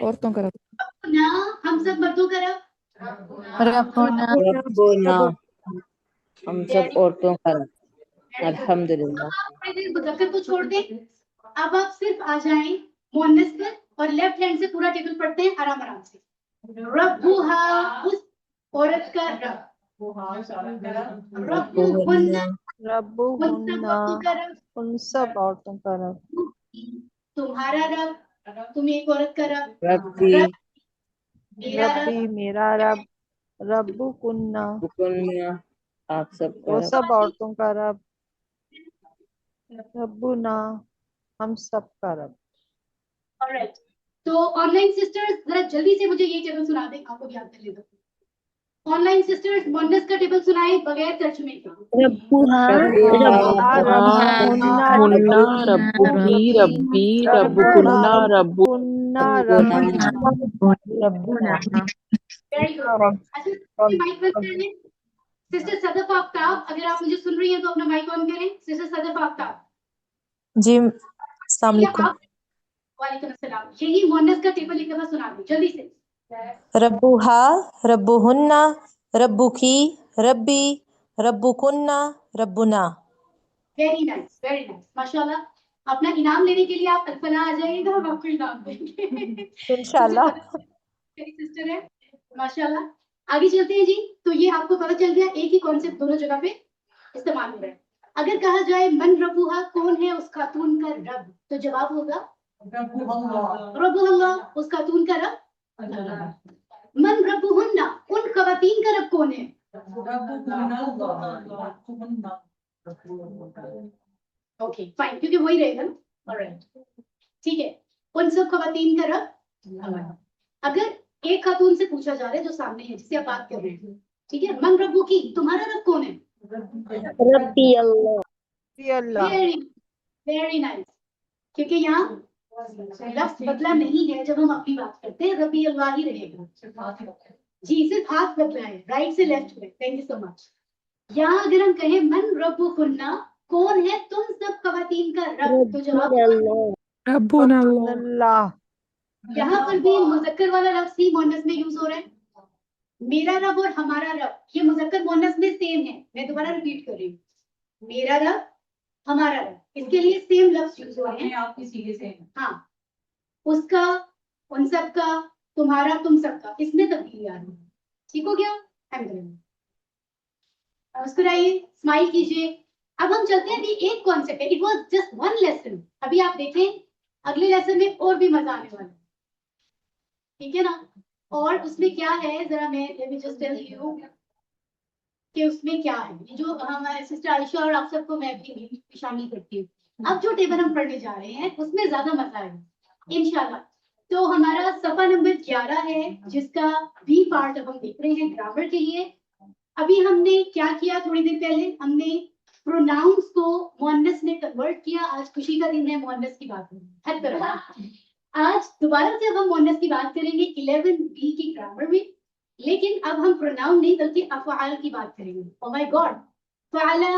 औरतों का रब, ना हम सब मर्दों का रब, रब्बुना हम सब औरतों का रब। अल्हम्दुलिल्लाह। थोड़ी देर मुज़क्कर को छोड़ दें, अब आप सिर्फ आ जाएं मुअन्नस पर और लेफ्ट हैंड से पूरा टेबल पढ़ते हैं आराम आराम से। रब्बुहा उस औरत का रब, रब्बुहुन्ना रब्बुहुन्ना उन सब औरतों का रब, तुम्हारा रब, तुम एक औरत का रब, रब्बी मेरा रब, रब्बी मेरा रब, रब्बु कुन्ना रब्बुकुन्ना आप सब का वो रब, सब औरतों का रब, रब्बुना हम सब का रब। ऑलराइट। तो ऑनलाइन सिस्टर्स जरा जल्दी से मुझे ये टेबल सुना दें, आपको भी याद कर ले दो। ऑनलाइन सिस्टर्स मुअन्नस का टेबल सुनाए बगैर तर्जुमे के। रब्बुहा, रब्बुहुन्ना, रब्बुकुन्ना, रब्बुही, रब्बी, रब्बुकुन्ना, रब्बुकुन्ना, रब्बुना। Very good. अच्छा माइक बंद कर लें। सिस्टर सदफ आफ्ताब, अगर आप मुझे सुन रही हैं तो अपना माइक ऑन करें। सिस्टर सदफ आफ्ताब जी अस्सलाम वालेकुम। वालेकुम अस्सलाम। यही मुअन्नस का टेबल एक दफा सुना दो जल्दी से। रब्बुहा, रब्बुहुन्ना, रब्बुकी, रब्बी, रब्बुकुन्ना, रब्बुना। वेरी नाइस माशाल्लाह। अपना इनाम लेने के लिए आप अल्फला आ जाइएगा, हम आपको इनाम देंगे इंशाल्लाह। मेरी सिस्टर है माशाल्लाह। आगे चलते हैं जी। तो ये आपको पता चल गया एक ही कॉन्सेप्ट दोनों जगह पे इस्तेमाल हो रहा है। अगर कहा जाए मन रब्बुहा, कौन है उस खातून का रब, तो जवाब होगा रब्बुल्लाह, उस खातून का रब। मन रब्बुहुन्ना, उन खवातीन का रब कौन है? ओके फाइन, क्योंकि वही रहेगा ना। ऑलराइट ठीक है, उन सब खवातीन का रब। अगर एक खातून से पूछा जा रहा है जो सामने है जिससे आप बात कर रहे हैं, ठीक है, मन रब्बु की, तुम्हारा रब कौन है? रब्बी अल्लाह, वेरी वेरी नाइस। क्योंकि यहाँ लफ्ज बदला नहीं है, जब हम अपनी बात करते हैं रब्बी अल्लाह ही रहेगा। जी, सिर्फ हाथ बदला है, राइट से लेफ्ट में। Thank you so much. यहाँ अगर हम कहें मन रब्बुकुन्ना, कौन है तुम सब खवातीन का रब, तो जवाब रब्बुना रब्बुना अल्लाह। अल्लाह। यहाँ पर भी मुजक्कर वाला लफ्ज ही मुअन्नस में यूज हो रहा है। मेरा रब और हमारा रब, ये मुजक्कर मुअन्नस में सेम है। मैं दोबारा रिपीट कर रही हूँ, मेरा रब हमारा रब, इसके लिए सेम लफ्ज यूज हो रहे अपने हैं। आप की सीधे से हाँ, उसका, उन सब का, तुम्हारा, तुम सबका, इसमें तब्दीली आ रही है। ठीक हो गया? मुस्कुराइए, स्माइल कीजिए। अब हम चलते हैं, अभी एक कॉन्सेप्ट है, it was just one lesson. अभी आप देखें अगले लेसन में और भी मजा आने वाला है, ठीक है ना? और उसमें क्या है, जरा मैं let me just tell you कि उसमें क्या है। जो हमारे सिस्टर आयशा और आप सबको मैं भी शामिल करती हूँ। अब जो टेबल हम पढ़ने जा रहे हैं उसमें ज्यादा मजा आएगा इंशाल्लाह। तो हमारा सफा नंबर 11 है, जिसका बी पार्ट अब हम देख रहे हैं ग्रामर के लिए। अभी हमने क्या किया, थोड़ी देर पहले हमने प्रोनाउंस को मुअन्नस में कन्वर्ट किया। आज खुशी का दिन है, मुअन्नस की बात है हर तरह। आज दोबारा से अब हम मुअन्नस की बात करेंगे 11B की ग्रामर में, लेकिन अब हम प्रोनाउन नहीं बल्कि अफ़आल की बात करेंगे। ओह माय गॉड, फ़अला,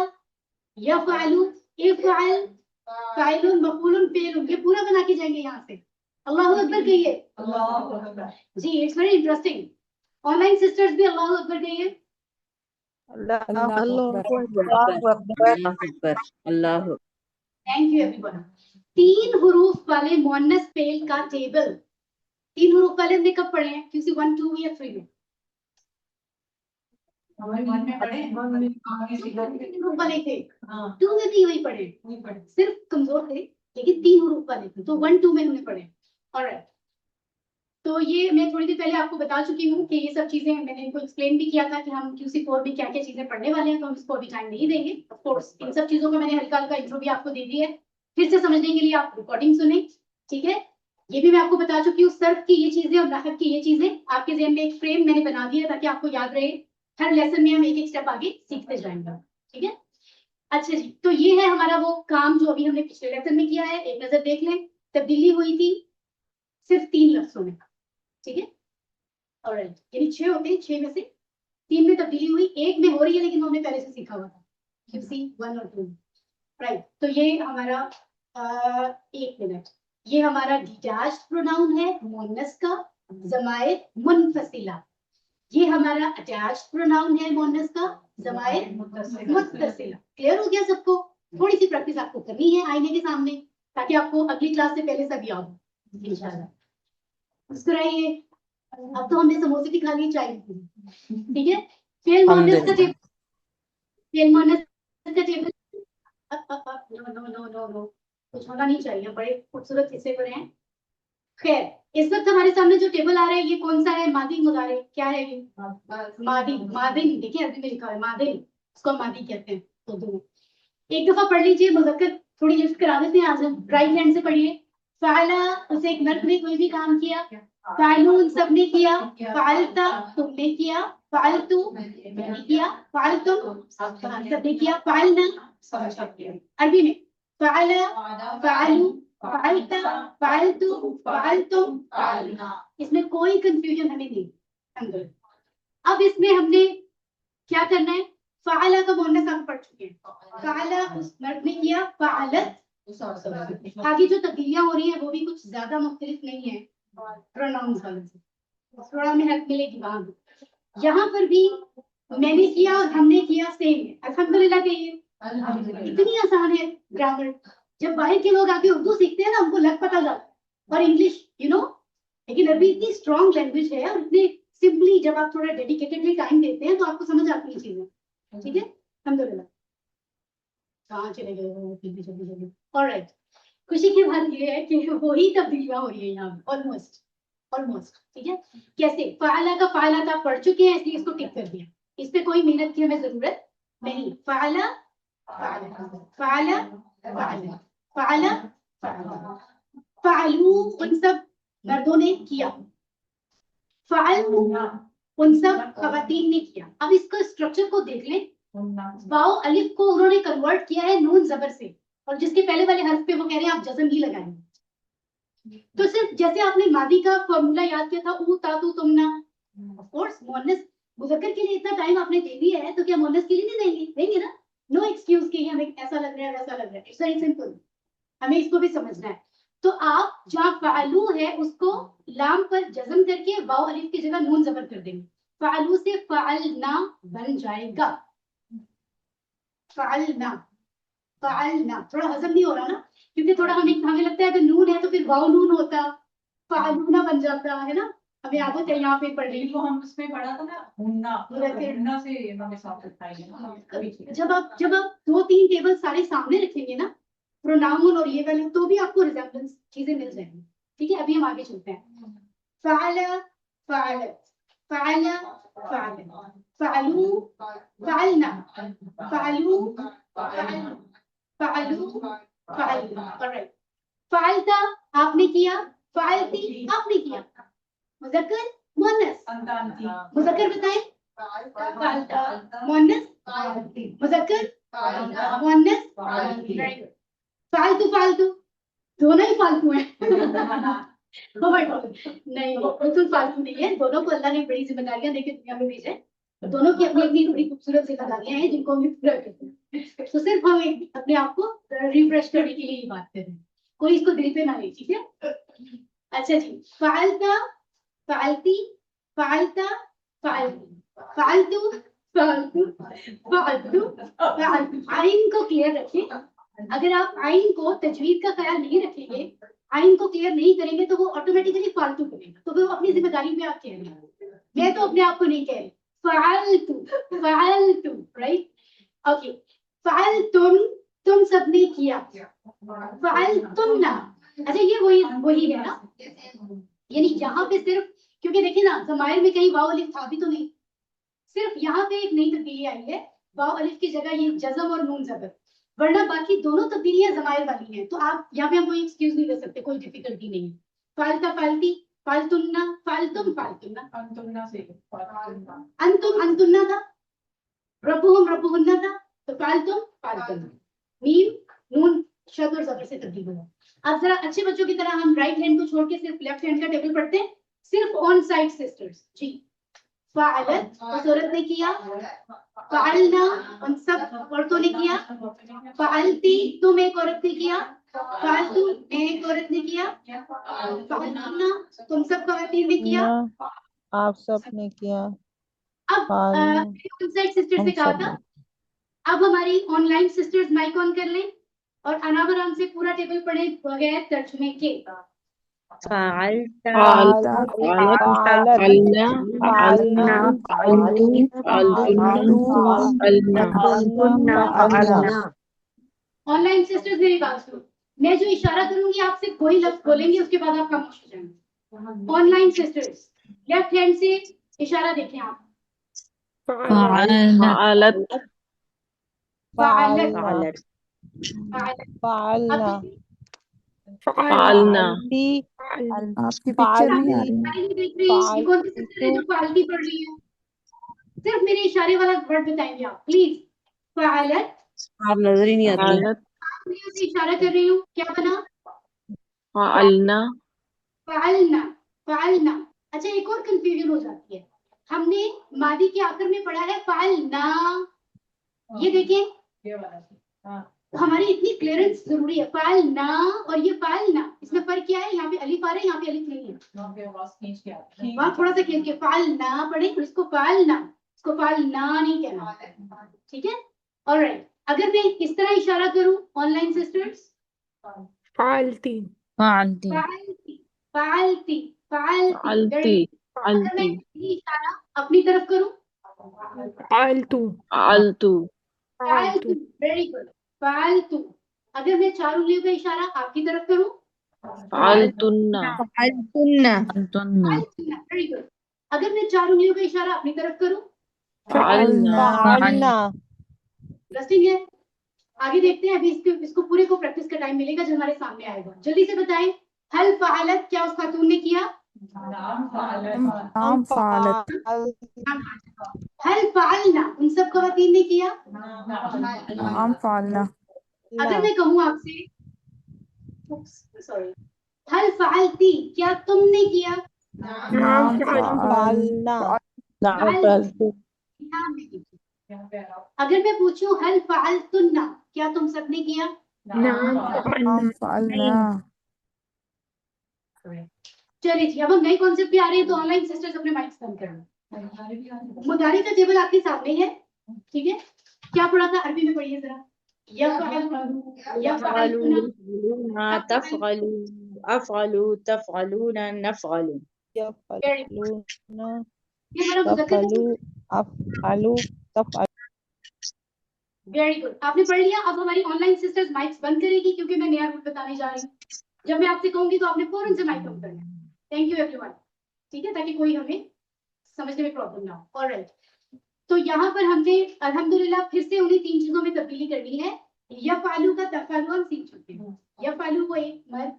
यफ़अलु, इफ़अल, फ़ाइलुन, मफ़ूलुन, फ़िअलुन, ये पूरा बना के जाएंगे यहाँ से। अल्लाहु अकबर कहिए। अल्लाहु अकबर। जी, it's very interesting. Online sisters भी अल्लाहु अकबर कहिए। अल्लाह अकबर अल्लाह। Thank you everyone. 3 हुरूफ वाले मुअन्नस फेल का टेबल, 3 हुरूफ वाले हमने कब पढ़े हैं? किसी 1, 2 या 3 में? हमारे मन में पड़े हुरूफ वाले थे। हाँ 2 में भी वही पढ़े, नहीं पड़े। सिर्फ कमजोर थे, लेकिन 3 हुरूफ वाले थे, तो 1, 2 में हमने पढ़े। ऑलराइट, तो ये मैं थोड़ी देर पहले आपको बता चुकी हूँ कि ये सब चीजें मैंने इनको एक्सप्लेन भी किया था कि हम QC4 में क्या क्या चीजें पढ़ने वाले हैं, तो हम इसको अभी टाइम नहीं देंगे। ऑफ कोर्स इन सब चीजों का मैंने हल्का हल्का इंट्रो भी आपको दे दिया है, फिर से समझने के लिए आप रिकॉर्डिंग सुने, ठीक है? ये भी मैं आपको बता चुकी हूँ, सर्फ की ये चीजें और नहव की ये चीजें आपके ज़हन में एक फ्रेम मैंने बना दिया ताकि आपको याद रहे। हर लेसन में हम एक एक स्टेप आगे सीखते जाएंगे, ठीक है? अच्छा जी, तो ये है हमारा वो काम जो अभी हमने पिछले लेसन में किया है। एक नजर देख लें, तब्दीली हुई थी सिर्फ 3 लफ्जों में, ठीक है? ऑलराइट, यानी 6 होते हैं, 6 में से 3 में तब्दीली हुई, 1 में हो रही है, लेकिन हमने पहले से सीखा हुआ था QC 1 और 2। राइट, तो ये हमारा 1 मिनट, ये हमारा डिटैच्ड प्रोनाउन है मुअन्नस का, ज़माइर मुनफसिला। ये हमारा अटैच्ड प्रोनाउन है मुअन्नस का, ज़माइर मुत्तसिला। क्लियर हो गया सबको? थोड़ी सी प्रैक्टिस आपको करनी है आईने के सामने, ताकि आपको अगली क्लास से पहले सब याद हो इंशाल्लाह। मुस्कुराइए। अब तो हमने समोसे भी खा लिए, चाय भी पी, ठीक है? फेल मुअन्नस का टेबल, फेल मुअन्नस का table, no no no no no, कुछ होना नहीं चाहिए, बड़े खूबसूरत हिस्से पर हैं। खैर, इस वक्त हमारे सामने जो टेबल आ रहा है ये कौन सा है? मादी मुदारे, क्या है ये? मादी, मादिन, देखिए अभी में लिखा है मादिन, इसको मादी कहते हैं उर्दू में। एक दफा पढ़ लीजिए, मुज़क्कर थोड़ी लिफ्ट करा देते हैं आज हम। राइट हैंड से पढ़िए। फ़अला, उसे एक मर्द ने कोई भी काम किया, फ़अलून सबने किया, फ़अलता तुमने किया, फ़अलतु मैंने किया, फ़अलतुम सबने किया, फ़अलना अरबी में फ़अला, फ़अलू, फ़अलता, फ़अलतु, फ़अलतुम, फ़अलना। इसमें कोई कंफ्यूजन हमें नहीं अंदर। अब इसमें हमने क्या करना है? फ़अला का मुअन्नस हम पढ़ चुके हैं, फ़अला उस मर्द ने किया, फ़अलत। आगे जो तब्दीलियां हो रही हैं वो भी कुछ ज्यादा मुख्तलिफ नहीं है प्रोनाउंस वाले से, थोड़ा हमें हेल्प मिलेगी वहां भी। यहाँ पर भी मैंने किया और हमने किया सेम है। अल्हम्दुलिल्लाह कहिए। इतनी आसान है ग्रामर। जब बाहर के लोग आके उर्दू सीखते हैं ना, हमको लग पता जाता है, और इंग्लिश लेकिन अरबी इतनी स्ट्रॉन्ग लैंग्वेज है, और इतने सिंपली जब आप थोड़ा डेडिकेटेडली टाइम देते हैं तो आपको समझ आती है चीजें, ठीक है? अल्हम्दुलिल्लाह। कहाँ चले गए वो? जल्दी। ऑलराइट, खुशी की बात ये है कि वही तब्दीलियां हो रही है यहाँ पे, ऑलमोस्ट, ठीक है? कैसे? फ़अला का फ़अला आप पढ़ चुके हैं, इसलिए इसको टिक कर दिया, इस पे कोई मेहनत की हमें जरूरत नहीं। फ़अला, फ़अला, फ़अला, फ़अला, फ़अला, फ़अला, फ़अलू उन सब मर्दों ने किया, फ़अलू उन सब खवातीन ने किया। अब इसका स्ट्रक्चर को देख लें, वाओ अलिफ को उन्होंने कन्वर्ट किया है नून जबर से, और जिसके पहले वाले हर्फ पे वो कह रहे हैं आप जज़म ही लगाएंगे। तो सिर्फ जैसे आपने मादी का फॉर्मूला याद किया था, ऊ तातू तुमना, ऑफ कोर्स मुअन्नस मुज़क्कर के लिए इतना टाइम आपने दे दिया है तो क्या मुअन्नस के लिए नहीं देंगे? देंगे ना। नो एक्सक्यूज कि हमें ऐसा लग रहा है वैसा लग रहा है। इट्स वेरी सिंपल, हमें इसको भी समझना है। तो आप जहाँ फ़अलू है उसको लाम पर जज़म करके वाव अलिफ की जगह नून ज़बर कर देंगे। फ़अलू से फ़अलना बन जाएगा। फ़अलना फ़अलना थोड़ा हजम नहीं हो रहा ना, क्योंकि थोड़ा हमें लगता है अगर नून है तो फिर वाव नून होता, फ़अलूना बन जाता है ना। हमें आदत है यहाँ पे पढ़ने तो हम उसमें पढ़ा था ना हुन्ना, हुन्ना से हमें साफ दिखाई की। जब आप 2-3 टेबल सारे सामने रखेंगे ना, प्रोनाउन और ये वाले, तो भी आपको रिजेम्बलेंस चीजें मिल जाएंगी। ठीक है, अभी हम आगे चलते हैं। फ़अल फ़अलत फ़अल फ़अल फ़अलू फ़अलना फ़अलू फ़अल फ़अलू फ़अल। ऑलराइट, फ़अलता आपने किया, फ़अलती आपने किया। मुज़क्कर मुअन्नस, मुज़क्कर बताएं। फ़अलता मुअन्नस, मुज़क्कर मुअन्नस। Very good. फालतू फालतू दोनों ही फालतू हैं। Oh my God, नहीं बिल्कुल फालतू नहीं है। दोनों को अल्लाह ने बड़ी जिम्मेदारियां देकर दुनिया में भेजा है। दोनों की अपनी अपनी बड़ी खूबसूरत जिम्मेदारियां हैं जिनको हम पूरा करते हैं। तो सिर्फ हम अपने आप को रिफ्रेश करने के लिए ही बात कर रहे हैं, कोई इसको दिल पे ना ले। ठीक है, अच्छा जी। फ़अलता फ़अलती फ़अलता फ़अलती फ़अलतू फ़अलतू फ़अलतू फ़अलतू। आइन को क्लियर रखें। अगर आप आइन को तजवीद का ख्याल नहीं रखेंगे, आइन को क्लियर नहीं करेंगे तो वो ऑटोमेटिकली फालतू करेगा। तो वो अपनी जिम्मेदारी पे आप कह रहे हैं, मैं तो अपने आप को नहीं कह रही। फालतू फालतू, राइट, ओके। फालतुम तुम सबने किया। फालतुमना, अच्छा ये वही है ना, यानी यहाँ पे सिर्फ, क्योंकि देखिए ना ज़माइर में कहीं वाव अलिफ था भी तो नहीं, सिर्फ यहाँ पे एक नई तब्दीली आई है, वाव अलिफ की जगह ये जज़म और नून ज़बर, वरना बाकी दोनों तब्दीलियां ज़माइर वाली हैं। तो आप यहाँ पे हम कोई एक्सक्यूज नहीं दे सकते, कोई डिफिकल्टी नहीं है। फालता फालती फालतुन्ना फालतुम फालतुन्ना अंतुन्ना से अंतुम अंतुन्ना था, रब्बुहुम रब्बुहुन्ना था, तो फालतुम फालतुन्ना। मीम नून शद और ज़बर से तब्दील हुआ। अब जरा अच्छे बच्चों की तरह हम राइट हैंड को छोड़ के सिर्फ लेफ्ट हैंड का टेबल पढ़ते हैं, सिर्फ ऑन साइड सिस्टर्स जी। फ़अलत उस औरत ने किया, फ़अलना उन सब औरतों ने किया, फ़अलती तुम एक औरत ने किया, फ़अलतू एक औरत ने किया, फ़अलतुन्ना तुम सब ख़वातीन ने किया। ना आप सब ने किया। अब फालना ऑन साइड सिस्टर हम से कहा सब था, ने। अब हमारी ऑनलाइन सिस्टर्स माइक ऑन कर लें और अनावराम से पूरा टेबल पढ़े बगैर तर्जुमे के। फ़अलता फालत फालत फालत फालना फअलना फालतू फअलतु फअलना फालतुन्ना फालना। ऑनलाइन सिस्टर्स मेरी बात सुनो, मैं जो इशारा करूंगी आप सिर्फ वही लफ्ज बोलेंगे, उसके बाद आप खामोश हो जाएंगे। ऑनलाइन सिस्टर्स लेफ्ट हैंड से इशारा देखें आप। फअलत फ़अलत फालना फ़अलत। फालना अब फअलना फालती आपकी पिक्चर नहीं आ फालती रही है। नहीं देख रही, ये कौन सी सिस्टर है फालतू जो फालती पढ़ रही है? सिर्फ मेरे इशारे वाला वर्ड बताएंगे आप प्लीज। फ़अलत, आप नजर ही नहीं आती। फअलत मैं उसे इशारा कर रही हूँ, क्या बना? फअलना फ़अलना फ़अलना। अच्छा एक और कंफ्यूजन हो जाती है, हमने मादी के आखिर में पढ़ा है फ़अलना, ये देखें ये वाला हमारी इतनी क्लियरेंस जरूरी है। फ़अलना और ये फ़अलना, इसमें फर्क क्या है? यहाँ पे अलिफ आ रहा है, यहाँ पे अलिफ नहीं है। वहाँ पे आवाज खींच के आती है। वहाँ थोड़ा सा खींच के फ़अलना पढ़े, और इसको फ़अलना, इसको फ़अलना नहीं कहना, ठीक है? ऑलराइट, अगर मैं इस तरह इशारा करूं ऑनलाइन सिस्टर्स, फालती फ़अलती फ़अलती फ़अलती फ़अलती, फअलती अगर मैं फअलती ये इशारा अपनी तरफ करूं, फालतू फअलतु फ़अलतू, वेरी गुड, फ़अलतू। अगर मैं 4 उंगलियों का इशारा आपकी तरफ करूं, फअलतुन्ना फ़अलतुन्ना फ़अलतुन्ना, वेरी गुड। अगर मैं 4 उंगलियों का इशारा अपनी तरफ करूं, फअलना फालना। इंटरेस्टिंग है। आगे देखते हैं, अभी इसको पूरे को प्रैक्टिस का टाइम मिलेगा जो हमारे सामने आएगा। जल्दी से बताएं, हल फ़अलत क्या उस खातून ने किया? नाम फालत हल फ़अलना उन सब ख़वातीन ने किया? नाम फालना अगर मैं कहूँ आपसे, सॉरी, हल फ़अलती क्या तुमने किया? नाम फअलना नाम फअलतु ध्यान में दीजिए। अगर मैं पूछूं हल फअलतुन्ना, क्या तुम सबने किया? नाम फअलना चलिए जी, अब हम नए कॉन्सेप्ट पे आ रहे हैं, तो ऑनलाइन सिस्टर्स अपने माइक्स बंद कर लो। मुदारी का टेबल आपके सामने है, ठीक है? क्या पढ़ा था अरबी में, पढ़िए जरा। यफ़अलूना, तफ़अलू अफ़अलू तफ़अलूना नफ़अलू। यफ़अलूना ये हमारा मुज़क्कर तफ़अलू अफ़अलू तफ़अलू। वेरी गुड, आपने पढ़ लिया। अब हमारी ऑनलाइन सिस्टर्स माइक्स बंद करेगी, क्योंकि मैं नया रूल बताने जा रही हूँ। जब मैं आपसे कहूंगी तो आपने फौरन से माइक ऑन करना है। थैंक यू एवरीवन, ठीक है, ताकि कोई हमें समझने में प्रॉब्लम ना हो। ऑलराइट, तो यहाँ पर हमने अल्हम्दुलिल्लाह फिर से उन्हीं 3 चीजों में तब्दीली करनी है। यफ़अलू का तफ़अलू हम सीख चुके हैं। यफ़अलू को एक मर्द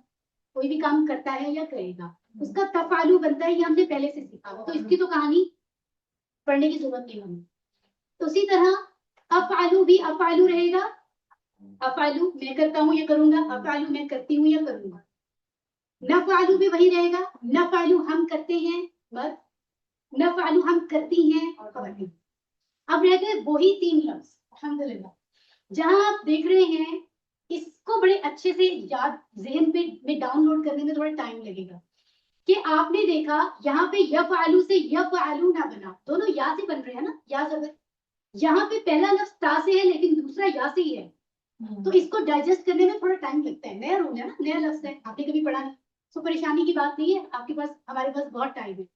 कोई भी काम करता है या करेगा, उसका तफ़अलू बनता है, ये हमने पहले से सीखा, तो इसकी तो कहानी पढ़ने की जरूरत नहीं हमें। तो उसी तरह अफ़अलू भी अफ़अलू रहेगा। अफ़अलू मैं करता हूँ या करूंगा, अफ़अलू मैं करती हूँ या करूंगा। नफ़अलू भी वही रहेगा, नफ़अलू हम करते हैं मर्द, नफ़अलू हम करती हैं औरतें। अब रह गए वही 3 लफ्ज, अल्हम्दुलिल्लाह। जहां आप देख रहे हैं, इसको बड़े अच्छे से याद ज़हन पे में डाउनलोड करने में थोड़ा टाइम लगेगा, कि आपने देखा यहाँ पे यफ़अलू से यफ़अलू ना बना, दोनों या से बन रहे हैं ना, या जबर। यहाँ पे पहला लफ्ज ता से है, लेकिन दूसरा या से ही है, तो इसको डाइजेस्ट करने में थोड़ा टाइम लगता है। नया रूल है ना, नया लफ्ज है, आपने कभी पढ़ा नहीं, तो परेशानी की बात नहीं है, आपके पास हमारे पास बहुत टाइम है।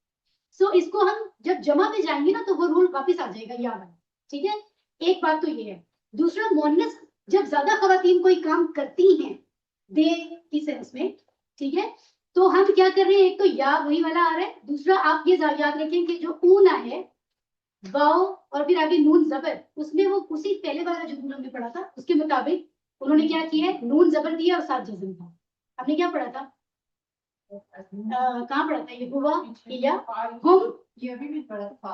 सो इसको हम जब जमा पे जाएंगे ना, तो वो रूल वापस आ जाएगा, याद आए, ठीक है? एक बात तो ये है। दूसरा, मोनस जब ज्यादा खवातीन कोई काम करती हैं दे की सेंस में, ठीक है, तो हम क्या कर रहे हैं, एक तो या वही वाला आ रहा है, दूसरा आप ये याद रखें कि जो ऊना है, वाओ और फिर आगे नून जबर, उसमें वो उसी पहले वाला जो रूल हमने पढ़ा था उसके मुताबिक उन्होंने क्या किया है, नून जबर दिया और साथ जज्म था। आपने क्या पढ़ा था, कहाँ पढ़ा था ये, हुआ या हम, ये भी पढ़ा था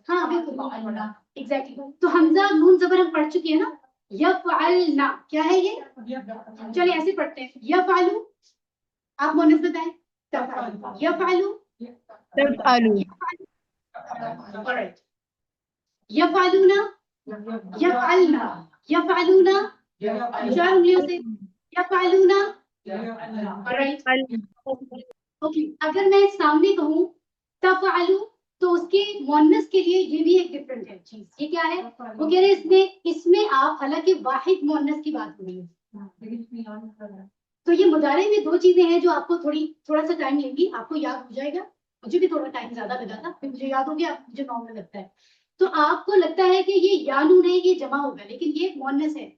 हाँ बिल्कुल एग्जैक्टली। तो हमजा नून जबर हम पढ़ चुके हैं ना। यफ़अलना क्या है ये, चलिए ऐसे पढ़ते हैं, यफ़अलू, आप मोनस बताएं, तफ़अलू, यफ़अलू, तफ़अलू, ऑलराइट, यफ़अलूना, यफ़अलना, यफ़अलूना, चार उंगलियों से, यफ़अलूना, ऑलराइट। ओके, अगर मैं सामने कहूँ तफ़अलू, तो उसके मोनस के लिए ये भी एक डिफरेंट है चीज। ये क्या है, वो कह रहे हैं इसमें आप, हालांकि वाहिद मोनस की बात हो रही है, तो ये मुदारे में 2 चीजें हैं जो आपको थोड़ा सा टाइम लेंगी, आपको याद हो जाएगा। मुझे भी थोड़ा टाइम ज्यादा लगा था, फिर मुझे याद हो गया, मुझे नॉर्मल लगता है। तो आपको लगता है कि ये यानून है, ये जमा होगा, लेकिन ये मोनस है।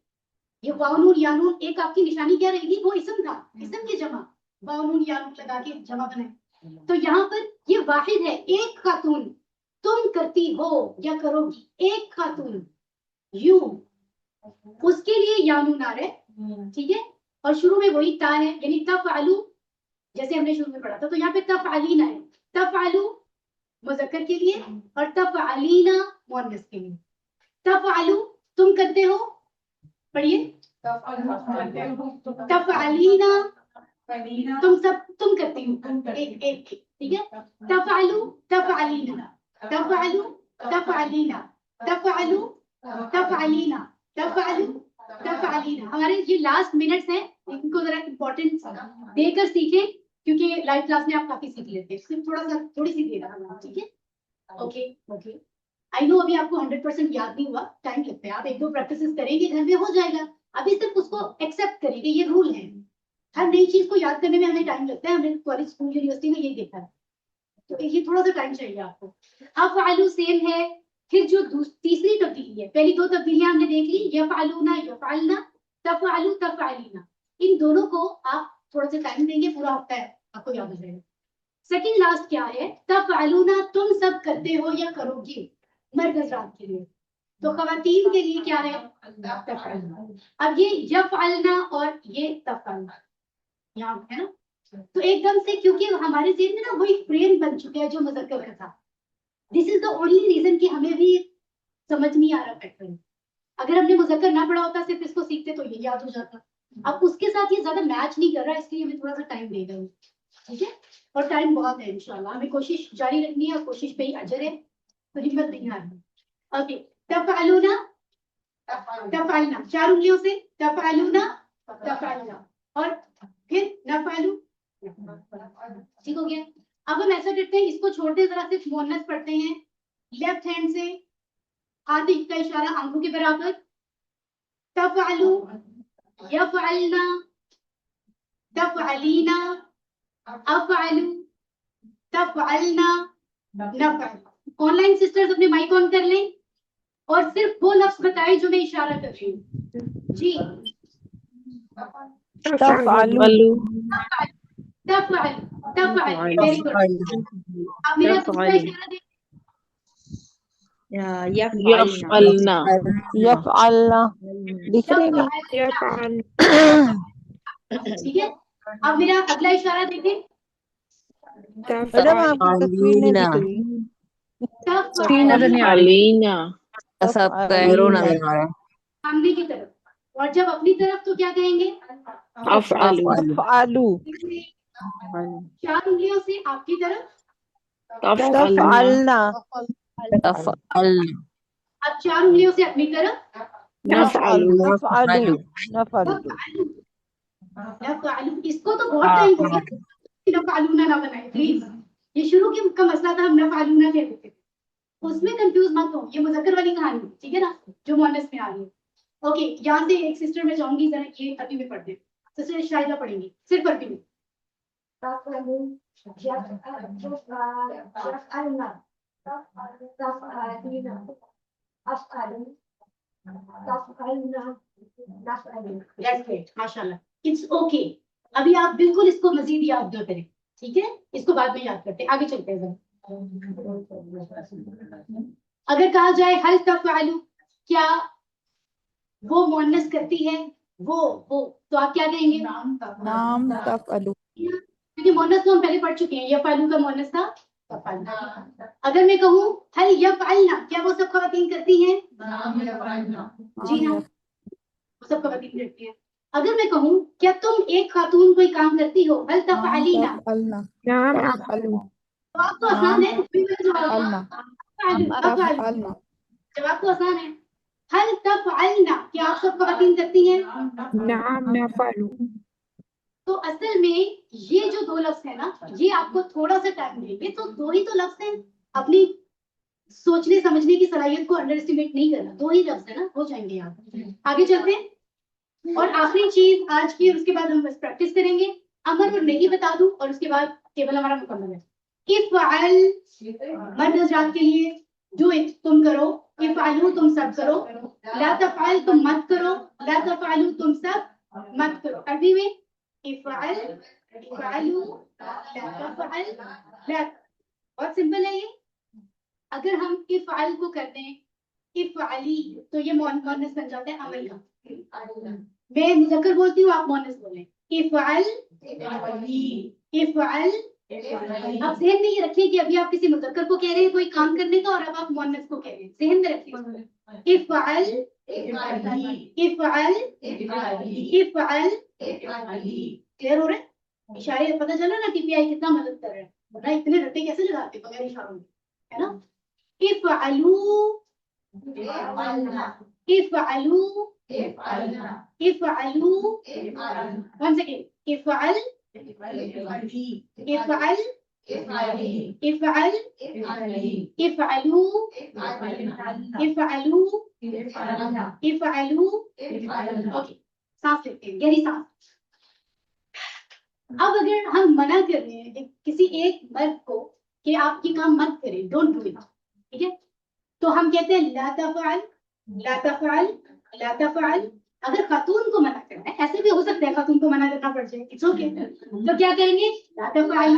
ये वाउनून यानून, एक आपकी निशानी क्या रहेगी, वो इसम था, इसम की जमा, वाउनून यानून लगा के जमा बनाए। तो यहाँ पर ये वाहिद है, एक खातून, तुम करती हो या करोगी, एक खातून, यू, उसके लिए यानून आ रहा है, ठीक है, और शुरू में वही ता है, यानी तफ़अलू, जैसे हमने शुरू में पढ़ा था। तो यहाँ पे तफ़अलीना है, तफ़अलू मुज़क्कर के लिए और तफ़अलीना मुअन्नस के लिए। तफ़अलू तुम करते हो, पढ़िए, तफ़अलीना तुम करती हो, एक एक, ठीक है, तफ़अलू तफ़अलीना, तफ़अलू तफ़अलीना, तफ़अलू तफ़अलीना, तफ़अलू तफ़अलीना। हमारे ये लास्ट मिनट्स हैं, इनको जरा इंपॉर्टेंस देकर सीखें, क्योंकि लाइव क्लास में आप काफी सीख लेते हैं, सिर्फ थोड़ी सी देना, ठीक है? ओके ओके, आई नो अभी आपको 100% याद नहीं हुआ, टाइम लगता है, आप 1-2 प्रैक्टिस करेंगे, घर में हो जाएगा। अभी सिर्फ उसको एक्सेप्ट करेंगे, ये रूल है। हर नई चीज को याद करने में हमें टाइम लगता है, हमने कॉलेज स्कूल यूनिवर्सिटी में यही देखा है, तो ये थोड़ा सा टाइम चाहिए आपको। अफ़अलू सेम है, फिर जो तीसरी तब्दीली है, पहली 2 तब्दीलियां हमने देख ली, यफ़अलूना यफ़अलना, तफ़अलू तफ़अलीना, इन दोनों को आप थोड़ा सा टाइम देंगे, पूरा हफ्ता है, आपको याद हो जाएगा। सेकंड लास्ट क्या है, तफ़अलूना तुम सब करते हो या करोगे, मर्द हज़रात के लिए। तो खवातीन के लिए क्या है, तफ़अलना। अब ये यफ़अलना और ये तफ़अलना यहाँ है ना, तो एकदम से, क्योंकि हमारे जेहन में ना वही फ्रेम बन चुका है जो मुज़क्कर का था। This is the only reason कि हमें भी समझ नहीं आ रहा पैटर्न। अगर हमने मुज़क्कर ना पढ़ा होता, सिर्फ इसको सीखते, तो ये याद हो जाता। अब उसके साथ ये ज्यादा मैच नहीं कर रहा, इसलिए हमें थोड़ा सा टाइम दे रहा हूँ। ठीक है, और टाइम बहुत है इंशाल्लाह, हमें कोशिश जारी रखनी है और कोशिश पे ही अजर है, तो हिम्मत नहीं हारनी। ओके, तफअलूना, तफअलना, 4 उंगलियों से तफअलूना, तफअलना, और फिर नफअलू, ठीक हो गया। अब हम ऐसा करते हैं, इसको छोड़ते जरा सिर्फ मुअन्नस पढ़ते हैं, लेफ्ट हैंड से हाथ का इशारा आंखों के बराबर, तफअलू, यफअलना, तफअलीना, अफअलू, तफअलना, नफअल। ऑनलाइन सिस्टर्स अपने माइक ऑन कर लें और सिर्फ वो लफ्ज बताएं जो मैं इशारा कर रही हूँ जी। तफअलू तफअलू तफअल, तफअल, वेरी गुड। अब मेरा दूसरा तफअल, इशारा दें, यफअलना, यफअलना यफअलना दिख रही नहीं। यफअल, ठीक है। अब मेरा अगला इशारा देखें, मैडम आपकी तस्वीर नहीं दिख रही। स्क्रीन नजर नहीं आ रही। अलीना सब पैरों नजर आ रहा है। सामने की तरफ, और जब अपनी तरफ तो क्या कहेंगे, अफअलू तफअलू 4 उंगलियों से आपकी तरफ, तफअलना तफअलना तफअल अब 4 उंगलियों से अपनी तरफ, नफअलू नफअलू नफअलू नफअलू। इसको तो बहुत टाइम हो गया, नफअलूना ना बनाए प्लीज, ये शुरू की का मसला था, हम नफअलूना कहते थे, उसमें कंफ्यूज मत हो, ये मुज़क्कर वाली कहानी है, ठीक है ना, जो मुअन्नस में आ रही है। ओके, यहाँ से एक सिस्टर में जाऊंगी, जरा ये अरबी में पढ़ दे, सिस्टर शाहिदा पढ़ेंगी सिर्फ अरबी में। That's great, माशाल्लाह, इट्स ओके। अभी आप बिल्कुल इसको मजीद याद न करें, ठीक है, इसको बाद में याद करते हैं, आगे चलते हैं जरा। अगर कहा जाए हल तफअलू, क्या वो मुअन्नस करती है, वो तो आप क्या कहेंगे, नाम तफअलू, क्योंकि मुअन्नस तो हम पहले पढ़ चुके हैं, यफअलू का मुअन्नस था तफअलना। अगर मैं कहूँ हल यफअलना, क्या वो सब ख़वातीन करती हैं, जी हाँ, वो सब ख़वातीन करती हैं। अगर मैं कहूँ क्या तुम एक खातून कोई काम करती हो, हल तफअलीना, तफअलना, तफअलू, तो आप तो आसान है, तफअलना, तफअलना, जवाब तो आसान है। हल तफअलना, क्या आप सब ख़वातीन करती हैं, नाम नफअलू, तो असल में ये जो 2 लफ्ज है ना, ये आपको थोड़ा सा टाइम देंगे, तो 2 ही तो लफ्ज हैं, अपनी सोचने समझने की सलाहियत को अंडर एस्टिमेट नहीं करना, 2 ही लफ्ज है ना, हो जाएंगे आप। आगे चलते हैं, और आखिरी चीज आज की, और उसके बाद हम बस प्रैक्टिस करेंगे, अमर और नहीं बता दूं, और उसके बाद केवल हमारा मुकम्मल है। इफ़अल, मर्द हज़रात के लिए, डू इट, तुम करो, इफ़अलू, तुम सब करो, ला तफ़अल, तुम मत करो, ला तफ़अलू, तुम सब मत करो। अरबी में इफ़अल, इफ़अलू, ला तफ़अल, ला, बहुत सिंपल है ये। अगर हम इफ़अल को करते हैं इफ़अली, तो ये मुअन्नस बन जाता है अमल का। मैं मुज़क्कर बोलती हूँ, आप मुअन्नस बोलें, इफ़अल, इफ़अल। आप ज़हन में ये रखिए कि अभी आप किसी मुज़क्कर को कह रहे हैं कोई काम करने का, और अब आप मुअन्नस को कह रहे हैं, ज़हन में रखिए। इफ़अल, इफ़अल, इफ़अल, क्लियर हो रहा है? इशारे पता चला ना टीपीआई कितना मदद कर रहा है, वरना इतने रट्टे कैसे लगाते बगैर इशारों में, है ना। इफ़अलू, इफ़अलू, इफ़अलू, वन सेकेंड, इफ़अल, इफ़अल, इफ़अल, इफ़अलू, इफ़अलू, इफ़अलू। ओके, सांस लेते हैं, गहरी सांस। अब अगर हम मना कर रहे हैं किसी एक मर्द को कि आप ये काम मत करें, डोंट डू इट, ठीक है, तो हम कहते हैं ला तफ़अल, ला तफ़अल, ला तफ़अल। अगर खातून को मना करना है, ऐसे भी हो सकता है खातून को मना करना पड़ जाए, इट्स ओके, तो क्या कहेंगे, ला तफ़अल।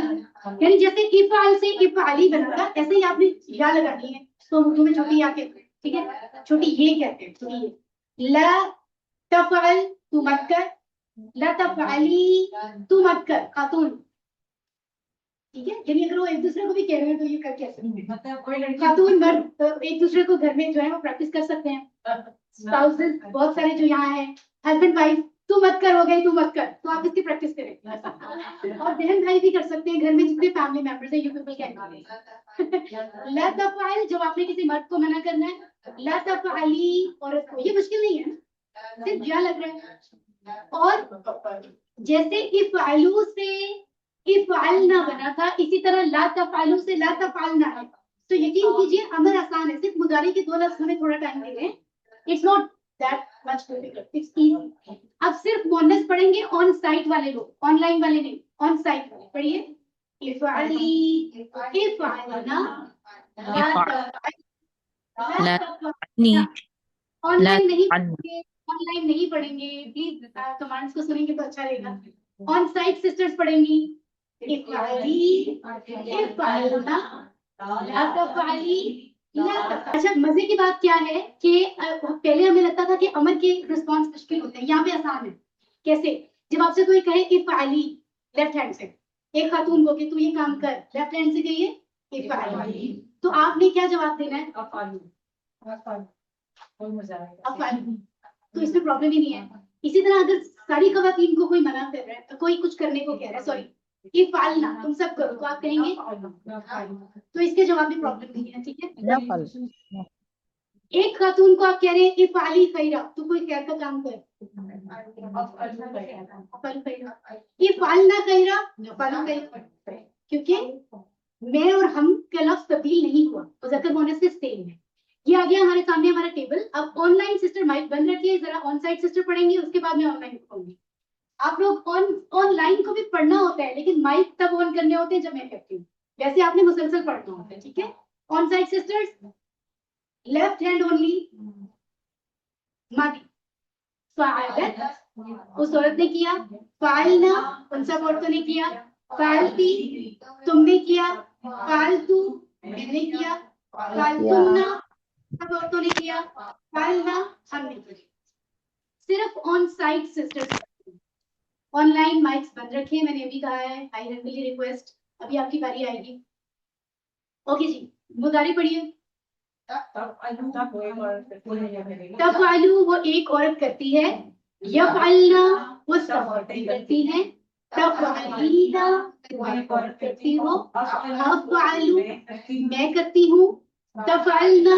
यानी जैसे इफ़अल से इफ़अली बना था, ऐसे ही आपने या लगानी है, तो उर्दू में छोटी या कहते हैं, ठीक है, छोटी ये कहते हैं, छोटी ये। ला तफ़अल, तू मत कर, ला तफ़अली, तू मत कर, खातून, ठीक है। यानी अगर वो एक दूसरे को भी कह रहे हैं तो ये कर कैसे, मतलब कोई खातून मर्द तो एक दूसरे को घर में जो है वो प्रैक्टिस कर सकते हैं। स्पाउसेस बहुत सारे जो यहाँ हैं, हस्बैंड वाइफ तू मत कर, हो गई तू मत कर, तो आप इसकी प्रैक्टिस करें। और बहन भाई भी कर सकते हैं, घर में जितने फैमिली मेंबर्स हैं, यू पीपल कैन। ला तफ़अल, जब आपने किसी मर्द को मना करना है, ला तफ़अली औरत को, ये मुश्किल नहीं है ना, सिर्फ क्या लग रहा है। और जैसे इफ़अलू से इफ़अलना बना था, इसी तरह ला तफ़अलू से ला तफ़अलना है। तो यकीन कीजिए अमर आसान है, सिर्फ मुदारी के 2 लफ्ज हमें थोड़ा टाइम लगे। It's not that much difficult, it's easy. अब सिर्फ मोनस पढ़ेंगे ऑन साइट वाले लोग, ऑनलाइन वाले नहीं, ऑन साइट वाले पढ़िए। इफ़अली, इफ़अलना, ला तफ़अलना। ऑनलाइन नहीं पढ़ेंगे, ऑनलाइन नहीं पढ़ेंगे, प्लीज कमांड्स को सुनेंगे तो अच्छा रहेगा। ऑन साइट सिस्टर्स पढ़ेंगी, इफ़अली, इफ़अलना, ला तफ़अली, ला तफ़अल। अच्छा, मजे की बात क्या है कि पहले हमें लगता था कि अमर के रिस्पॉन्स मुश्किल होते हैं, यहाँ पे आसान है। कैसे? जब आपसे कोई कहे इफ़अली लेफ्ट हैंड से, एक खातून को कि तू ये काम कर, लेफ्ट हैंड से कहिए इफ़अली, तो आपने क्या जवाब देना है? अफ़अली। तो इसमें प्रॉब्लम ही नहीं है। इसी तरह अगर सारी खवातीन को कोई मना कर रहा है, तो कोई कुछ करने को कह रहा है, सॉरी इफ़अलना, तुम सब करो, तो आप कहेंगे, तो इसके जवाब में प्रॉब्लम नहीं है, ठीक है। नफल। एक खातून को आप कह रहे हैं इफ़अली खैरा, तू कोई खैर का काम कर, अफ़अल खैरा, इफ़अलना खैरा, अफ़अल खैरा, क्योंकि मैं और हम का लफ्ज तब्दील नहीं हुआ, मुज़क्कर मुअन्नस से सेम है। ये आ गया हमारे सामने हमारा टेबल। अब ऑनलाइन सिस्टर माइक बंद रखिए, जरा ऑन साइट सिस्टर पढ़ेंगे, उसके बाद मैं ऑनलाइन पढ़ूंगी। आप लोग ऑनलाइन को भी पढ़ना होता है, लेकिन माइक तब ऑन करने होते हैं जब मैं कहती हूँ, वैसे आपने मुसलसल पढ़ना होता है, ठीक है। On site sisters, left hand only, मादी, फ़अलत उस औरत ने किया, फ़अलना उन सब औरतों ने किया, फ़अलती तुमने किया, फ़अलतू मैंने किया, फ़अलतुन्ना सब औरतों ने किया, फ़अलना हमने किया। सिर्फ on site sisters. Online mics बंद रखें, मैंने अभी कहा है, आई हेल्पफुली रिक्वेस्ट, अभी आपकी बारी आएगी। ओके जी, मुदारी पढ़िए। तफ़अलू वो एक औरत करती है, यफ़अलना वो सब औरतें करती हैं, तफ़अलीना वो एक औरत करती हो, अफ़अलू मैं करती हूँ, तफ़अलना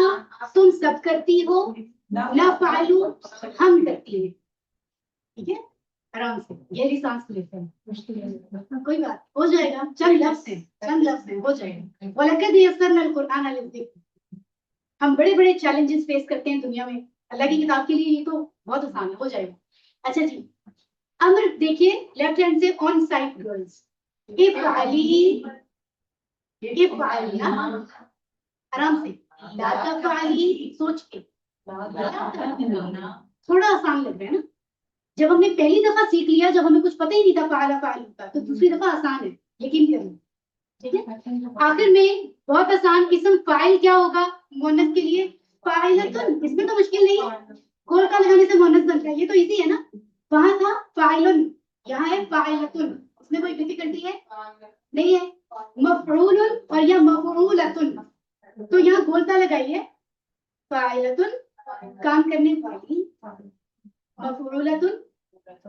तुम सब करती हो, नफ़अलू हम करती हैं, ठीक है। आराम से गहरी सांस लेते हैं, कोई बात हो जाएगा, चंद लफ्ज़ हैं, चंद लफ्ज़ हैं, हो जाएगा। वलक़द यस्सरनल कुरआन लिज़्ज़िक्र। हम बड़े बड़े चैलेंजेस फेस करते हैं दुनिया में, अल्लाह की किताब के लिए ये तो बहुत आसान है, हो जाएगा। अच्छा जी, अमर देखिए लेफ्ट हैंड से ऑन साइड गर्ल्स, इफ़अली, इफ़अलना, आराम से, ला तफ़अली सोच के, थोड़ा आसान लग रहा है ना। जब हमने पहली दफा सीख लिया, जब हमें कुछ पता ही नहीं था फ़अला फ़अल का, तो दूसरी दफा आसान है, यकीन करें, ठीक है। आखिर में बहुत आसान इस्म फाइल क्या होगा मुअन्नस के लिए? फाइलतुन, इसमें तो मुश्किल नहीं है, खोल का लगाने से मुअन्नस बनता है, ये तो इजी है ना। वहां था फाइलुन, यहाँ है फाइलतुन, इसमें कोई डिफिकल्टी है नहीं है। मफरूलुन और या मफरूलतुन, तो यहाँ गोलता लगाइए, फाइलतुन काम करने वाली, मफरूलतुन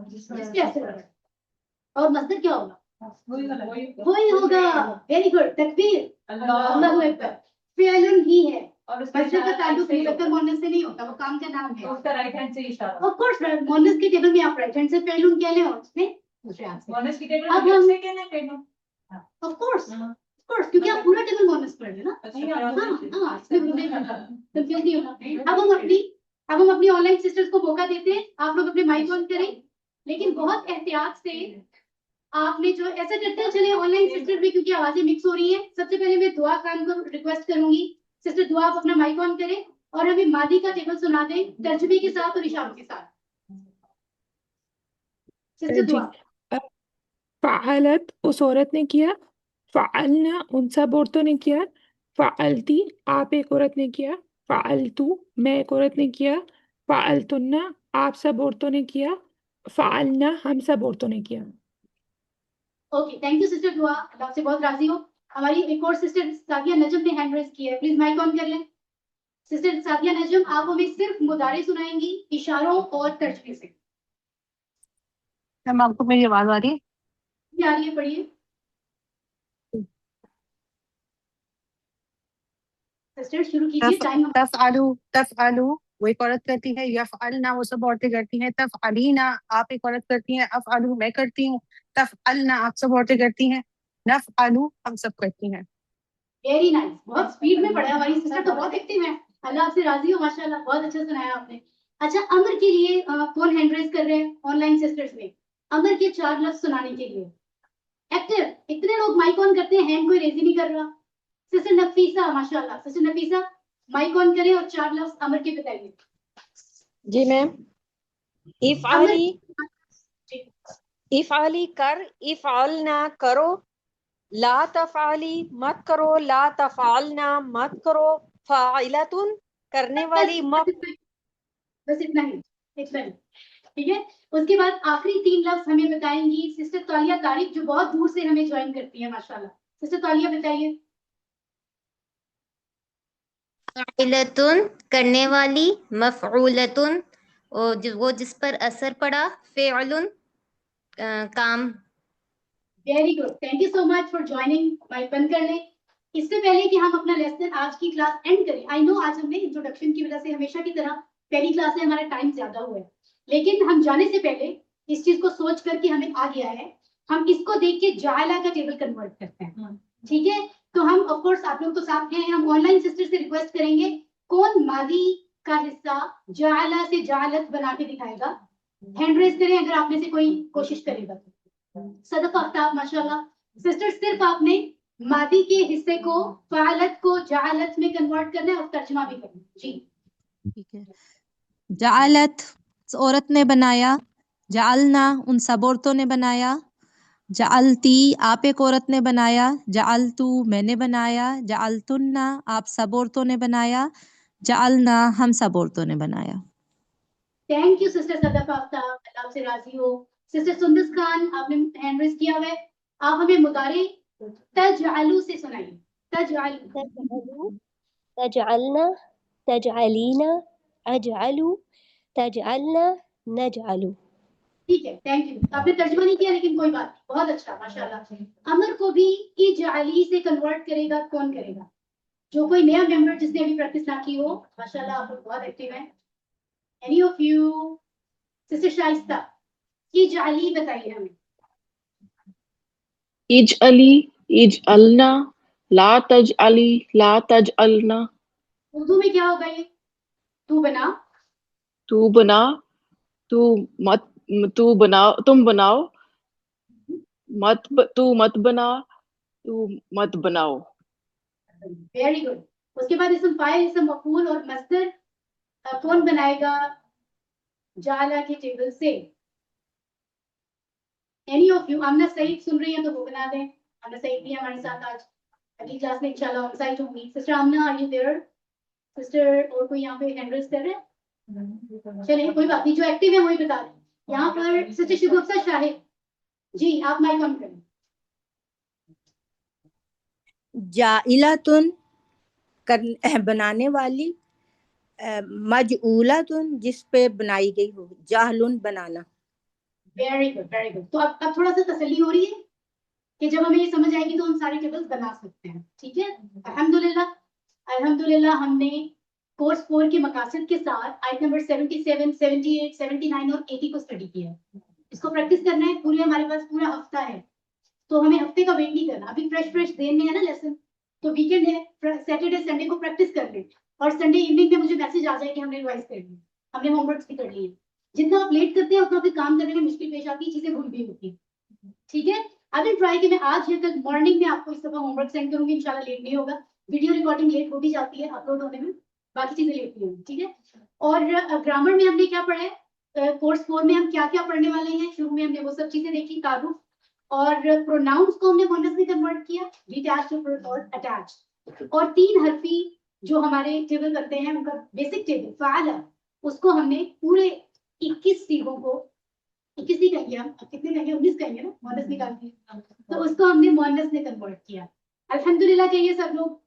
जिसके असर है, और मस्दर क्या होगा? वही होगा। वेरी गुड, तकबीर, अल्लाहु अकबर। फ़िअलुन ही है, और मस्दर का ताल्लुक मुज़क्कर मुअन्नस से नहीं होता, वो काम का नाम है। उसका राइट हैंड से इशारा, ऑफ कोर्स मुअन्नस के टेबल में आप राइट हैंड से फ़िअलुन कह लें और उसमें दूसरे हाथ से मुअन्नस के टेबल में हम से कहना है, ऑफ कोर्स क्योंकि आप पूरा टेबल मुअन्नस पढ़ रहे हैं ना। हां, इसमें कंफ्यूज नहीं होना। अब हम अपनी ऑनलाइन सिस्टर्स को मौका देते हैं, आप लोग अपने माइक ऑन करें, लेकिन बहुत एहतियात से आपने जो ऐसा करते चले ऑनलाइन सिस्टर में, क्योंकि आवाजें मिक्स हो रही हैं। सबसे पहले मैं दुआ खान को रिक्वेस्ट करूंगी, सिस्टर दुआ आप अपना माइक ऑन करें और हमें मादी का टेबल सुना दें तर्जुमे के साथ और इशारों के साथ। सिस्टर दुआ। फ़अलत उस औरत ने किया, फ़अलना उन सब औरतों ने किया, फ़अलती आप एक औरत ने किया, फ़अलतू मैं एक औरत ने किया, फ़अलतुन्ना आप सब औरतों ने किया, फ़अलना हम सब औरतों ने किया। ओके, थैंक यू सिस्टर दुआ, अल्लाह से बहुत राजी हो। हमारी एक और सिस्टर सादिया नजम ने हैंड रेज किया है, प्लीज माइक ऑन कर लें। सिस्टर सादिया नजम, आप हमें सिर्फ मुदारे सुनाएंगी इशारों और तर्जुमे से। मैम आपको मेरी आवाज आ रही है? ये आ रही है, पढ़िए सिस्टर, शुरू कीजिए, टाइम। तफ़अलु तफ़अलु वो एक औरत करती है, यफ़अलना वो सब औरतें करती हैं, तफ़अलीना आप एक औरत करती हैं, अफ़अलु मैं करती हूँ, तफ़अलना आप सब औरतें करती हैं, नफ़अलु हम सब करती हैं। वेरी नाइस, बहुत स्पीड में पढ़ा, हमारी सिस्टर तो बहुत एक्टिव है, अल्लाह आपसे राजी हो, माशाल्लाह, बहुत अच्छा सुनाया आपने। अच्छा, अमर के लिए कौन हैंड रेज कर रहे हैं ऑनलाइन सिस्टर्स में? अमर के 4 लफ्ज सुनाने के लिए एक्टिव, इतने लोग माइक ऑन करते हैं, हैंड कोई रेज ही नहीं कर रहा। सिस्टर नफीसा, माशाल्लाह, सिस्टर नफीसा माइक ऑन करें और 4 लफ्ज अमर के बताइए। जी मैम। अमर इफ़ाली, जी, इफ़ाली कर, इफ़ालना करो, ला तफ़ाली मत करो, ला तफ़ालना मत करो, फ़ाइलतुन करने वाली बस इतना ही, इतना ही, ठीक है। उसके बाद आखिरी 3 लफ्ज हमें बताएंगी सिस्टर तालिया तारिक, जो बहुत दूर से हमें ज्वाइन करती है, माशाल्लाह। सिस्टर तालिया बताइए। फ़ाइलतुन करने वाली, मफ़ऊलतुन वो जिस पर असर पड़ा, फ़िअलुन काम। Very good, thank you so much for joining. Mike बंद कर लें। इससे पहले कि हम अपना लेसन आज की क्लास एंड करें, आई नो आज हमने इंट्रोडक्शन की वजह से हमेशा की तरह पहली क्लास में हमारा टाइम ज्यादा हुआ है, लेकिन हम जाने से पहले इस चीज को सोच करके हमें आ गया है, हम इसको देख के जायला का टेबल कन्वर्ट करते हैं, ठीक है। तो हम ऑफ कोर्स आप लोग तो साथ हैं, हम ऑनलाइन सिस्टर से रिक्वेस्ट करेंगे, कौन मादी का हिस्सा जायला से जालत बना के दिखाएगा? हैंड रेज करें अगर आप में से कोई कोशिश करेगा तो। सदफ आफ्ताब, माशाल्लाह, सिस्टर सिर्फ आपने मादी के हिस्से को फ़ालत को जालत में कन्वर्ट करना है और तर्जुमा भी करना है। जी, ठीक है। जालत औरत ने बनाया, जालना उन सब औरतों ने बनाया, जालती आप एक औरत ने बनाया, जालतू मैंने बनाया, जालतुन्ना आप सब औरतों ने बनाया, जालना हम सब औरतों ने बनाया। Thank you sister Sadaf Aftab, अल्लाह आपसे राजी हो। सिस्टर सुंदस खान, आपने हैंड रेज किया हुआ है, आप हमें मुदारे तजअलू से सुनाइए। तजअलू, तजअलू, तजअलना, तजअलीना, अजअलू, तजअलना, नजअलू। ठीक है, थैंक यू। आपने तर्जुमा नहीं किया लेकिन कोई बात नहीं, बहुत अच्छा, माशाल्लाह। अमर को भी इजअली से कन्वर्ट करेगा, कौन करेगा? जो कोई नया मेंबर जिसने अभी प्रैक्टिस ना की हो, माशाल्लाह आप लोग बहुत एक्टिव हैं। Any of you? Sister Shaista, इजअली बताइए हमें। इजअली, इजअलना, ला तजअली, ला तजअलना। उर्दू में क्या होगा ये? तू बना, तू बना, तू मत, तू बनाओ, तुम बनाओ, तू मत बना, तू मत बनाओ। Very good. उसके बाद इसम फाइल, इसम मफूल और मस्दर कौन बनाएगा जाला के टेबल से? Any of you? Amna Saeed सुन रही है तो वो बना दें। आमना सईद भी हमारे साथ आज अगली क्लास में इंशाल्लाह ऑन साइट होंगी। Sister Amna, are you there? Sister और कोई यहाँ पे हैंड रेज कर रहे हैं? चलिए कोई बात नहीं, जो एक्टिव है वही बता दें। यहाँ पर सिस्टर शिगुफ्ता शाहिद, जी आप माइक ऑन करें। जाइलातुन बनाने वाली, मजऊलातुन जिस पे बनाई गई हो, जाहलुन बनाना। Very good, very good. तो अब थोड़ा सा तसल्ली हो रही है कि जब हमें ये समझ आएगी तो हम सारे टेबल्स बना सकते हैं, ठीक है। अल्हम्दुलिल्लाह, अल्हम्दुलिल्लाह हमने कोर्स 4 के मकासद के साथ आयत नंबर 77, 78, 79 और 80 को स्टडी किया है। इसको प्रैक्टिस करना है, पूरे हमारे पास पूरा हफ्ता है, तो हमें हफ्ते का वेट नहीं करना। अभी फ्रेश फ्रेश देन में है ना लेसन, तो वीकेंड है, सैटरडे संडे को प्रैक्टिस कर लें और संडे इवनिंग में मुझे मैसेज आ जाए कि हमने रिवाइज कर लिया, हमने होमवर्क भी कर लिए। जितना आप लेट करते हैं उतना फिर काम करने में मुश्किल पेश आती है, चीजें भूल भी होती है, ठीक है। आई विल ट्राई कि मैं आज या कल मॉर्निंग में आपको इस दफा होमवर्क सेंड करूंगी, इंशाल्लाह लेट नहीं होगा। वीडियो रिकॉर्डिंग लेट हो भी जाती है अपलोड होने में, बाकी चीजें लेट नहीं होंगी, ठीक है। और ग्रामर में हमने क्या पढ़ा है, कोर्स 4 में हम क्या क्या पढ़ने वाले हैं? शुरू में हमने वो सब चीजें देखी, तारुफ और प्रोनाउंस को हमने मोनस में कन्वर्ट किया, डिटैच्ड और अटैच्ड, और 3 हरफी जो हमारे टेबल करते हैं उनका बेसिक टेबल फ़ाला, उसको हमने पूरे 21 सीगों को, 21 नहीं कहेंगे हम, अब कितने कहेंगे, 19 कहेंगे ना, मोनस निकाल के, तो उसको हमने मोनस में कन्वर्ट किया। अल्हम्दुलिल्लाह कहिए सब लोग।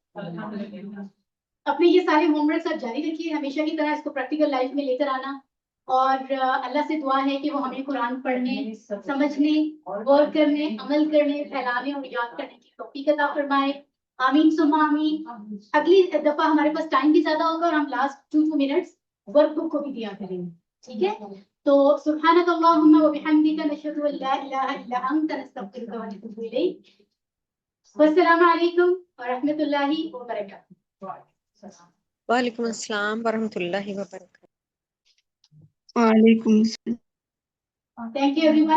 अपने ये सारे होमवर्क आप जारी रखिए, हमेशा की तरह इसको प्रैक्टिकल लाइफ में लेकर आना, और अल्लाह से दुआ है कि वो हमें कुरान पढ़ने, समझने, गौर करने, अमल करने, फैलाने और याद करने की तौफीक अता फरमाए। आमीन सुम्मा आमीन। अगली दफा हमारे पास टाइम भी ज्यादा होगा और हम लास्ट 2 मिनट्स वर्कबुक को भी दिया करेंगे, ठीक है? तो सुब्हानक अल्लाहुम्मा व बिहम्दिका नशहदु अन ला इलाहा इल्ला अंता नस्तगफिरुका व नतूबु इलैक। वस्सलामु अलैकुम व रहमतुल्लाहि व बरकातहू। वालेकुम अस्सलाम वरहमतुल्लाहि वबरकातुहू। वालेकुम। Thank you everyone.